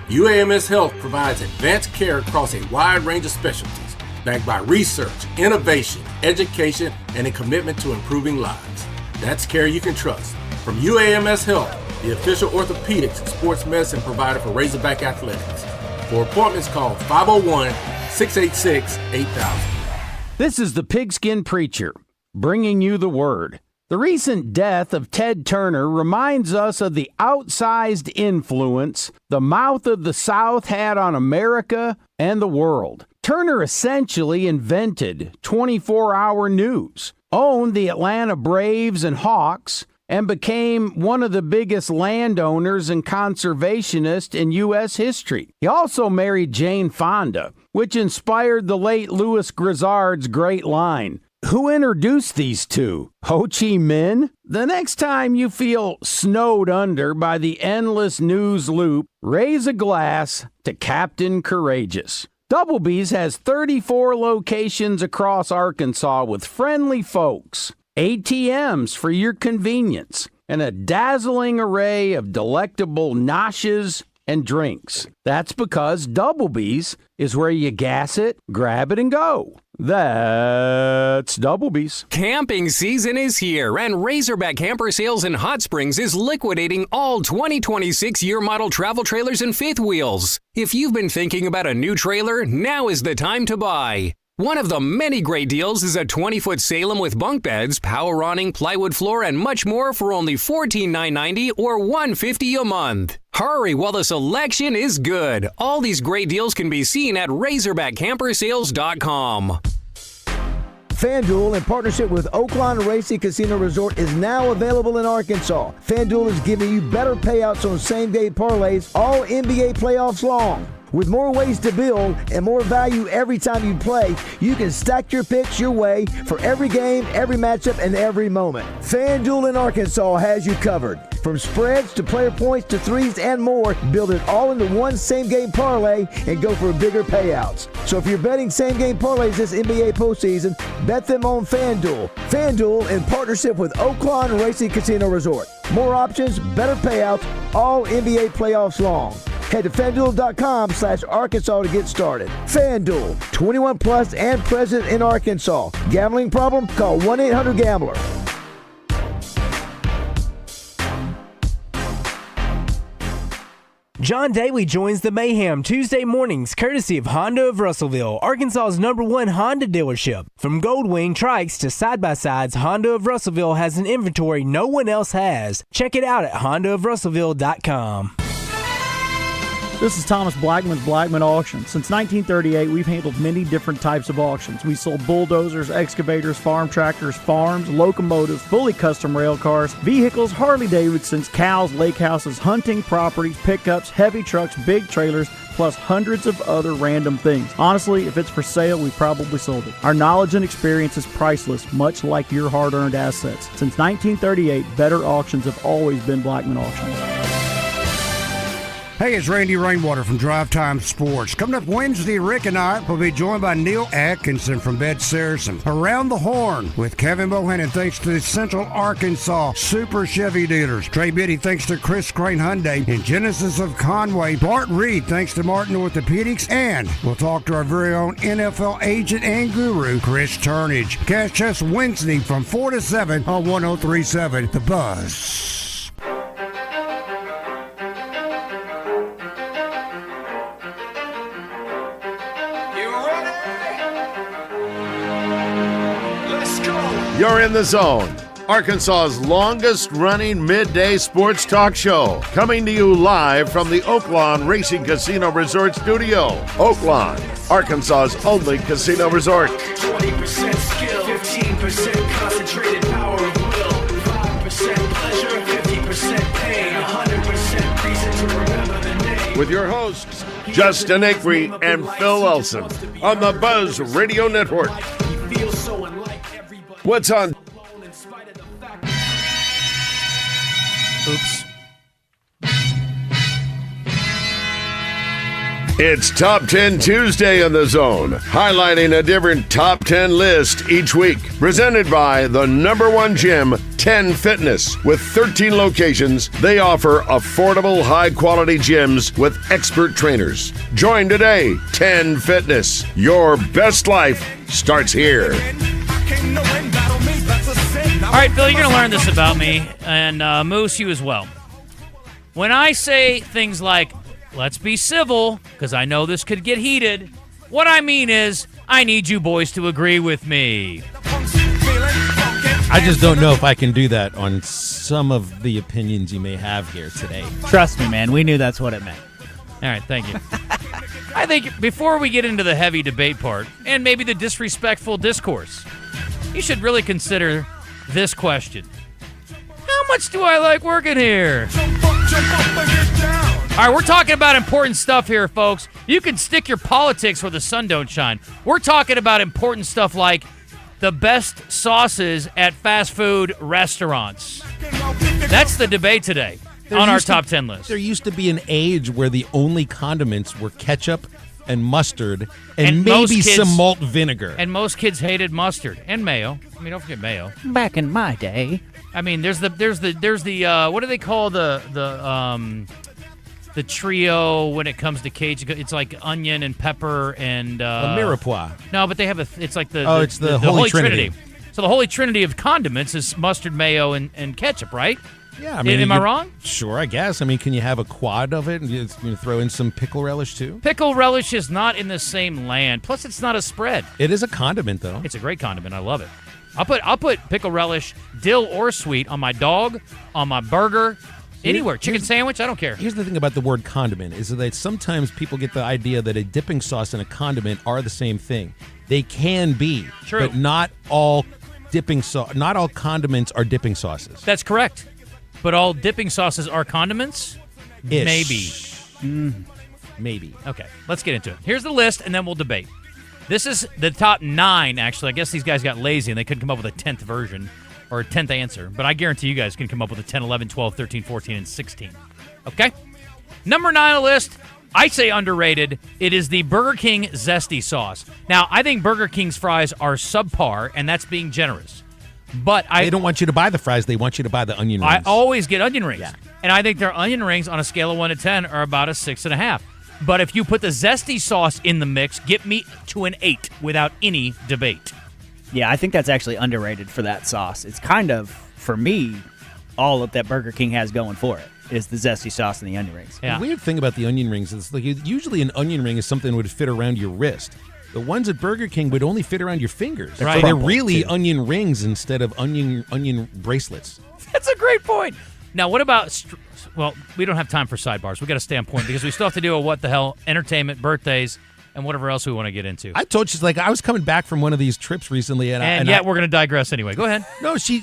UAMS Health provides advanced care across a wide range of specialties, backed by research, innovation, education, and a commitment to improving lives. That's care you can trust. From UAMS Health, the official orthopedics and sports medicine provider for Razorback Athletics. For appointments, call 501-686-8000.
This is the Pigskin Preacher, bringing you the word. The recent death of Ted Turner reminds us of the outsized influence the mouth of the South had on America and the world. Turner essentially invented 24-hour news, owned the Atlanta Braves and Hawks, and became one of the biggest landowners and conservationists in U.S. history. He also married Jane Fonda, which inspired the late Louis Grizzard's great line, "Who introduced these two? Ho Chi Minh?" The next time you feel snowed under by the endless news loop, raise a glass to Captain Courageous. Doublebee's has 34 locations across Arkansas with friendly folks, ATMs for your convenience, and a dazzling array of delectable noshes and drinks. That's because Doublebee's is where you gas it, grab it, and go. That's Doublebee's.
Camping season is here, and Razorback Camper Sales in Hot Springs is liquidating all 2026 year model travel trailers and fifth wheels. If you've been thinking about a new trailer, now is the time to buy. One of the many great deals is a 20-foot Salem with bunk beds, power awning, plywood floor, and much more for only $14,990 or $150 a month. Hurry while the selection is good. All these great deals can be seen at RazorbackCamperSales.com.
FanDuel, in partnership with Oaklawn Racing Casino Resort, is now available in Arkansas. FanDuel is giving you better payouts on same-day parlays all NBA playoffs long. With more ways to build and more value every time you play, you can stack your picks your way for every game, every matchup, and every moment. FanDuel in Arkansas has you covered. From spreads to player points to threes and more, build it all into one same-game parlay and go for bigger payouts. So if you're betting same-game parlays this NBA postseason, bet them on FanDuel. FanDuel in partnership with Oaklawn Racing Casino Resort. More options, better payouts, all NBA playoffs long. Head to FanDuel.com/Arkansas to get started. FanDuel, 21 plus and present in Arkansas. Gambling problem? Call 1-800-GAMBLER.
John Daly joins the mayhem Tuesday mornings, courtesy of Honda of Russellville, Arkansas's #1 Honda dealership. From Goldwing trikes to side-by-sides, Honda of Russellville has an inventory no one else has. Check it out at hondaofrussellville.com.
This is Thomas Blackman with Blackman Auction. Since 1938, we've handled many different types of auctions. We sold bulldozers, excavators, farm tractors, farms, locomotives, fully custom rail cars, vehicles, Harley-Davidsons, cows, lake houses, hunting properties, pickups, heavy trucks, big trailers, plus hundreds of other random things. Honestly, if it's for sale, we probably sold it. Our knowledge and experience is priceless, much like your hard-earned assets. Since 1938, better auctions have always been Blackman Auctions.
Hey, it's Randy Rainwater from Drive Time Sports. Coming up Wednesday, Rick and I will be joined by Neil Atkinson from Bed Saracen. Around the Horn with Kevin Bohannon, thanks to the Central Arkansas Super Chevy dealers. Trey Biddy, thanks to Chris Crane Hyundai. And Genesis of Conway. Bart Reed, thanks to Martin Orthopedics. And we'll talk to our very own NFL agent and guru, Chris Turnage. Catch us Wednesday from 4 to 7 on 103.7 The Buzz.
You're in the zone. Arkansas's longest-running midday sports talk show. Coming to you live from the Oaklawn Racing Casino Resort Studio. Oaklawn, Arkansas's only casino resort.
20% skill, 15% concentrated power of will, 5% pleasure, 50% pain, 100% reason to remember the name.
With your hosts, Justin Acri and Phil Elson on the Buzz Radio Network. What's on?
Oops.
It's Top 10 Tuesday in the Zone, highlighting a different Top 10 list each week. Presented by the #1 gym, 10 Fitness. With 13 locations, they offer affordable, high-quality gyms with expert trainers. Join today, 10 Fitness. Your best life starts here.
All right, Phil, you're going to learn this about me, and Moose, you as well. When I say things like, let's be civil, because I know this could get heated, what I mean is, I need you boys to agree with me.
I just don't know if I can do that on some of the opinions you may have here today.
Trust me, man. We knew that's what it meant.
All right, thank you. I think before we get into the heavy debate part, and maybe the disrespectful discourse, you should really consider this question. How much do I like working here? All right, we're talking about important stuff here, folks. You can stick your politics where the sun don't shine. We're talking about important stuff like the best sauces at fast food restaurants. That's the debate today on our top 10 list.
There used to be an age where the only condiments were ketchup and mustard and maybe some malt vinegar.
And most kids hated mustard and mayo. I mean, don't forget mayo.
Back in my day.
I mean, there's the what do they call the trio when it comes to Cajun? It's like onion and pepper and
mirepoix.
No, but they have it's like the
Holy Trinity.
So the Holy Trinity of condiments is mustard, mayo, and ketchup, right?
Yeah, I mean,
am I wrong?
Sure, I guess. I mean, can you have a quad of it and you throw in some pickle relish too?
Pickle relish is not in the same land. Plus, it's not a spread.
It is a condiment, though.
It's a great condiment. I love it. I'll put pickle relish, dill or sweet, on my dog, on my burger, anywhere. Chicken sandwich, I don't care.
Here's the thing about the word condiment is that sometimes people get the idea that a dipping sauce and a condiment are the same thing. They can be,
true,
but not all condiments are dipping sauces.
That's correct. But all dipping sauces are condiments?
Ish.
Maybe.
Maybe.
Okay, let's get into it. Here's the list, and then we'll debate. This is the top 9, actually. I guess these guys got lazy, and they couldn't come up with a 10th version or a 10th answer. But I guarantee you guys can come up with a 10, 11, 12, 13, 14, and 16. Okay? Number 9 on the list, I say underrated. It is the Burger King Zesty Sauce. Now, I think Burger King's fries are subpar, and that's being generous. But
they don't want you to buy the fries. They want you to buy the onion rings.
I always get onion rings. Yeah. And I think their onion rings on a scale of 1 to 10 are about a 6.5. But if you put the Zesty Sauce in the mix, get me to an 8 without any debate.
Yeah, I think that's actually underrated for that sauce. It's kind of, for me, all that Burger King has going for it is the Zesty Sauce and the onion rings.
Yeah. The weird thing about the onion rings is like usually an onion ring is something that would fit around your wrist. The ones at Burger King would only fit around your fingers.
Right.
So they're really onion rings instead of onion bracelets.
That's a great point. Now, what about... Well, we don't have time for sidebars. We got to stay on point because we still have to do a what the hell, entertainment, birthdays, and whatever else we want to get into.
I told you, like, I was coming back from one of these trips recently, and
yet we're going to digress anyway. Go ahead.
No, she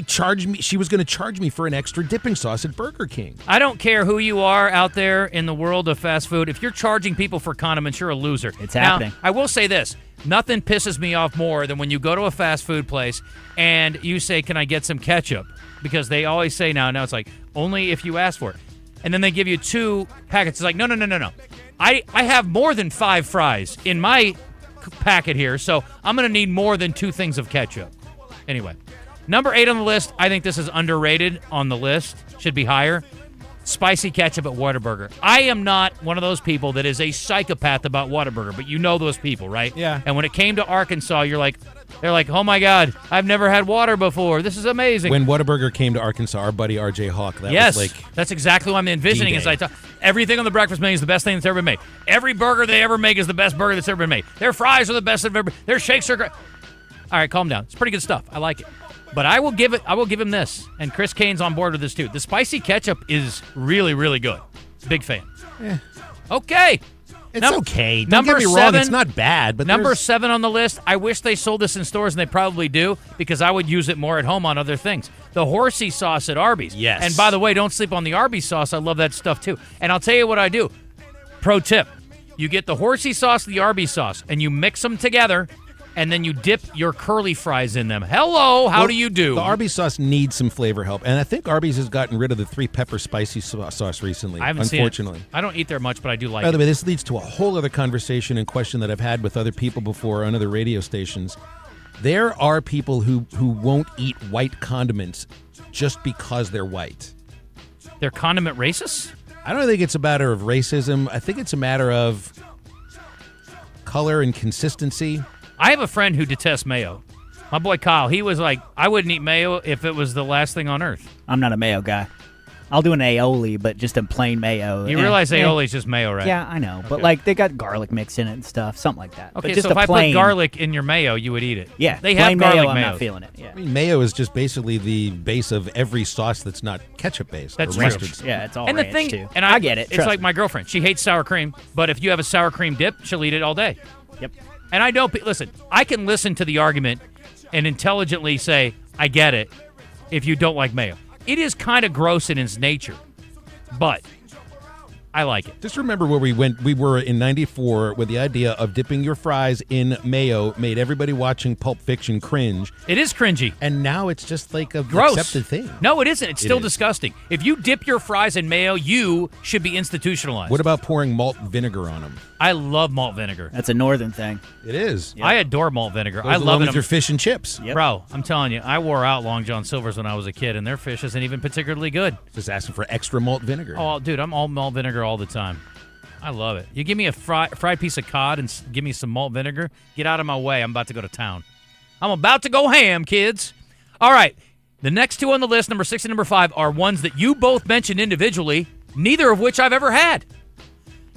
charged me. She was going to charge me for an extra dipping sauce at Burger King.
I don't care who you are out there in the world of fast food. If you're charging people for condiments, you're a loser.
It's happening.
Now, I will say this. Nothing pisses me off more than when you go to a fast food place and you say, "Can I get some ketchup?" Because they always say now it's like, only if you ask for it. And then they give you 2 packets. It's like, no. I have more than 5 fries in my packet here, so I'm going to need more than 2 things of ketchup. Anyway, number 8 on the list, I think this is underrated on the list. Should be higher. Spicy ketchup at Whataburger. I am not one of those people that is a psychopath about Whataburger, but you know those people, right?
Yeah.
And when it came to Arkansas, they're like, oh my God, I've never had water before. This is amazing.
When Whataburger came to Arkansas, our buddy R.J. Hawk,
yes,
was like...
that's exactly what I'm envisioning as I talk. Everything on the breakfast menu is the best thing that's ever been made. Every burger they ever make is the best burger that's ever been made. Their fries are the best they've ever been. Their shakes are great. All right, calm down. It's pretty good stuff. I like it. But I will give him this, and Chris Kane's on board with this too. The spicy ketchup is really, really good. Big fan. Okay.
It's okay. Don't get me wrong. It's not bad. But
number 7 on the list, I wish they sold this in stores, and they probably do, because I would use it more at home on other things. The horsey sauce at Arby's.
Yes.
And by the way, don't sleep on the Arby's sauce. I love that stuff too. And I'll tell you what I do. Pro tip. You get the horsey sauce and the Arby's sauce, and you mix them together, and then you dip your curly fries in them. Hello, how do you do?
The Arby's sauce needs some flavor help, and I think Arby's has gotten rid of the 3-pepper spicy sauce recently.
I haven't
unfortunately.
seen it. I don't eat there much, but I do like it.
By the way, this leads to a whole other conversation and question that I've had with other people before on other radio stations. There are people who won't eat white condiments just because they're white.
They're condiment racists?
I don't think it's a matter of racism. I think it's a matter of color and consistency.
I have a friend who detests mayo. My boy Kyle, he was like, I wouldn't eat mayo if it was the last thing on earth.
I'm not a mayo guy. I'll do an aioli, but just a plain mayo.
You realize aioli is just mayo, right?
Yeah, I know. But like they got garlic mix in it and stuff, something like that.
Okay,
but just
so if I
plain,
put garlic in your mayo, you would eat it.
Yeah,
they have
plain
garlic
mayo, I'm
mayos.
not feeling it. Yeah.
I mean, mayo is just basically the base of every sauce that's not ketchup-based.
That's
or
true.
mustard.
Yeah, it's all
and the
ranch,
thing,
too.
And
I get it.
It's like my girlfriend. She hates sour cream, but if you have a sour cream dip, she'll eat it all day.
Yep.
And I don't listen. I can listen to the argument and intelligently say, I get it, if you don't like mayo. It is kind of gross in its nature, but I like it.
Just remember where we were in 94 with the idea of dipping your fries in mayo made everybody watching Pulp Fiction cringe.
It is cringy.
And now it's just like a
gross
accepted thing.
No, it isn't. It's still
is.
Disgusting. If you dip your fries in mayo, you should be institutionalized.
What about pouring malt vinegar on them?
I love malt vinegar.
That's a northern thing.
It is.
Yep. I adore malt vinegar.
Goes
I love it.
With your fish and chips.
Yep.
Bro, I'm telling you, I wore out Long John Silver's when I was a kid, and their fish isn't even particularly good.
Just asking for extra malt vinegar.
Oh, dude, I'm all malt vinegar all the time. I love it. You give me a fried piece of cod and give me some malt vinegar, get out of my way. I'm about to go to town. I'm about to go ham, kids. All right. The next two on the list, number 6 and number 5, are ones that you both mentioned individually, neither of which I've ever had.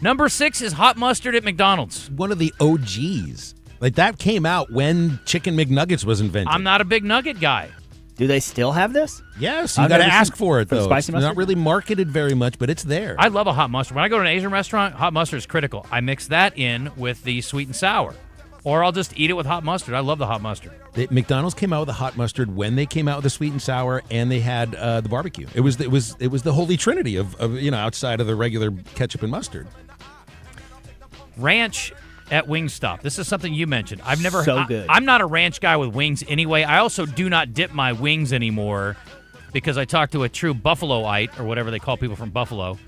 Number 6 is hot mustard at McDonald's.
One of the OGs. Like, that came out when Chicken McNuggets was invented.
I'm not a big nugget guy.
Do they still have this?
Yes, you got to ask for it, though.
Spicy
it's not really marketed very much, but it's there.
I love a hot mustard. When I go to an Asian restaurant, hot mustard is critical. I mix that in with the sweet and sour, or I'll just eat it with hot mustard. I love the hot mustard.
McDonald's came out with the hot mustard when they came out with the sweet and sour, and they had the barbecue. It was the holy trinity of outside of the regular ketchup and mustard.
ranch at Wingstop. This is something you mentioned. I've never.
So good.
I'm not a ranch guy with wings anyway. I also do not dip my wings anymore because I talked to a true Buffaloite or whatever they call people from Buffalo,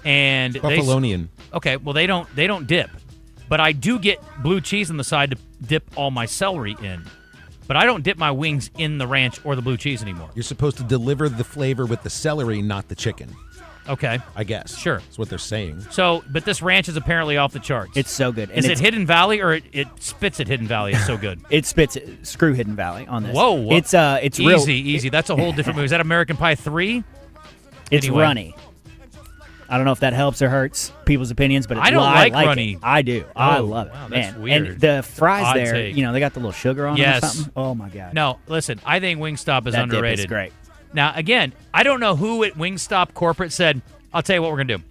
and
Buffalonian.
Okay, well they don't dip, but I do get blue cheese on the side to dip all my celery in. But I don't dip my wings in the ranch or the blue cheese anymore.
You're supposed to deliver the flavor with the celery, not the chicken.
Okay.
I guess.
Sure.
That's what they're saying.
So, but this ranch is apparently off the charts.
It's so good.
Is it Hidden Valley or it spits at Hidden Valley? It's so good.
It spits. Screw Hidden Valley on this.
Whoa.
It's
easy. That's a whole different movie. Is that American Pie 3?
It's
Anyway.
runny. I don't know if that helps or hurts people's opinions, but
I don't like runny.
It. I do. I
Oh,
love it.
wow, that's
man.
weird.
And the fries
Odd
there,
take.
they got the little sugar on
Yes.
them or something. Oh my god.
No, listen. I think Wingstop is
That
underrated.
dip is great.
Now, again, I don't know who at Wingstop corporate said, I'll tell you what we're going to do.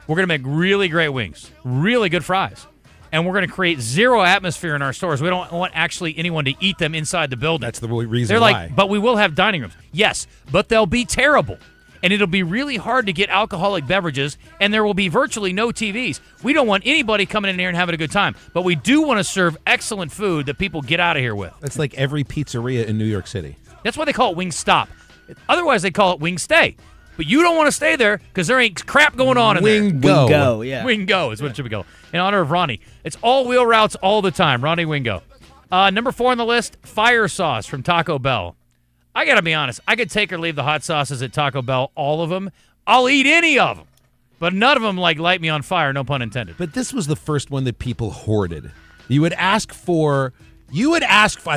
We're going to make really great wings, really good fries, and we're going to create zero atmosphere in our stores. We don't want actually anyone to eat them inside the building.
That's the reason
They're
why.
like, but we will have dining rooms. Yes, but they'll be terrible. And it'll be really hard to get alcoholic beverages, and there will be virtually no TVs. We don't want anybody coming in here and having a good time, but we do want to serve excellent food that people get out of here with.
That's like every pizzeria in New York City.
That's why they call it Wingstop. Otherwise, they call it Wingstay. But you don't want to stay there because there ain't crap going on in there.
Wingo, yeah.
Wingo is what it should be called. In honor of Ronnie. It's all-wheel routes all the time. Ronnie Wingo. Number 4 on the list, fire sauce from Taco Bell. I got to be honest. I could take or leave the hot sauces at Taco Bell, all of them. I'll eat any of them. But none of them, light me on fire, no pun intended.
But this was the first one that people hoarded. I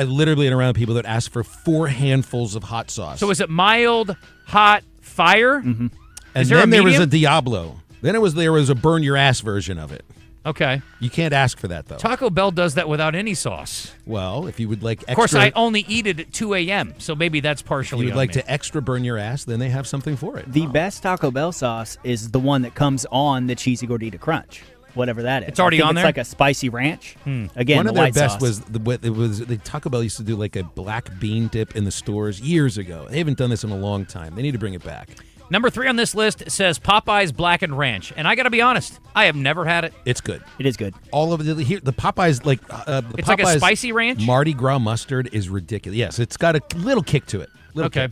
literally been around people that asked for 4 handfuls of hot sauce.
So is it mild, hot, fire?
Mm-hmm.
And then there was a Diablo. Then there was a burn your ass version of it.
Okay.
You can't ask for that, though.
Taco Bell does that without any sauce.
Well, if you would like extra...
Of course, I only eat it at 2 a.m., so maybe that's partially
If you would
on
like
me.
to extra burn your ass, then they have something for it.
The best Taco Bell sauce is the one that comes on the Cheesy Gordita Crunch, whatever that is.
It's already
I think
on
it's
there?
like a spicy ranch. Again,
one
the
of their
white
best
sauce.
was the Taco Bell used to do like a black bean dip in the stores years ago. They haven't done this in a long time. They need to bring it back.
Number 3 on this list says Popeye's Blackened Ranch, and I got to be honest, I have never had it.
It's good.
It is good.
All of the Popeyes
It's like a
Popeyes
spicy ranch?
Mardi Gras mustard is ridiculous. Yes, it's got a little kick to it.
Okay.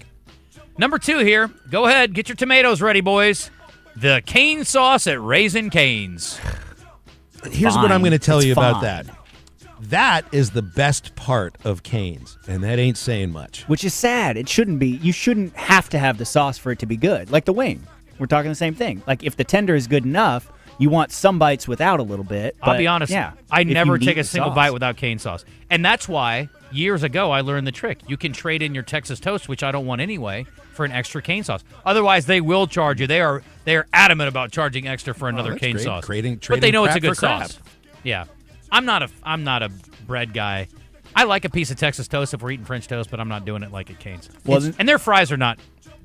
Number 2 here. Go ahead, get your tomatoes ready, boys. The cane sauce at Raising Cane's.
Here's what I'm going to tell
It's
you about
fine.
that. That is the best part of Cane's, and that ain't saying much.
Which is sad. It shouldn't be. You shouldn't have to have the sauce for it to be good. Like the wing. We're talking the same thing. Like if the tender is good enough, you want some bites without a little bit.
I'll
but,
be honest,
yeah,
I
if you
never
need
take a
the
single
sauce.
bite without cane sauce. And that's why, years ago, I learned the trick. You can trade in your Texas toast, which I don't want anyway, for an extra cane sauce. Otherwise, they will charge you. They are adamant about charging extra for another
that's
cane
great.
sauce.
Trading
but they know it's a
crap
good
for crap.
sauce. Yeah. I'm not a bread guy. I like a piece of Texas toast if we're eating French toast, but I'm not doing it like at Cane's. And their fries are not.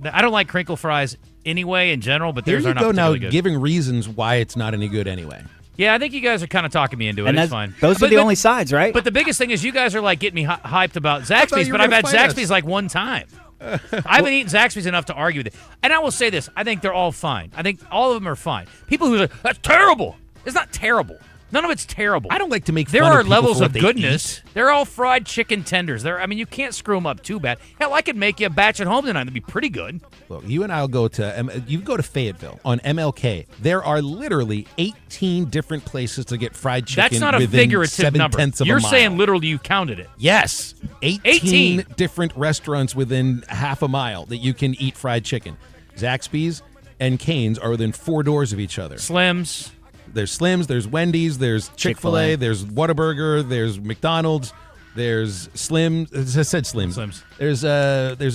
I don't like crinkle fries anyway in general, but
Here
theirs
you
are not
go now,
particularly good.
giving reasons why it's not any good anyway.
Yeah, I think you guys are kind of talking me into it.
And
It's
that's-
fine.
those are the only sides, right?
But the biggest thing is you guys are like getting me hyped about
thought
Zaxby's,
you
but
were
I've had
gonna fight us.
Zaxby's like one time. I haven't eaten Zaxby's enough to argue with it. And I will say this: I think they're all fine. I think all of them are fine. People who are like, that's terrible. It's not terrible. None of it's terrible.
I don't like to make
There
fun
are
of people
levels
for what
of
they
goodness.
eat.
They're all fried chicken tenders. You can't screw them up too bad. Hell, I could make you a batch at home tonight. That'd be pretty good.
Look, you and I'll go to you go to Fayetteville on MLK. There are literally 18 different places to get fried chicken.
That's not a
within
figurative number.
7/10 of
You're
a mile.
saying literally you counted it.
Yes, 18
18
different restaurants within half a mile that you can eat fried chicken. Zaxby's and Cane's are within 4 doors of each other.
Slims.
There's Slims, there's Wendy's, there's Chick-fil-A, there's Whataburger, there's McDonald's, there's Slim. I said Slims. There's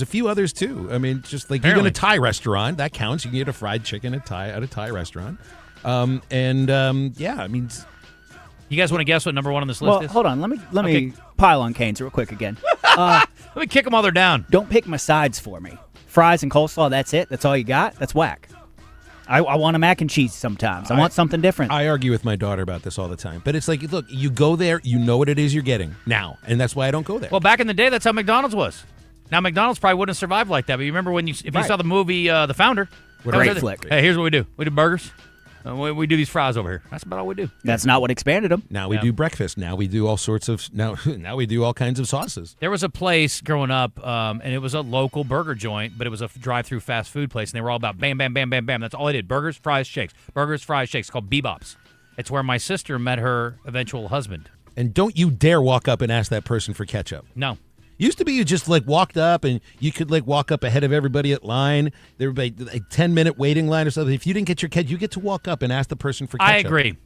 a few others too. I mean, just like you're in a Thai restaurant, that counts. You can get a fried chicken at a Thai restaurant. Yeah, I mean,
you guys want to guess what number 1 on this list
Well,
is?
hold on. Let me pile on Cane's real quick again.
Let me kick them while they're down.
Don't pick my sides for me. Fries and coleslaw, that's it? That's all you got? That's whack. I want a mac and cheese sometimes. I want something different.
I argue with my daughter about this all the time. But it's like, look, you go there, you know what it is you're getting now. And that's why I don't go there.
Well, back in the day, that's how McDonald's was. Now, McDonald's probably wouldn't have survived like that. But you remember if you saw the movie The Founder.
Great flick.
Hey, here's what we do. We do burgers. We do these fries over here. That's about all we do.
That's not what expanded them.
Now we do breakfast. Now we do all sorts of now we do all kinds of sauces.
There was a place growing up, and it was a local burger joint, but it was a drive-through fast food place, and they were all about bam, bam, bam, bam, bam. That's all they did. Burgers, fries, shakes. Burgers, fries, shakes. Called Bebop's. It's where my sister met her eventual husband.
And don't you dare walk up and ask that person for ketchup.
No.
Used to be you just walked up and you could walk up ahead of everybody at line. There would be a 10-minute waiting line or something. If you didn't get your ketchup, you get to walk up and ask the person for ketchup.
I agree.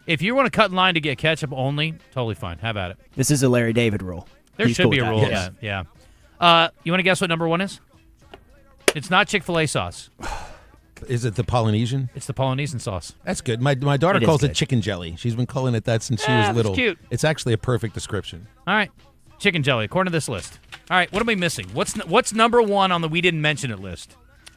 If you want to cut in line to get ketchup only, totally fine. Have at it.
This is a Larry David rule.
There
He's
should
cool
be
with
a
that,
rule.
yes.
Yeah. You want to guess what number 1 is? It's not Chick-fil-A sauce.
Is it the Polynesian?
It's the Polynesian sauce.
That's good. My daughter calls it chicken jelly. She's been calling it that since she was little.
That's cute.
It's actually a perfect description.
All right. Chicken jelly, according to this list. All right, what am I missing? What's number 1 on the we didn't mention it list?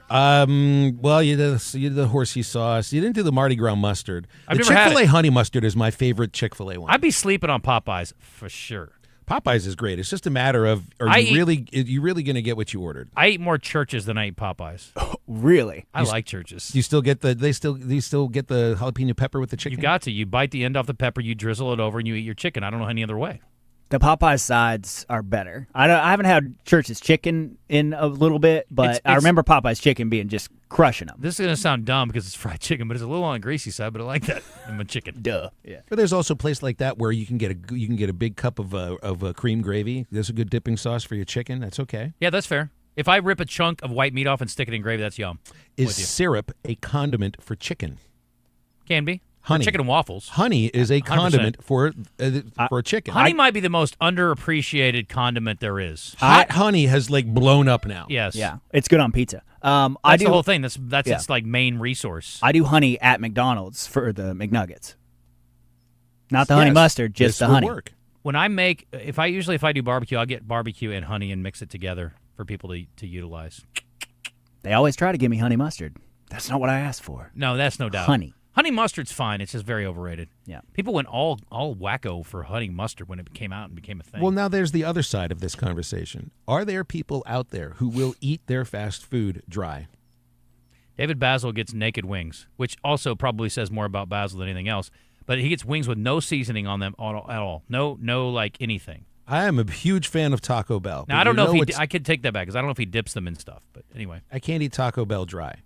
Well, you did the horsey sauce. You didn't do the Mardi Gras mustard.
I've
The
never had
Chick-fil-A
it.
honey mustard is my favorite Chick-fil-A one.
I'd be sleeping on Popeyes for sure.
Popeyes is great. It's just a matter of are you really going to get what you ordered?
I eat more Churches than I eat Popeyes.
Really?
I like Churches.
You still get you still get the jalapeno pepper with the chicken?
You got to. You bite the end off the pepper, you drizzle it over, and you eat your chicken. I don't know any other way.
The Popeye sides are better. I haven't had Church's chicken in a little bit, but I remember Popeye's chicken being just crushing them.
This is going to sound dumb because it's fried chicken, but it's a little on the greasy side, but I like that in my chicken.
Duh. Yeah.
But there's also a place like that where you can get a big cup of cream gravy. There's a good dipping sauce for your chicken. That's okay.
Yeah, that's fair. If I rip a chunk of white meat off and stick it in gravy, that's yum.
Is syrup a condiment for chicken?
Can be.
Honey.
For chicken and waffles.
Honey is a
100%.
condiment for a chicken.
Honey might be the most underappreciated condiment there is.
Hot honey has blown up now.
Yes.
Yeah, it's good on pizza.
That's the whole thing. That's
Yeah.
its main resource.
I do honey at McDonald's for the McNuggets. Not the honey mustard, just the honey.
Work.
When I make, if I do barbecue, I'll get barbecue and honey and mix it together for people to utilize.
They always try to give me honey mustard. That's not what I asked for.
No, that's no doubt.
Honey.
Honey mustard's fine. It's just very overrated.
Yeah.
People went all wacko for honey mustard when it came out and became a thing.
Well, now there's the other side of this conversation. Are there people out there who will eat their fast food dry?
David Basil gets naked wings, which also probably says more about Basil than anything else. But he gets wings with no seasoning on them at all. No anything.
I am a huge fan of Taco Bell.
Now, I don't know if I could take that back because I don't know if he dips them in stuff. But anyway.
I can't eat Taco Bell dry.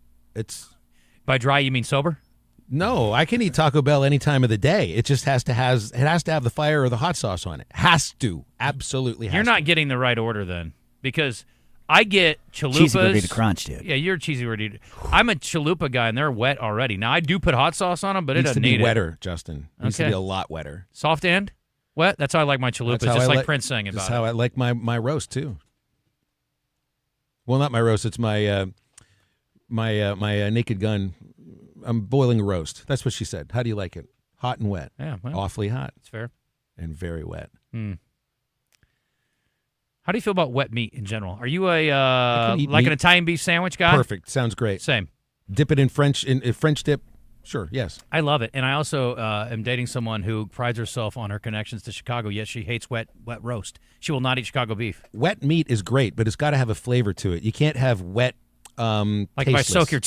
By dry, you mean sober?
No, I can eat Taco Bell any time of the day. It just has to have the fire or the hot sauce on it. Has to. Absolutely has to.
You're not getting the right order then because I get chalupas.
Cheesy gordita crunch, dude.
Yeah, you're a cheesy gordita. I'm a chalupa guy, and they're wet already. Now, I do put hot sauce on them, but it doesn't need
needs to be wetter, Justin. It needs to
Okay.
be a lot wetter.
Soft end? Wet? That's how I like my chalupas, just like Prince sang about
That's how I like my roast, too. Well, not my roast. It's my Naked Gun. I'm boiling a roast. That's what she said. How do you like it? Hot and wet.
Yeah, well,
awfully hot.
It's fair.
And very wet.
How do you feel about wet meat in general? Are you an Italian beef sandwich guy?
Perfect. Sounds great.
Same.
Dip it in French dip. Sure. Yes.
I love it, and I also am dating someone who prides herself on her connections to Chicago. Yet she hates wet roast. She will not eat Chicago beef.
Wet meat is great, but it's got to have a flavor to it. You can't have wet.
Like if I soak your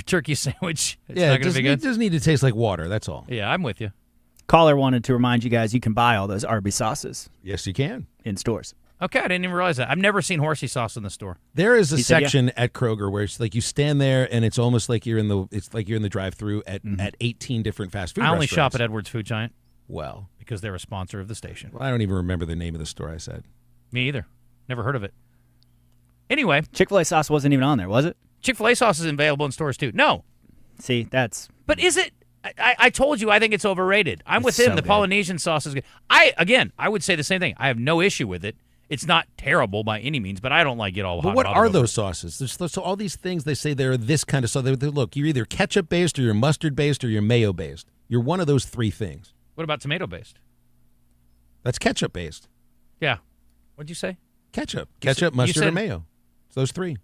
turkey sandwich, it's not going to be good.
It just need to taste like water. That's all.
Yeah, I'm with you.
Caller wanted to remind you guys you can buy all those Arby's sauces.
Yes, you can.
In stores.
Okay, I didn't even realize that. I've never seen horsey sauce in the store.
There is a section at Kroger where it's like you stand there and it's almost like you're in the drive-through at 18 different fast food
I only
restaurants.
shop at Edwards Food Giant.
Well,
because they're a sponsor of the station.
Well, I don't even remember the name of the store I said.
Me either. Never heard of it. Anyway.
Chick-fil-A sauce wasn't even on there, was it?
Chick-fil-A sauce is available in stores too. No.
See, that's...
But is it... I told you I think it's overrated. I'm with him.
so
The
good.
Polynesian sauce is good. I would say the same thing. I have no issue with it. It's not terrible by any means, but I don't like it all hot.
But what are those sauces? There's all these things they say they're this kind of sauce. Look, you're either ketchup-based or you're mustard-based or you're mayo-based. You're one of those three things.
What about tomato-based?
That's ketchup-based.
Yeah. What'd you say?
Ketchup. Ketchup, mustard, or mayo. It's those three.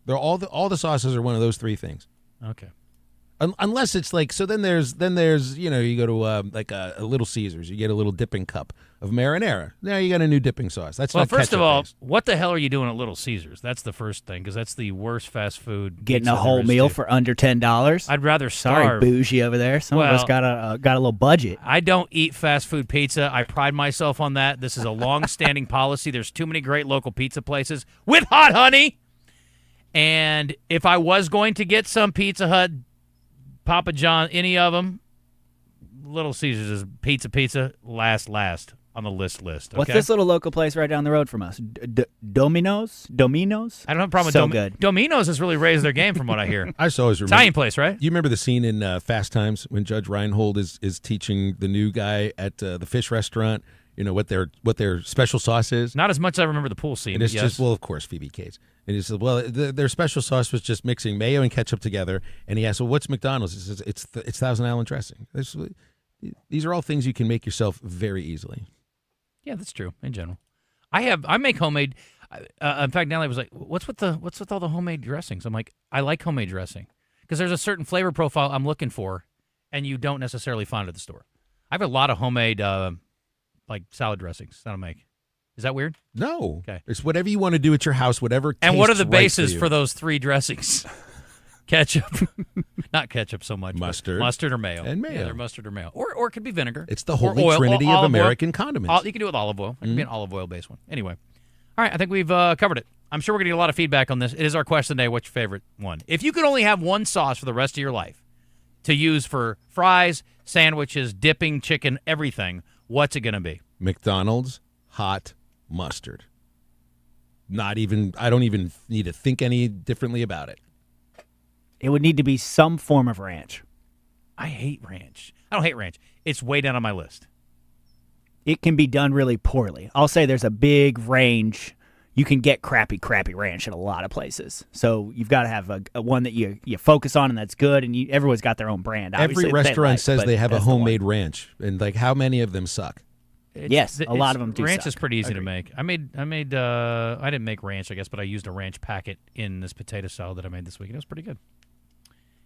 They're all the sauces are one of those three things.
Okay.
Unless it's like, so then there's you go to like a Little Caesars, you get a little dipping cup of marinara. Now you got a new dipping sauce. That's
well,
not
first of all,
ketchup-based.
what the hell are you doing at Little Caesars? That's the first thing, because that's the worst fast food.
Getting
pizza
a whole
there is,
meal
too.
for under $10.
I'd rather
Sorry,
starve.
bougie over there. Some of us got a little budget.
I don't eat fast food pizza. I pride myself on that. This is a long-standing policy. There's too many great local pizza places with hot honey. And if I was going to get some Pizza Hut, Papa John, any of them, Little Caesars is pizza, last on the list. Okay?
What's this little local place right down the road from us? Domino's?
I don't have a problem
so
with
good.
Domino's has really raised their game from what I hear.
I just always remember
Italian place, right?
You remember the scene in Fast Times when Judge Reinhold is teaching the new guy at the fish restaurant, what their special sauce is?
Not as much as I remember the pool scene.
And it's
but yes.
just, well, of course, Phoebe Cates. And he said, well, their special sauce was just mixing mayo and ketchup together. And he asked, well, what's McDonald's? He says, it's Thousand Island dressing. These are all things you can make yourself very easily.
Yeah, that's true in general. I make homemade. In fact, Natalie was like, "What's with all the homemade dressings?" I'm like, I like homemade dressing because there's a certain flavor profile I'm looking for, and you don't necessarily find it at the store. I have a lot of homemade like salad dressings that I make. Is that weird?
No.
Okay.
It's whatever you want to do at your house, whatever.
And what are
tastes
the
right
bases
you.
for those three dressings? Ketchup, not ketchup so much.
Mustard
or mayo,
and mayo.
Yeah, they're mustard or mayo, or it could be vinegar.
It's the
or
holy
oil,
trinity of
olive
American
oil.
condiments.
You can do it with olive oil. It can be an olive oil based one. Anyway, all right. I think we've covered it. I'm sure we're getting a lot of feedback on this. It is our question today. What's your favorite one? If you could only have one sauce for the rest of your life to use for fries, sandwiches, dipping, chicken, everything, what's it going to be?
McDonald's hot mustard. I don't even need to think any differently about it.
It would need to be some form of ranch.
I hate ranch. I don't hate ranch. It's way down on my list.
It can be done really poorly. I'll say there's a big range. You can get crappy ranch at a lot of places. So you've got to have a one that you focus on and that's good, and everyone's got their own brand. Obviously,
Every restaurant says they have a
that's the one.
homemade ranch, and like how many of them suck?
Yes, a lot of them do.
Ranch
suck.
is pretty easy to
Agreed.
make. I didn't make ranch, I guess, but I used a ranch packet in this potato salad that I made this week, and it was pretty good.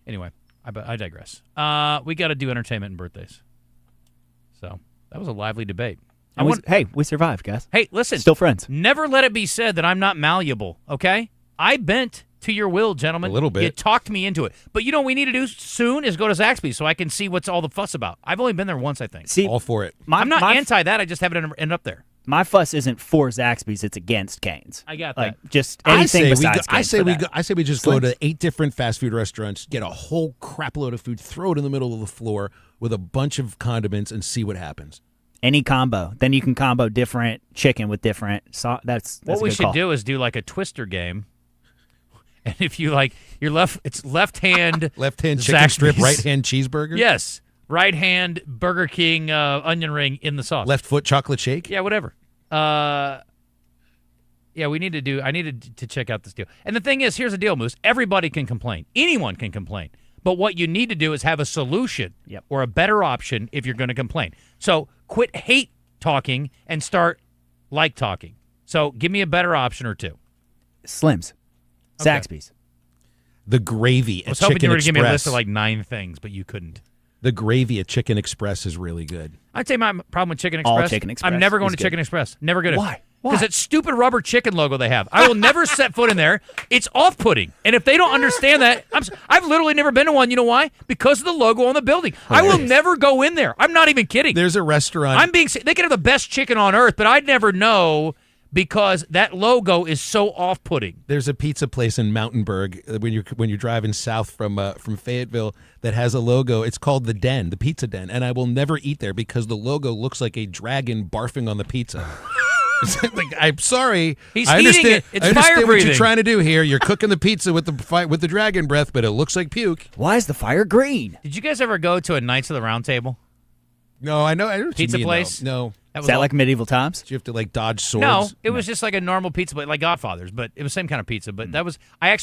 Anyway, I digress. We got to do entertainment and birthdays. So that was a lively debate.
Hey, we survived, guys.
Hey, listen.
Still friends.
Never let it be said that I'm not malleable, okay? I bent to your will, gentlemen.
A little bit.
You talked me into it. But you know what we need to do soon is go to Zaxby's so I can see what's all the fuss about. I've only been there once, I think.
See,
all for it.
I'm not anti that. I just haven't ended up there.
My fuss isn't for Zaxby's; it's against Cane's.
I got
like
that.
just anything besides.
I say we just go
Slims.
to 8 different fast food restaurants, get a whole crap load of food, throw it in the middle of the floor with a bunch of condiments, and see what happens.
Any combo, then you can combo different chicken with different sauce. That's
what
a
we
good
should
call.
do is do like a twister game. And if you like, it's left hand
chicken
Zaxby's.
strip, right hand cheeseburger.
Yes, right hand Burger King onion ring in the sauce.
Left foot chocolate shake.
Yeah, whatever. Yeah, I needed to check out this deal. And the thing is, here's the deal, Moose. Everybody can complain. Anyone can complain. But what you need to do is have a solution or a better option if you're going to complain. So quit hate talking and start like talking. So give me a better option or two.
Slims.
Okay.
Zaxby's.
The gravy at
I was hoping
Chicken
you were to give me a list
Express.
of like 9 things, but you couldn't.
The gravy at Chicken Express is really good.
I'd say my problem with Chicken
All
Express.
Chicken Express
I'm never going
is
to
good.
Chicken Express. Never going to.
Why?
Because it's stupid rubber chicken logo they have. I will never set foot in there. It's off-putting. And if they don't understand that, I've literally never been to one. You know why? Because of the logo on the building. I will never go in there. I'm not even kidding.
There's a restaurant.
They can have the best chicken on earth, but I'd never know because that logo is so off-putting.
There's a pizza place in Mountainburg when you're driving south from Fayetteville that has a logo. It's called the Den, the Pizza Den, and I will never eat there because the logo looks like a dragon barfing on the pizza. Like, I'm sorry.
He's
I
eating
understand,
it. It's
I understand
fire
what
breathing.
you're trying to do here. You're cooking the pizza with the dragon breath, but it looks like puke.
Why is the fire green?
Did you guys ever go to a Knights of the Round Table?
No, I know what you
Pizza
mean,
place?
No.
Is that like medieval times?
Do you have to like dodge swords?
No, it was just like a normal pizza place, like Godfather's, but it was the same kind of pizza. But that was I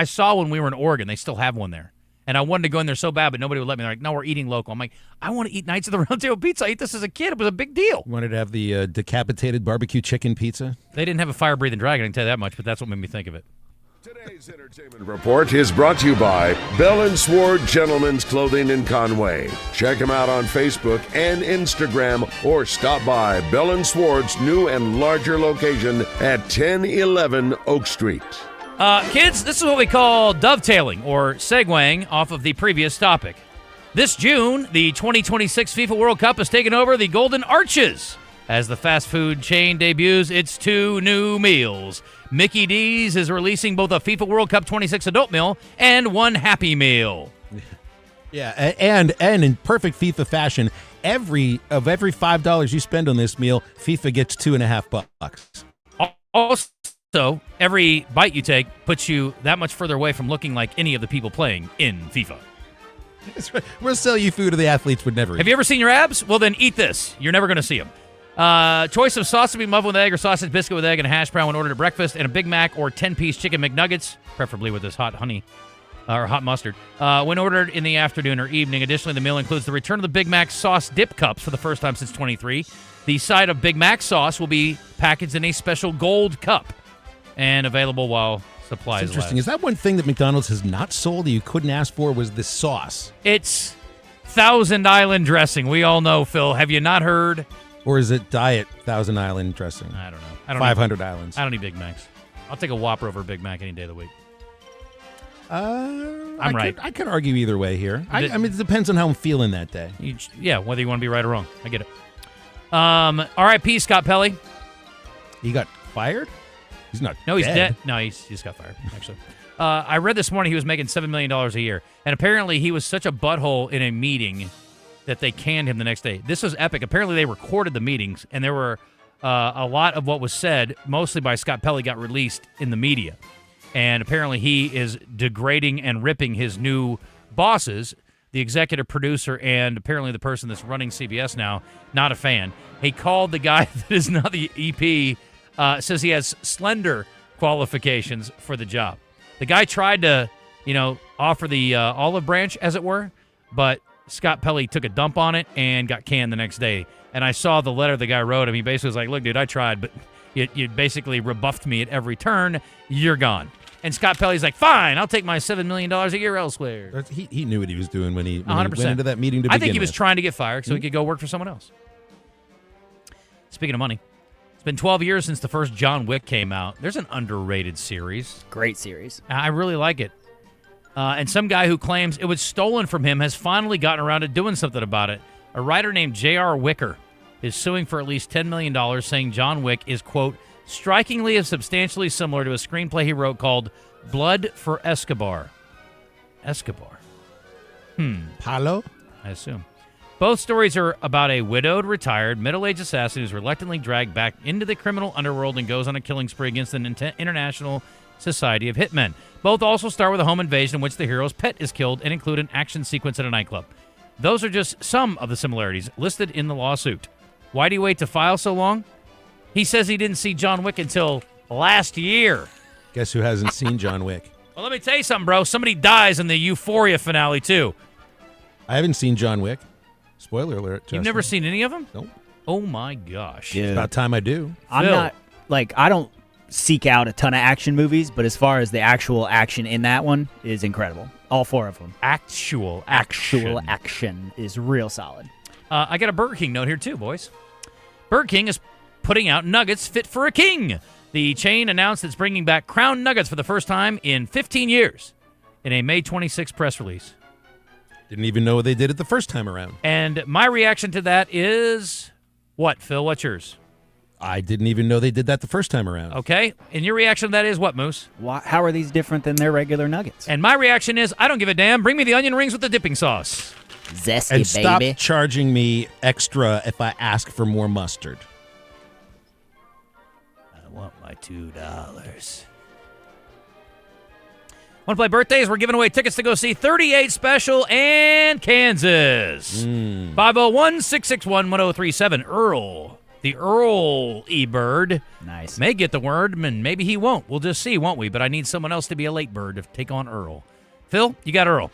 saw when we were in Oregon, they still have one there. And I wanted to go in there so bad, but nobody would let me. They're like, no, we're eating local. I'm like, I want to eat Knights of the Round Table pizza. I ate this as a kid. It was a big deal.
You wanted to have the decapitated barbecue chicken pizza?
They didn't have a fire-breathing dragon, I can tell you that much, but that's what made me think of it.
Today's entertainment report is brought to you by Bell & Sword Gentlemen's Clothing in Conway. Check them out on Facebook and Instagram or stop by Bell & Sword's new and larger location at 1011 Oak Street.
Kids, this is what we call dovetailing or segueing off of the previous topic. This June, the 2026 FIFA World Cup has taken over the Golden Arches as the fast food chain debuts its 2 new meals. Mickey D's is releasing both a FIFA World Cup 26 adult meal and 1 Happy Meal.
Yeah, and in perfect FIFA fashion, every $5 you spend on this meal, FIFA gets $2.50.
Also, every bite you take puts you that much further away from looking like any of the people playing in FIFA.
That's right. We'll sell you food the athletes would never eat.
Have you ever seen your abs? Well, then eat this. You're never going to see them. Choice of sausage beef muffin with egg or sausage biscuit with egg and a hash brown when ordered at breakfast, and a Big Mac or 10-piece chicken McNuggets, preferably with this hot honey or hot mustard, when ordered in the afternoon or evening. Additionally, the meal includes the return of the Big Mac sauce dip cups for the first time since 23. The side of Big Mac sauce will be packaged in a special gold cup and available while supplies
That's interesting.
last.
Is that one thing that McDonald's has not sold that you couldn't ask for was the sauce?
It's Thousand Island dressing. We all know, Phil. Have you not heard?
Or is it Diet Thousand Island dressing?
I don't know.
500 Islands.
I don't eat Big Macs. I'll take a Whopper over a Big Mac any day of the week. I'm right.
I could argue either way here. I mean, it depends on how I'm feeling that day.
Yeah, whether you want to be right or wrong. I get it. R.I.P. Scott Pelley.
He got fired? He's not
No, he's dead. No, he just got fired, actually. I read this morning he was making $7 million a year, and apparently he was such a butthole in a meeting that they canned him the next day. This was epic. Apparently they recorded the meetings, and there were a lot of what was said, mostly by Scott Pelley, got released in the media. And apparently he is degrading and ripping his new bosses, the executive producer, and apparently the person that's running CBS now, not a fan. He called the guy that is not the EP, says he has slender qualifications for the job. The guy tried to, offer the olive branch, as it were, but Scott Pelley took a dump on it and got canned the next day. And I saw the letter the guy wrote him. He basically was like, look, dude, I tried, but you basically rebuffed me at every turn. You're gone. And Scott Pelley's like, fine, I'll take my $7 million a year elsewhere.
He knew what he was doing when he
100%.
went into that meeting to begin
I think he was
with.
trying to get fired so he could go work for someone else. Speaking of money, it's been 12 years since the first John Wick came out. There's an underrated series.
Great series.
I really like it. And some guy who claims it was stolen from him has finally gotten around to doing something about it. A writer named J.R. Wicker is suing for at least $10 million, saying John Wick is, quote, strikingly and substantially similar to a screenplay he wrote called Blood for Escobar. Escobar.
Palo?
I assume. Both stories are about a widowed, retired, middle-aged assassin who's reluctantly dragged back into the criminal underworld and goes on a killing spree against an international society of hitmen. Both also start with a home invasion in which the hero's pet is killed and include an action sequence at a nightclub. Those are just some of the similarities listed in the lawsuit. Why do you wait to file so long? He says he didn't see John Wick until last year.
Guess who hasn't seen John Wick?
Well, let me tell you something, bro. Somebody dies in the Euphoria finale, too.
I haven't seen John Wick. Spoiler alert, Justin.
You've never seen any of them?
Nope.
Oh, my gosh.
It's about time I do.
I'm not, I don't seek out a ton of action movies, but as far as the actual action in that one is incredible. All 4 of them.
Actual action
is real solid.
I got a Burger King note here, too, boys. Burger King is putting out nuggets fit for a king. The chain announced it's bringing back Crown Nuggets for the first time in 15 years in a May 26 press release.
Didn't even know what they did it the first time around.
And my reaction to that is what, Phil? What's yours?
I didn't even know they did that the first time around.
Okay. And your reaction to that is what, Moose?
How are these different than their regular nuggets?
And my reaction is, I don't give a damn. Bring me the onion rings with the dipping sauce.
Zesty,
and stop charging me extra if I ask for more mustard.
I want my $2. Want to play birthdays? We're giving away tickets to go see 38 Special and Kansas. 501-661-1037. Earl. The Earl E-Bird.
Nice.
May get the word, and maybe he won't. We'll just see, won't we? But I need someone else to be a late bird to take on Earl. Phil, you got Earl.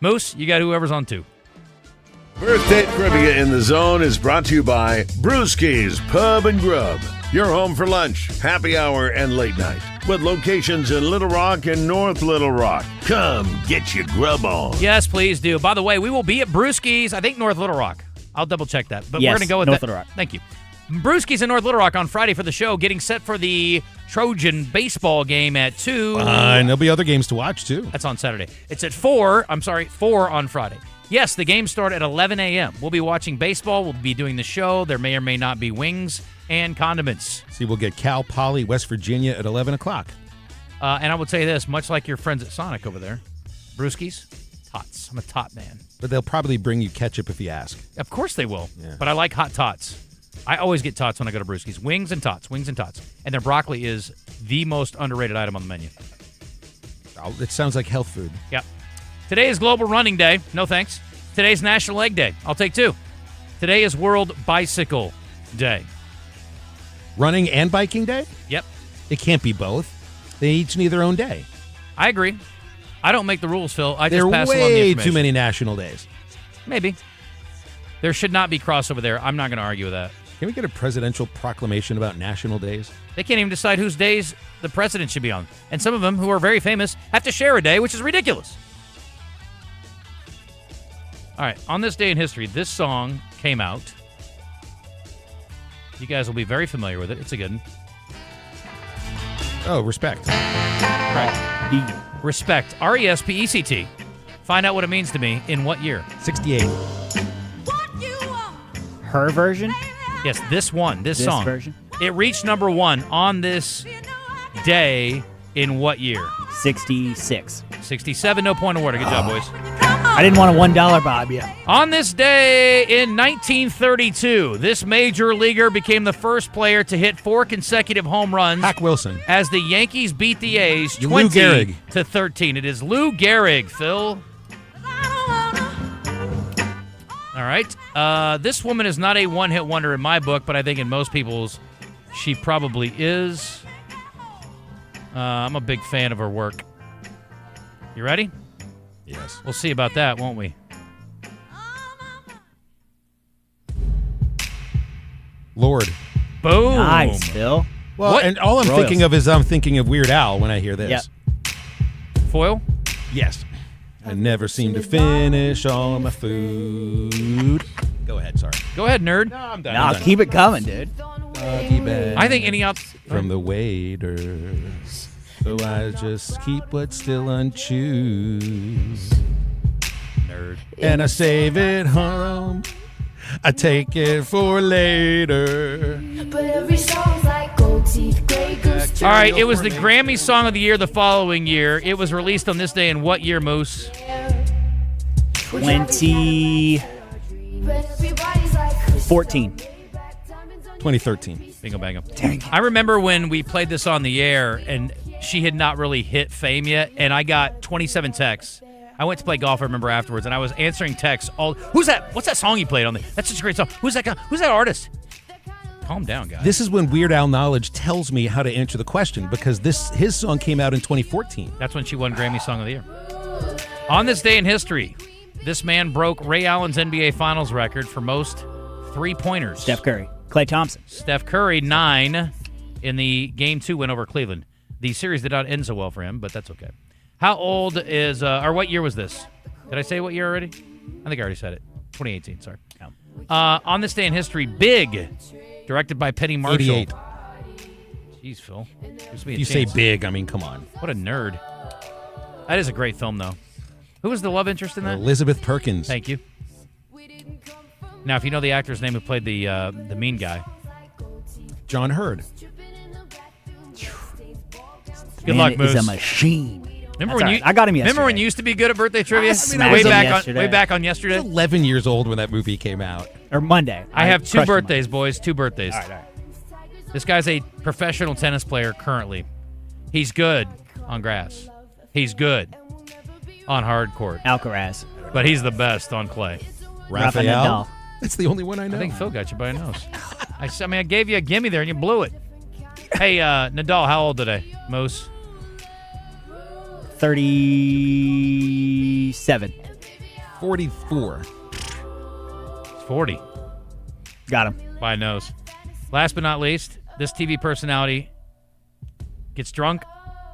Moose, you got whoever's on 2.
Birthday Trivia in the Zone is brought to you by Brewski's Pub and Grub. Your home for lunch, happy hour, and late night. With locations in Little Rock and North Little Rock. Come get your grub on.
Yes, please do. By the way, we will be at Brewski's, I think North Little Rock. I'll double check that. But
Yes,
we're going to go with
North
that.
Little Rock.
Thank you. Brewski's in North Little Rock on Friday for the show, getting set for the Trojan baseball game at 2.
And there'll be other games to watch, too.
That's on Saturday. It's at 4 on Friday. Yes, the games start at 11 a.m. We'll be watching baseball. We'll be doing the show. There may or may not be wings and condiments.
See, we'll get Cal Poly, West Virginia at 11 o'clock.
And I will tell you this, much like your friends at Sonic over there, Brewski's, tots. I'm a tot man.
But they'll probably bring you ketchup if you ask.
Of course they will.
Yeah.
But I like hot tots. I always get tots when I go to Brewski's. Wings and tots. And their broccoli is the most underrated item on the menu.
Oh, it sounds like health food.
Yep. Today is Global Running Day. No thanks. Today's National Leg Day. I'll take 2. Today is World Bicycle Day.
Running and biking day?
Yep.
It can't be both. They each need their own day.
I agree. I don't make the rules, Phil. I
There
just
are
pass along the
way
information.
too many national days.
Maybe. There should not be crossover there. I'm not going to argue with that.
Can we get a presidential proclamation about national days?
They can't even decide whose days the president should be on. And some of them, who are very famous, have to share a day, which is ridiculous. All right, on this day in history, this song came out. You guys will be very familiar with it. It's a good one.
Oh, Respect.
Right. Respect. R-E-S-P-E-C-T. Find out what it means to me in what year?
68.
Her version?
Yes, this song.
This version?
It reached number 1 on this day in what year?
66.
67, no point awarded. Good job, boys.
I didn't want a $1 Bob yet.
On this day in 1932, this major leaguer became the first player to hit 4 consecutive home runs.
Hack Wilson.
As the Yankees beat the A's
Lou Gehrig.
20-13. It is Lou Gehrig, Phil. All right. This woman is not a one-hit wonder in my book, but I think in most people's, she probably is. I'm a big fan of her work. You ready?
Yes.
We'll see about that, won't we?
Lord.
Boom.
Nice, Phil.
Well,
What?
and all I'm
Royals.
thinking of is I'm thinking of Weird Al when I hear this.
Yep.
Foil?
Yes. I never seem to finish all of my food. Go ahead, sorry.
Go ahead, nerd.
No, I'm done.
Nah, keep it coming, dude.
Doggy bag
I think any out
from the waiters. So I just keep what's still unchewed.
Nerd.
And I save it home. I take it for later.
But every song's like gold teeth, gray goose.
All right, it was the Grammy Song of the Year the following year. It was released on this day in what year, Moose?
2014.
2013.
Bingo bango. Dang. I remember when we played this on the air, and she had not really hit fame yet, and I got 27 texts. I went to play golf, I remember, afterwards, and I was answering texts all, who's that? What's that song you played on there? That's such a great song. Who's that guy? Who's that artist? Calm down, guys.
This is when Weird Al knowledge tells me how to answer the question, because his song came out in 2014.
That's when she won Grammy Song of the Year. On this day in history, this man broke Ray Allen's NBA Finals record for most three-pointers.
Steph Curry. Klay Thompson.
Steph Curry, 9 in the Game 2 win over Cleveland. The series did not end so well for him, but that's okay. How old is, or what year was this? Did I say what year already? I think I already said it. 2018, sorry. On this day in history, Big, directed by Penny Marshall.
88.
Jeez, Phil.
If you say Big, I mean, come on.
What a nerd. That is a great film, though. Who was the love interest in that?
Elizabeth Perkins.
Thank you. Now, if you know the actor's name who played the mean guy.
John Hurd.
Good luck, Moose.
Is a machine.
Remember when
I got him yesterday.
Remember when you used to be good at birthday trivia?
smashed
way
him
back
yesterday.
way back on yesterday.
I was 11 years old when that movie came out.
Or Monday.
I have 2
crushed him
birthdays, boys. 2 birthdays.
All right.
This guy's a professional tennis player currently. He's good on grass. He's good on hard court.
Alcaraz.
But he's the best on clay.
Rafa Nadal.
That's the only one I know.
I think Phil got you by a nose. I gave you a gimme there and you blew it. Hey, Nadal, how old today? Moose?
37.
44.
40.
Got him.
By a nose. Last but not least, this TV personality gets drunk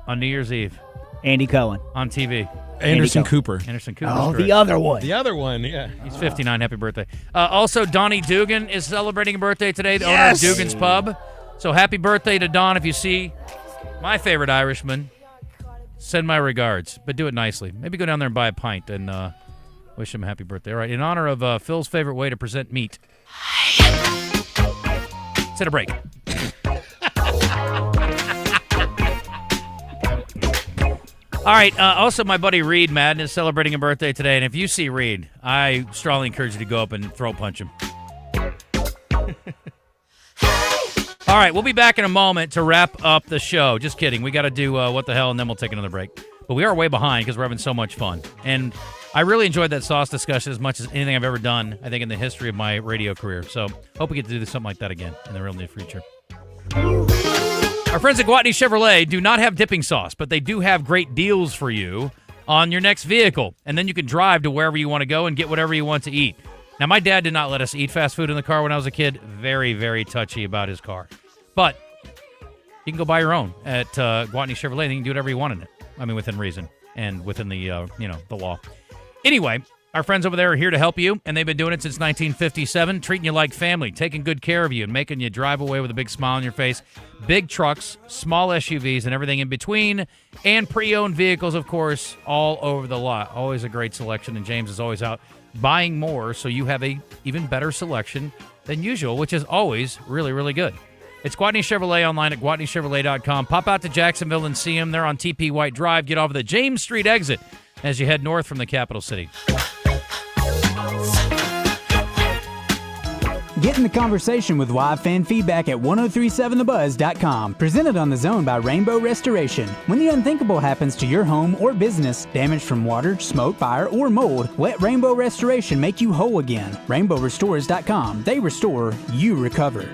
on New Year's Eve.
Andy Cohen.
On TV.
Anderson Cooper.
Anderson Cooper.
Oh, the other one.
The other one, yeah.
He's 59. Happy birthday. Also, Donnie Dugan is celebrating a birthday today, the owner of Dugan's Pub. So happy birthday to Don. If you see my favorite Irishman, send my regards, but do it nicely. Maybe go down there and buy a pint and wish him a happy birthday. All right, in honor of Phil's favorite way to present meat. Let's hit a break. All right, also my buddy Reed Madden is celebrating a birthday today, and if you see Reed, I strongly encourage you to go up and throat punch him. All right, we'll be back in a moment to wrap up the show. Just kidding. We got to do What the Hell, and then we'll take another break. But we are way behind because we're having so much fun. And I really enjoyed that sauce discussion as much as anything I've ever done, I think, in the history of my radio career. So hope we get to do something like that again in the real near future. Our friends at Gwatney Chevrolet do not have dipping sauce, but they do have great deals for you on your next vehicle. And then you can drive to wherever you want to go and get whatever you want to eat. Now, my dad did not let us eat fast food in the car when I was a kid. Very, very touchy about his car. But you can go buy your own at Gwatney Chevrolet, and you can do whatever you want in it. I mean, within reason and within the, the law. Anyway, our friends over there are here to help you, and they've been doing it since 1957, treating you like family, taking good care of you, and making you drive away with a big smile on your face. Big trucks, small SUVs, and everything in between, and pre-owned vehicles, of course, all over the lot. Always a great selection, and James is always out buying more, so you have a even better selection than usual, which is always really, really good. It's Gwatney Chevrolet online at GwatneyChevrolet.com. Pop out to Jacksonville and see them. They're on TP White Drive. Get off of the James Street exit as you head north from the capital city.
Get in the conversation with live fan feedback at 1037thebuzz.com. Presented on The Zone by Rainbow Restoration. When the unthinkable happens to your home or business, damage from water, smoke, fire, or mold, let Rainbow Restoration make you whole again. RainbowRestores.com. They restore, you recover.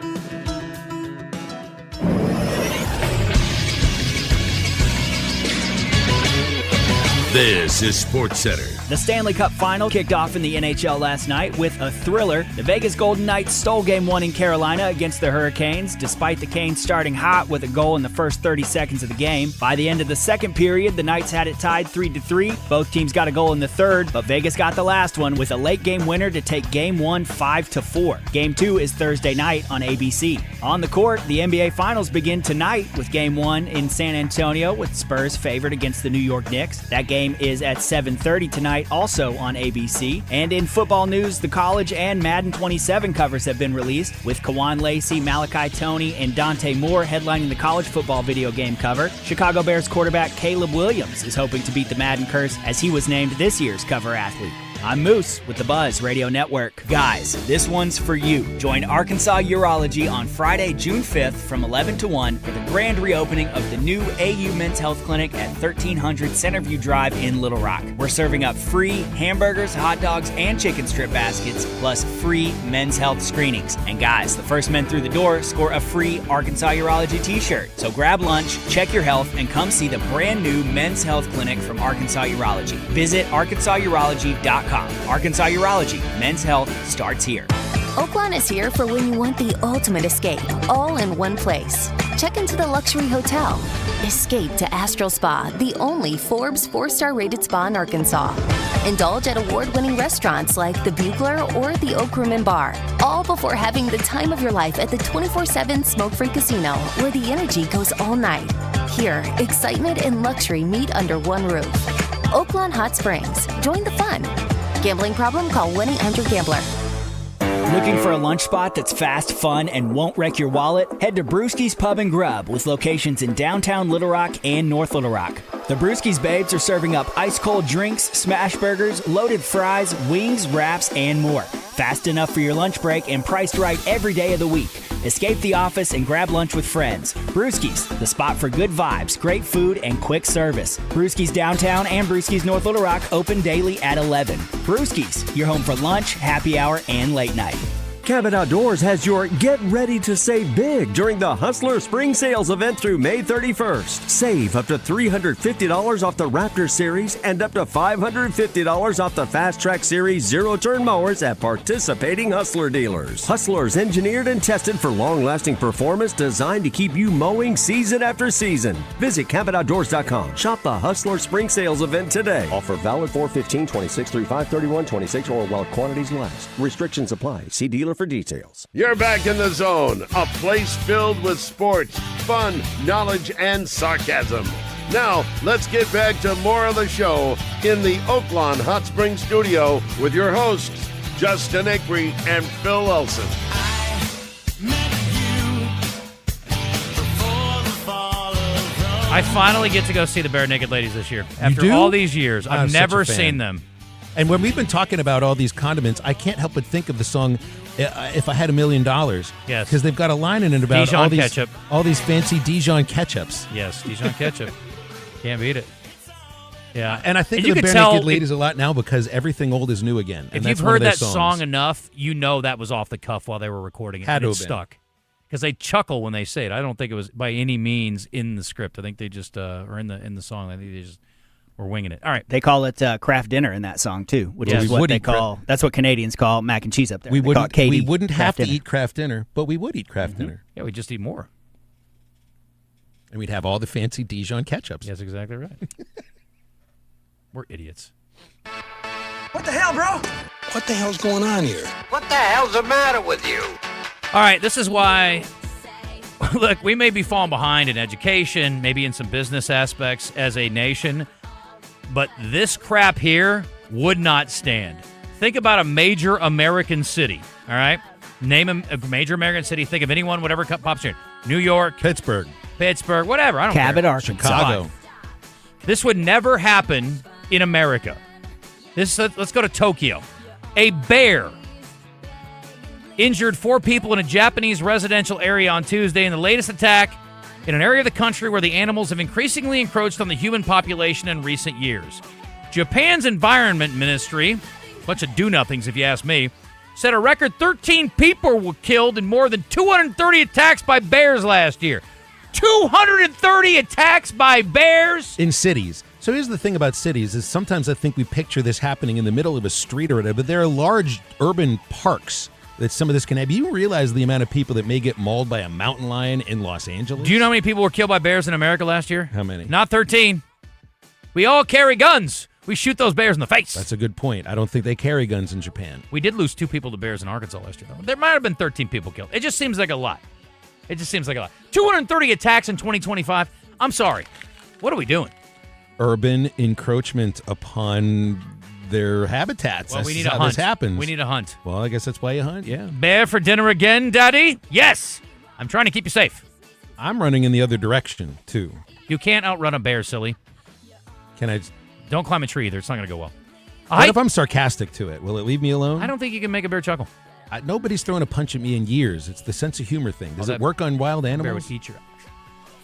This is Sports Center.
The Stanley Cup Final kicked off in the NHL last night with a thriller. The Vegas Golden Knights stole Game 1 in Carolina against the Hurricanes, despite the Canes starting hot with a goal in the first 30 seconds of the game. By the end of the second period, the Knights had it tied 3-3. Both teams got a goal in the third, but Vegas got the last one with a late game winner to take Game 1 5-4. Game 2 is Thursday night on ABC. On the court, the NBA Finals begin tonight with Game 1 in San Antonio, with Spurs favored against the New York Knicks. That game is at 7:30 tonight, also on ABC. And in football news, the college and Madden 27 covers have been released, with Kawan Lacey, Malachi Toney, and Dante Moore headlining the college football video game cover. Chicago Bears quarterback Caleb Williams is hoping to beat the Madden curse, as he was named this year's cover athlete. I'm Moose with the Buzz Radio Network. Guys, this one's for you. Join Arkansas Urology on Friday, June 5th from 11 to 1 for the grand reopening of the new AU Men's Health Clinic at 1300 Centerview Drive in Little Rock. We're serving up free hamburgers, hot dogs, and chicken strip baskets, plus free men's health screenings. And guys, the first men through the door score a free Arkansas Urology t-shirt. So grab lunch, check your health, and come see the brand new Men's Health Clinic from Arkansas Urology. Visit ArkansasUrology.com. Arkansas Urology. Men's health starts here.
Oaklawn is here for when you want the ultimate escape, all in one place. Check into the luxury hotel. Escape to Astral Spa, the only Forbes 4-star rated spa in Arkansas. Indulge at award-winning restaurants like the Bugler or the Oak Room and Bar, all before having the time of your life at the 24/7 smoke-free casino, where the energy goes all night. Here, excitement and luxury meet under one roof. Oaklawn Hot Springs. Join the fun. Gambling problem? Call 1-800-GAMBLER.
Looking for a lunch spot that's fast, fun, and won't wreck your wallet? Head to Brewski's Pub and Grub, with locations in downtown Little Rock and North Little Rock. The Brewski's babes are serving up ice-cold drinks, smash burgers, loaded fries, wings, wraps, and more. Fast enough for your lunch break and priced right every day of the week. Escape the office and grab lunch with friends. Brewski's, the spot for good vibes, great food, and quick service. Brewski's Downtown and Brewski's North Little Rock open daily at 11. Brewski's, your home for lunch, happy hour, and late night.
Cabot Outdoors has your Get Ready to Save Big during the Hustler Spring Sales event through May 31st. Save up to $350 off the Raptor Series and up to $550 off the Fast Track Series zero-turn mowers at participating Hustler dealers. Hustler's engineered and tested for long-lasting performance designed to keep you mowing season after season. Visit CabotOutdoors.com. Shop the Hustler Spring Sales event today. Offer valid 4/15/26 through 5/31/26 or while quantities last. Restrictions apply. See dealer for details.
You're back in the zone, a place filled with sports, fun, knowledge, and sarcasm. Now, let's get back to more of the show in the Oaklawn Hot Springs studio with your hosts, Justin Acri and Phil Elson.
I finally get to go see the Bare Naked Ladies this year. After
do?
all these years,
I'm
I've
such a
never
fan.
seen them.
And when we've been talking about all these condiments, I can't help but think of the song "If I Had $1 Million."
Yes,
because they've got a line in it about
Dijon ketchup.
all these fancy Dijon ketchups.
Yes, Dijon ketchup. Can't beat it. Yeah,
And I think
and
of
you
the
can
Bare
tell
Naked Ladies a lot now because everything old is new again. And
if
that's
you've
one of
heard
their
that
songs.
song enough, you know that was off the cuff while they were recording it.
Had
and
to
it
have been.
stuck because they chuckle when they say it. I don't think it was by any means in the script. I think they just or in the song. I think they just were winging it. All right.
They call it craft dinner in that song too, which
Yes.
is
We
what
would
they
eat
call. That's what Canadians call mac and cheese up there.
We
They call it KD,
we wouldn't have
craft
to
dinner.
eat craft dinner, but we would eat craft dinner.
Yeah, we just eat more.
And we'd have all the fancy Dijon ketchups.
That's exactly right. We're idiots.
What the hell, bro? What the hell's going on here? What the hell's the matter with you?
All right, this is why, look, we may be falling behind in education, maybe in some business aspects as a nation, but this crap here would not stand. Think about a major American city, all right? Name a major American city. Think of anyone, whatever pops in. New York.
Pittsburgh,
whatever. I don't care.
Cabot, Arkansas.
Chicago.
This would never happen in America. Let's go to Tokyo. A bear injured 4 people in a Japanese residential area on Tuesday in the latest attack in an area of the country where the animals have increasingly encroached on the human population in recent years. Japan's Environment Ministry, bunch of do-nothings if you ask me, said a record 13 people were killed in more than 230 attacks by bears last year. 230 attacks by bears?
In cities. So here's the thing about cities is sometimes I think we picture this happening in the middle of a street or whatever, but there are large urban parks that some of this can have. You realize the amount of people that may get mauled by a mountain lion in Los Angeles?
Do you know how many people were killed by bears in America last year?
How many?
Not 13. We all carry guns. We shoot those bears in the face.
That's a good point. I don't think they carry guns in Japan.
We did lose 2 people to bears in Arkansas last year, though. There might have been 13 people killed. It just seems like a lot. 230 attacks in 2025. I'm sorry. What are we doing?
Urban encroachment upon their habitats.
Well, we
That's
need a
how
hunt.
This happens.
We need a hunt.
Well, I guess that's why you hunt, yeah.
Bear for dinner again, Daddy? Yes. I'm trying to keep you safe.
I'm running in the other direction, too.
You can't outrun a bear, silly.
Can I?
Don't climb a tree either. It's not going to go well.
What if I'm sarcastic to it? Will it leave me alone?
I don't think you can make a bear chuckle.
Nobody's thrown a punch at me in years. It's the sense of humor thing. Does it work on wild animals?
Bear would eat your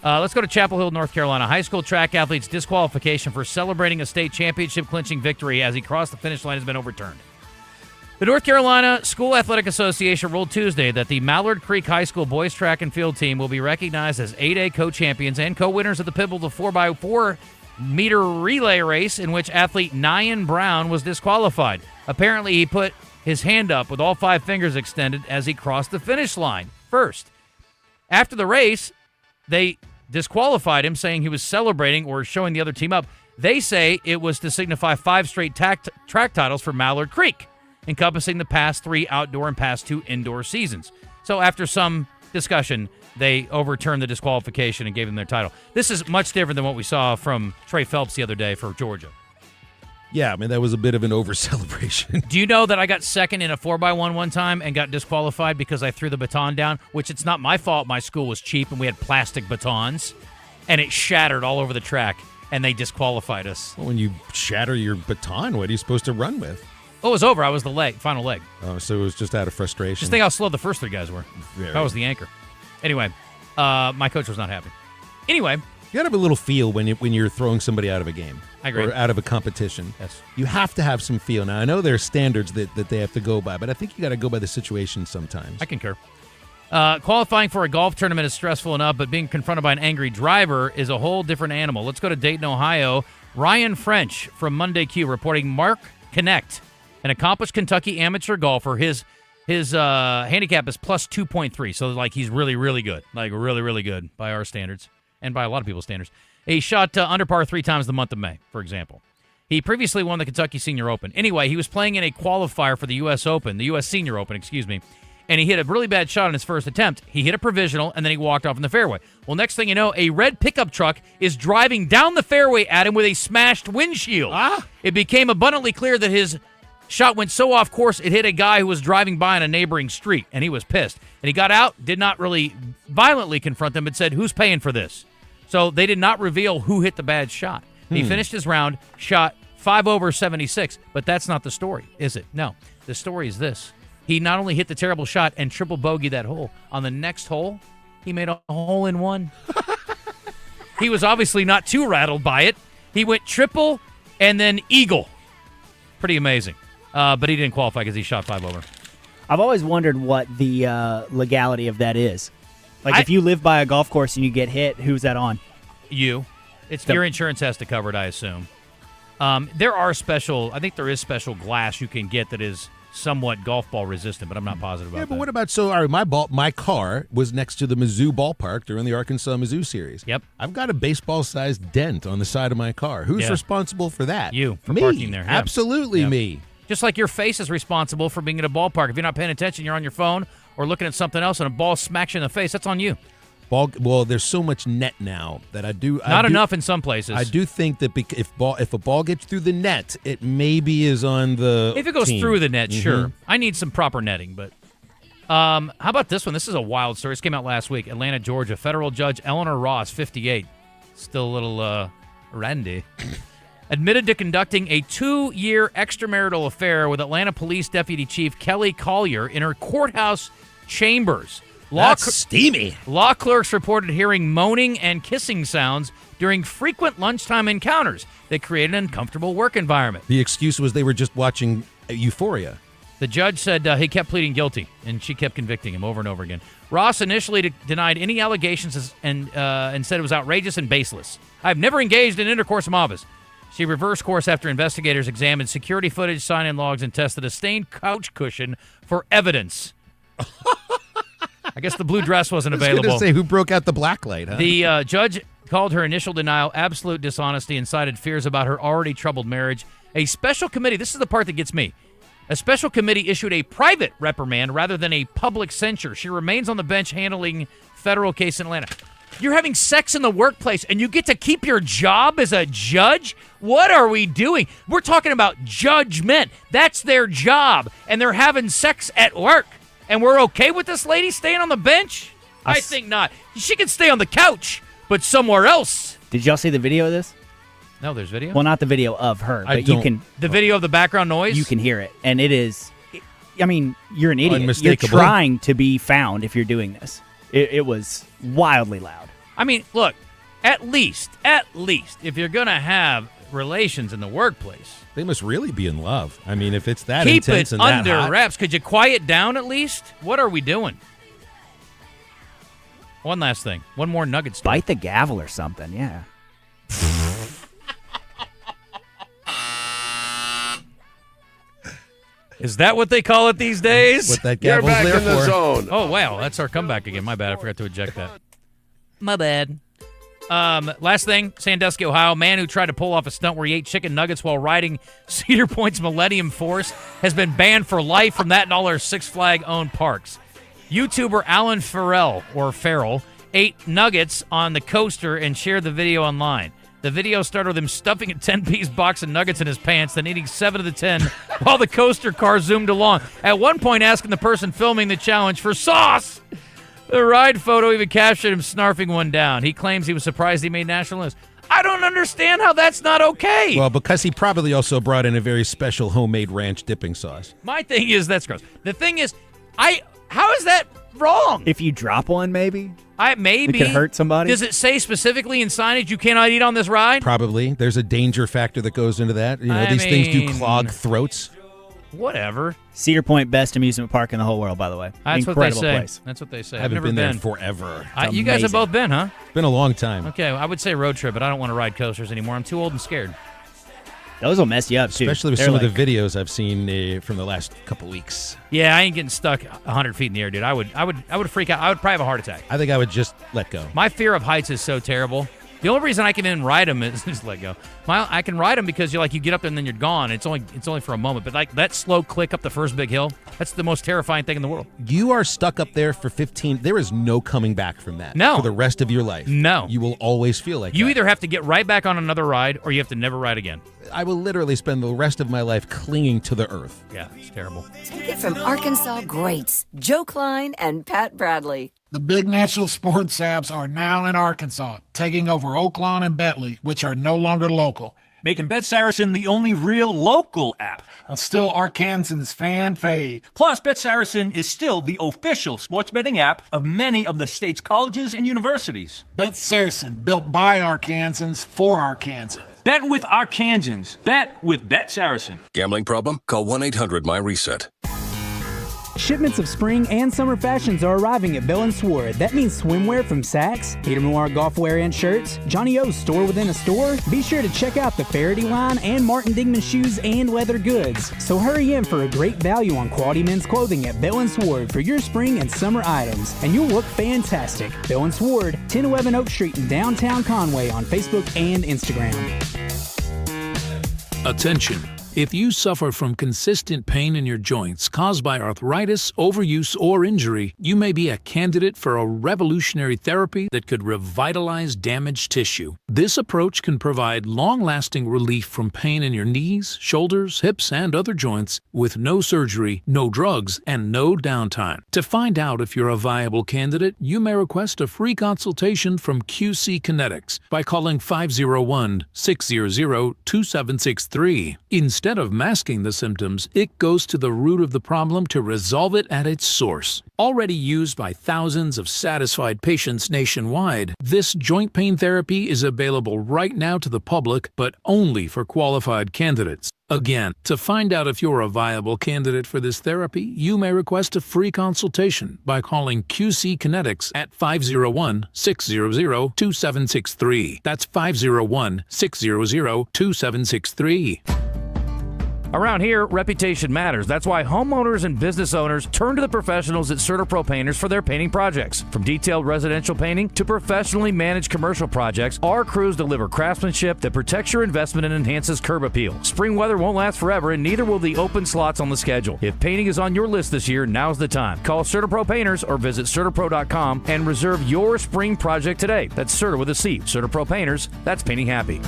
let's go to Chapel Hill, North Carolina. High school track athlete's disqualification for celebrating a state championship-clinching victory as he crossed the finish line has been overturned. The North Carolina School Athletic Association ruled Tuesday that the Mallard Creek High School boys track and field team will be recognized as 8A co-champions and co-winners of the pivotal 4x4-meter relay race in which athlete Nyan Brown was disqualified. Apparently, he put his hand up with all 5 fingers extended as he crossed the finish line first. After the race, they disqualified him, saying he was celebrating or showing the other team up. They say it was to signify 5 straight track titles for Mallard Creek, encompassing the past 3 outdoor and past 2 indoor seasons. So after some discussion, they overturned the disqualification and gave them their title. This is much different than what we saw from Trey Phelps the other day for Georgia.
Yeah, I mean, that was a bit of an over-celebration.
Do you know that I got second in a 4x1 one time and got disqualified because I threw the baton down, which it's not my fault. My school was cheap and we had plastic batons, and it shattered all over the track, and they disqualified us.
Well, when you shatter your baton, what are you supposed to run with?
Oh, it was over. I was the final leg.
Oh, so it was just out of frustration.
Just think how slow the first 3 guys were. I was the anchor. Anyway, my coach was not happy. Anyway,
You got to have a little feel when you're throwing somebody out of a game.
I agree.
Or out of a competition.
Yes.
You have to have some feel. Now, I know there are standards that they have to go by, but I think you got to go by the situation sometimes.
I concur. Qualifying for a golf tournament is stressful enough, but being confronted by an angry driver is a whole different animal. Let's go to Dayton, Ohio. Ryan French from Monday Q reporting Mark Connect, an accomplished Kentucky amateur golfer. His handicap is plus 2.3, so like he's really, really good. Like really, really good by our standards and by a lot of people's standards. He shot under par 3 times the month of May, for example. He previously won the Kentucky Senior Open. Anyway, he was playing in a qualifier for the U.S. Open, the U.S. Senior Open, excuse me, and he hit a really bad shot on his first attempt. He hit a provisional, and then he walked off in the fairway. Well, next thing you know, a red pickup truck is driving down the fairway at him with a smashed windshield. It became abundantly clear that his shot went so off course, it hit a guy who was driving by on a neighboring street, and he was pissed. And he got out, did not really violently confront them, but said, "Who's paying for this?" So they did not reveal who hit the bad shot. He finished his round, shot 5 over 76, but that's not the story, is it? No. The story is this. He not only hit the terrible shot and triple bogeyed that hole, on the next hole, he made a hole-in-one. He was obviously not too rattled by it. He went triple and then eagle. Pretty amazing. But he didn't qualify because he shot 5 over.
I've always wondered what the legality of that is. Like, if you live by a golf course and you get hit, who's that on?
You. Your insurance has to cover it, I assume. There are special, I think there is special glass you can get that is somewhat golf ball resistant, but I'm not positive about that.
Yeah, but what about, my car was next to the Mizzou ballpark during the Arkansas-Mizzou series.
Yep.
I've got a baseball-sized dent on the side of my car. Who's responsible for that?
You, for
me.
Parking there. Yeah.
Absolutely me.
Just like your face is responsible for being at a ballpark. If you're not paying attention, you're on your phone or looking at something else and a ball smacks you in the face, that's on you.
Well, there's so much net now that I do.
Not enough in some places.
I do think that if a ball gets through the net, it maybe is on the
If it goes
team.
through the net, sure. I need some proper netting, but how about this one? This is a wild story. This came out last week. Atlanta, Georgia. Federal Judge Eleanor Ross, 58, still a little randy, admitted to conducting a 2-year extramarital affair with Atlanta Police Deputy Chief Kelly Collier in her courthouse chambers.
That's steamy.
Law clerks reported hearing moaning and kissing sounds during frequent lunchtime encounters that created an uncomfortable work environment.
The excuse was they were just watching Euphoria.
The judge said he kept pleading guilty, and she kept convicting him over and over again. Ross initially denied any allegations and said it was outrageous and baseless. "I've never engaged in intercourse in my office." She reversed course after investigators examined security footage, sign-in logs, and tested a stained couch cushion for evidence. I guess the blue dress wasn't available.
I was going to say, who broke out the black light, huh?
The judge called her initial denial absolute dishonesty and cited fears about her already troubled marriage. A special committee, this is the part that gets me. A special committee issued a private reprimand rather than a public censure. She remains on the bench handling federal case in Atlanta. You're having sex in the workplace and you get to keep your job as a judge? What are we doing? We're talking about judgment. That's their job, and they're having sex at work. And we're okay with this lady staying on the bench? I think not. She can stay on the couch, but somewhere else.
Did y'all see the video of this?
No, there's video?
Well, not the video of her, but you can.
The video of the background noise?
You can hear it, and it is. I mean, you're an idiot. You're
Unmistakable.
trying to be found if you're doing this. It was wildly loud.
I mean, look, at least, if you're going to have relations in the workplace,
they must really be in love. I mean, if it's that
keep
intense
it
and that
under
hot.
wraps. Could you quiet down at least? What are we doing? One last thing. One more nugget story.
Bite the gavel or something, yeah.
Is that what they call it these days?
What that
You're
gavel's
back
there
in the
for.
zone.
Oh, wow. That's our comeback again. My bad. I forgot to eject that. My bad. Last thing, Sandusky, Ohio. Man who tried to pull off a stunt where he ate chicken nuggets while riding Cedar Point's Millennium Force has been banned for life from that and all our Six Flag-owned parks. YouTuber Alan Farrell ate nuggets on the coaster and shared the video online. The video started with him stuffing a 10-piece box of nuggets in his pants, then eating 7 of the 10 while the coaster car zoomed along. At one point, asking the person filming the challenge for sauce. The ride photo even captured him snarfing one down. He claims he was surprised he made national news. I don't understand how that's not okay.
Well, because he probably also brought in a very special homemade ranch dipping sauce.
My thing is, that's gross. The thing is, how is that wrong?
If you drop one, maybe.
Maybe.
It could hurt somebody.
Does it say specifically in signage you cannot eat on this ride?
Probably. There's a danger factor that goes into that. These things do clog throats.
Whatever.
Cedar Point, best amusement park in the whole world, by the way.
That's
Incredible
what they say.
place.
That's what they say.
I
I've
haven't
never
been there forever.
You guys have both been, huh?
It's been a long time.
Okay, I would say road trip, but I don't want to ride coasters anymore. I'm too old and scared.
Those will mess you up, too.
Especially with some of the videos I've seen from the last couple weeks.
Yeah, I ain't getting stuck 100 feet in the air, dude. I would freak out. I would probably have a heart attack.
I think I would just let go.
My fear of heights is so terrible. The only reason I can even ride them is just let go. I can ride them because you get up there and then you're gone. It's only for a moment. But like that slow click up the first big hill, that's the most terrifying thing in the world.
You are stuck up there for 15. There is no coming back from that.
No.
For the rest of your life.
No.
You will always feel like
you
that.
either have to get right back on another ride or you have to never ride again.
I will literally spend the rest of my life clinging to the earth.
Yeah, it's terrible.
Take it from Arkansas greats, Joe Klein and Pat Bradley.
The big national sports apps are now in Arkansas, taking over Oaklawn and Bentley, which are no longer local.
Making Bet Saracen the only real local app.
Still Arkansans' fan fave.
Plus, Bet Saracen is still the official sports betting app of many of the state's colleges and universities.
Bet Saracen, built by Arkansans for Arkansans.
Bet with Arkansans. Bet with Bet Saracen.
Gambling problem? Call 1-800-MY-RESET.
Shipments of spring and summer fashions are arriving at Bell & Sword. That means swimwear from Saks, Peter Millar golf wear and shirts, Johnny O's store within a store. Be sure to check out the Faraday line and Martin Dingman shoes and leather goods. So hurry in for a great value on quality men's clothing at Bell & Sword for your spring and summer items, and you'll look fantastic. Bell & Sword, 1011 Oak Street in downtown Conway on Facebook and Instagram.
Attention. If you suffer from consistent pain in your joints caused by arthritis, overuse, or injury, you may be a candidate for a revolutionary therapy that could revitalize damaged tissue. This approach can provide long-lasting relief from pain in your knees, shoulders, hips, and other joints with no surgery, no drugs, and no downtime. To find out if you're a viable candidate, you may request a free consultation from QC Kinetics by calling 501-600-2763. Instead of masking the symptoms, it goes to the root of the problem to resolve it at its source. Already used by thousands of satisfied patients nationwide, this joint pain therapy is available right now to the public, but only for qualified candidates. Again, to find out if you're a viable candidate for this therapy, you may request a free consultation by calling QC Kinetics at 501-600-2763. That's 501-600-2763.
Around here, reputation matters. That's why homeowners and business owners turn to the professionals at CertaPro Painters for their painting projects. From detailed residential painting to professionally managed commercial projects, our crews deliver craftsmanship that protects your investment and enhances curb appeal. Spring weather won't last forever, and neither will the open slots on the schedule. If painting is on your list this year, now's the time. Call CertaPro Painters or visit CertaPro.com and reserve your spring project today. That's Certa with a C. CertaPro Painters, that's painting happy.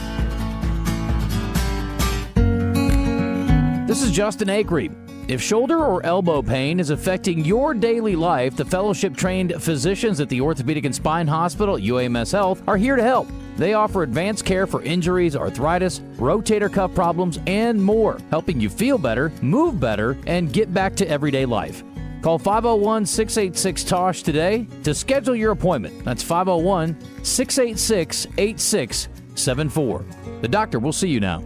This is Justin Acri. If shoulder or elbow pain is affecting your daily life, the fellowship-trained physicians at the Orthopedic and Spine Hospital at UAMS Health are here to help. They offer advanced care for injuries, arthritis, rotator cuff problems, and more, helping you feel better, move better, and get back to everyday life. Call 501-686-TOSH today to schedule your appointment. That's 501-686-8674. The doctor will see you now.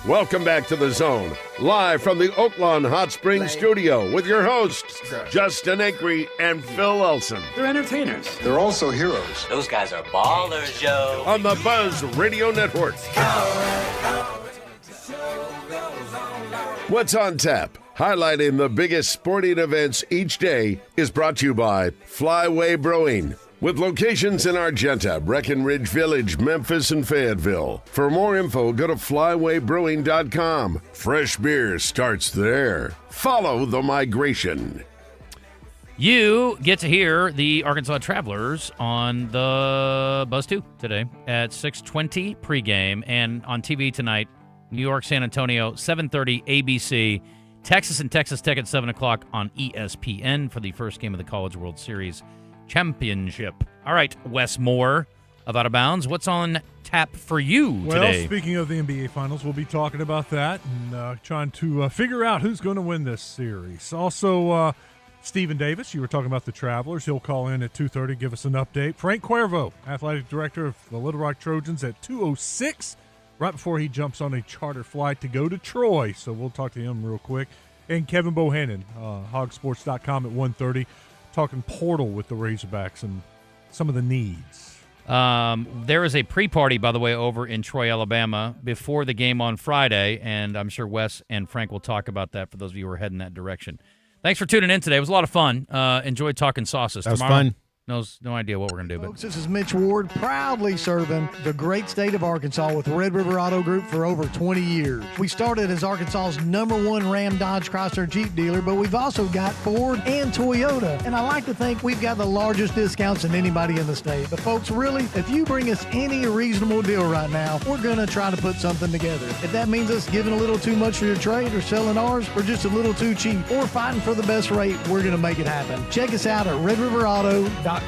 Welcome back to The Zone, live from the Oaklawn Hot Springs studio with your hosts, Justin Acri and Phil Elson.
They're entertainers.
They're also heroes.
Those guys are ballers, Joe.
On the Buzz Radio Network. What's on Tap? Highlighting the biggest sporting events each day is brought to you by Flyway Brewing. With locations in Argenta, Breckenridge Village, Memphis, and Fayetteville. For more info, go to flywaybrewing.com. Fresh beer starts there. Follow the migration.
You get to hear the Arkansas Travelers on the Buzz 2 today at 6:20 pregame, and on TV tonight, New York, San Antonio, 7:30 ABC. Texas and Texas Tech at 7 o'clock on ESPN for the first game of the College World Series Championship. All right, Wes Moore of Out of Bounds. What's on tap for you today?
Well, speaking of the NBA Finals, we'll be talking about that and trying to figure out who's going to win this series. Also, Stephen Davis, you were talking about the Travelers. He'll call in at 2:30, give us an update. Frank Cuervo, athletic director of the Little Rock Trojans, at 2:06, right before he jumps on a charter flight to go to Troy. So we'll talk to him real quick. And Kevin Bohannon, hogsports.com at 1:30, talking portal with the Razorbacks and some of the needs.
There is a pre-party, by the way, over in Troy, Alabama, before the game on Friday, and I'm sure Wes and Frank will talk about that for those of you who are heading that direction. Thanks for tuning in today. It was a lot of fun. Enjoyed talking sauces.
That was
Tomorrow,
fun.
No idea what we're going to do. But
Folks, this is Mitch Ward, proudly serving the great state of Arkansas with Red River Auto Group for over 20 years. We started as Arkansas's #1 Ram, Dodge, Chrysler, Jeep dealer, but we've also got Ford and Toyota. And I like to think we've got the largest discounts than anybody in the state. But folks, really, if you bring us any reasonable deal right now, we're going to try to put something together. If that means us giving a little too much for your trade or selling ours or just a little too cheap or fighting for the best rate, we're going to make it happen. Check us out at redriverauto.com.